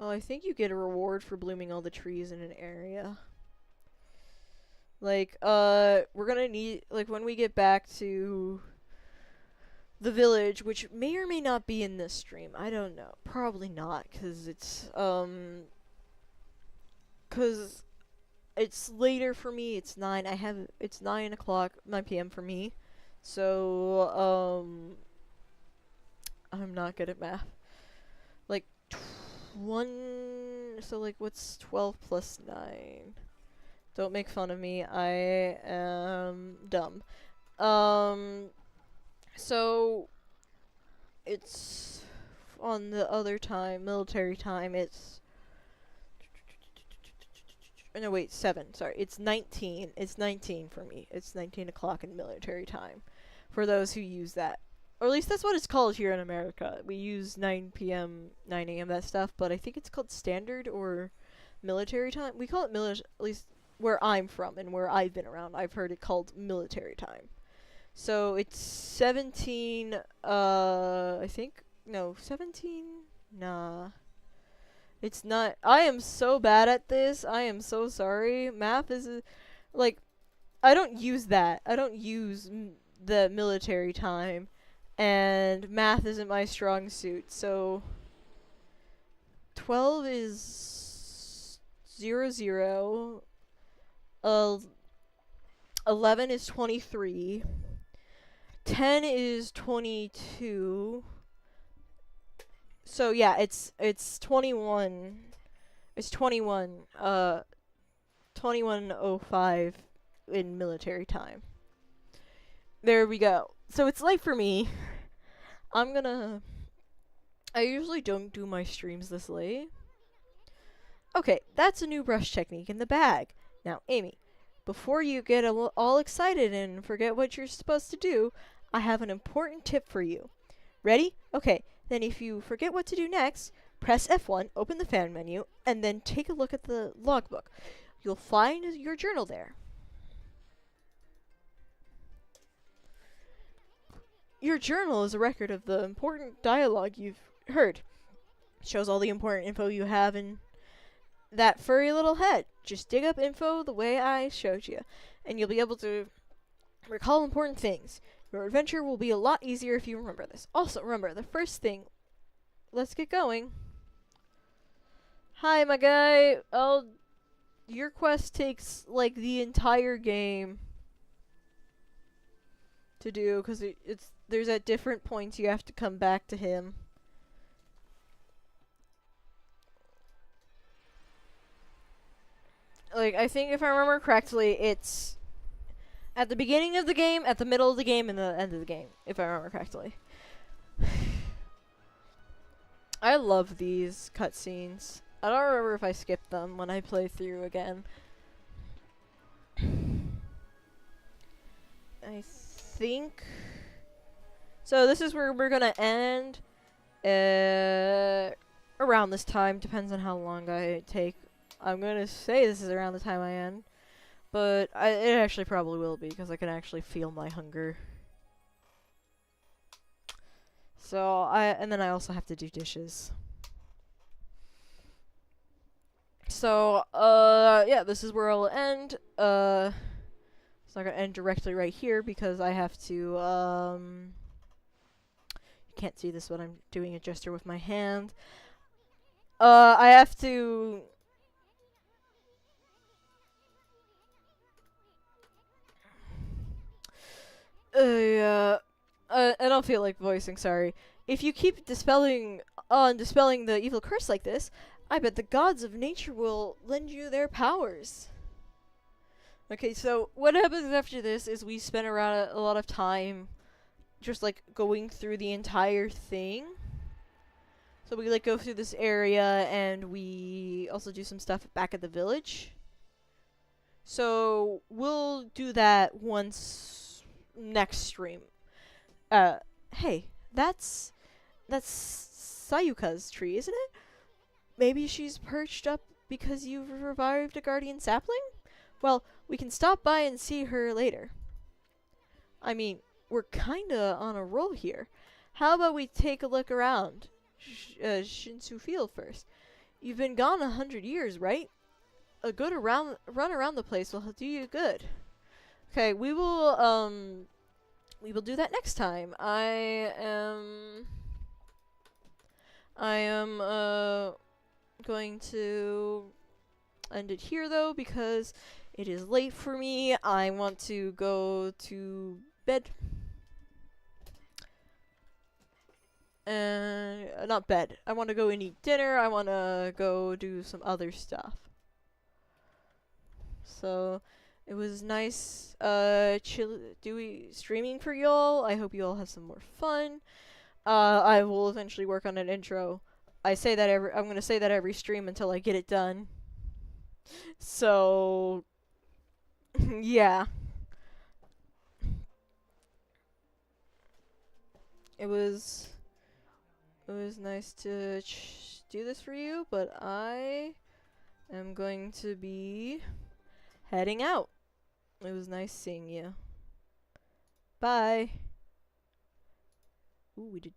Oh, I think you get a reward for blooming all the trees in an area. Like, we're gonna need, like, when we get back to the village, which may or may not be in this stream. I don't know. Probably not, because it's later for me. It's 9 o'clock, 9 p.m. for me. So, I'm not good at math. Like, so like, what's 12 plus 9? Don't make fun of me. I am dumb. So it's on the other time, military time, it's no wait, 7. Sorry, it's 19. It's 19 for me. It's 19 o'clock in military time for those who use that. Or at least that's what it's called here in America. We use 9 p.m., 9 a.m. that stuff, but I think it's called standard or military time. We call it at least where I'm from and where I've been around. I've heard it called military time. So it's 17, I think, no, 17? Nah. It's not, I am so bad at this, I am so sorry. Math is, like, I don't use that. I don't use the military time, and math isn't my strong suit, so 12 is 0, 0, 11 is 23, 10 is 22. So yeah, it's 21. It's 21:05 in military time. There we go. So it's late for me. I usually don't do my streams this late. Okay, that's a new brush technique in the bag. Now, Amy, before you get all excited and forget what you're supposed to do, I have an important tip for you. Ready? Okay, then if you forget what to do next, press F1, open the fan menu, and then take a look at the logbook. you'll find your journal there. Your journal is a record of the important dialogue you've heard. It shows all the important info you have in that furry little head. Just dig up info the way I showed you, and you'll be able to recall important things. Your adventure will be a lot easier if you remember this. Also, remember, the first thing... Let's get going. Hi, my guy. Your quest takes, like, the entire game to do, because there's at different points you have to come back to him. Like, I think if I remember correctly, it's at the beginning of the game, at the middle of the game, and the end of the game, if I remember correctly. I love these cutscenes. I don't remember if I skipped them when I play through again. I think... So this is where we're gonna end. Around this time, depends on how long I take. I'm gonna say this is around the time I end. But it actually probably will be, because I can actually feel my hunger. So, and then I also have to do dishes. So, yeah, this is where I'll end. It's not gonna end directly right here, because I have to, you can't see this, but I'm doing a gesture with my hand. I have to... I don't feel like voicing, sorry. If you keep dispelling the evil curse like this, I bet the gods of nature will lend you their powers. Okay, so what happens after this is we spend around a lot of time just, like, going through the entire thing. So we, like, go through this area, and we also do some stuff back at the village. So we'll do that once next stream. Hey, that's Sayuka's tree, isn't it? Maybe she's perched up because you've revived a guardian sapling? Well, we can stop by and see her later. I mean, we're kinda on a roll here. How about we take a look around Shinsu Field first? You've been gone 100 years, right? A good run around the place will do you good. Okay, we will do that next time. I am going to end it here, though, because it is late for me. I want to go to bed. Not bed. I want to go and eat dinner. I want to go do some other stuff. So, it was nice, streaming for y'all. I hope you all have some more fun. I will eventually work on an intro. I'm gonna say that every stream until I get it done. So, yeah. It was nice to do this for you, but I am going to be heading out. It was nice seeing you. Bye. Ooh, we did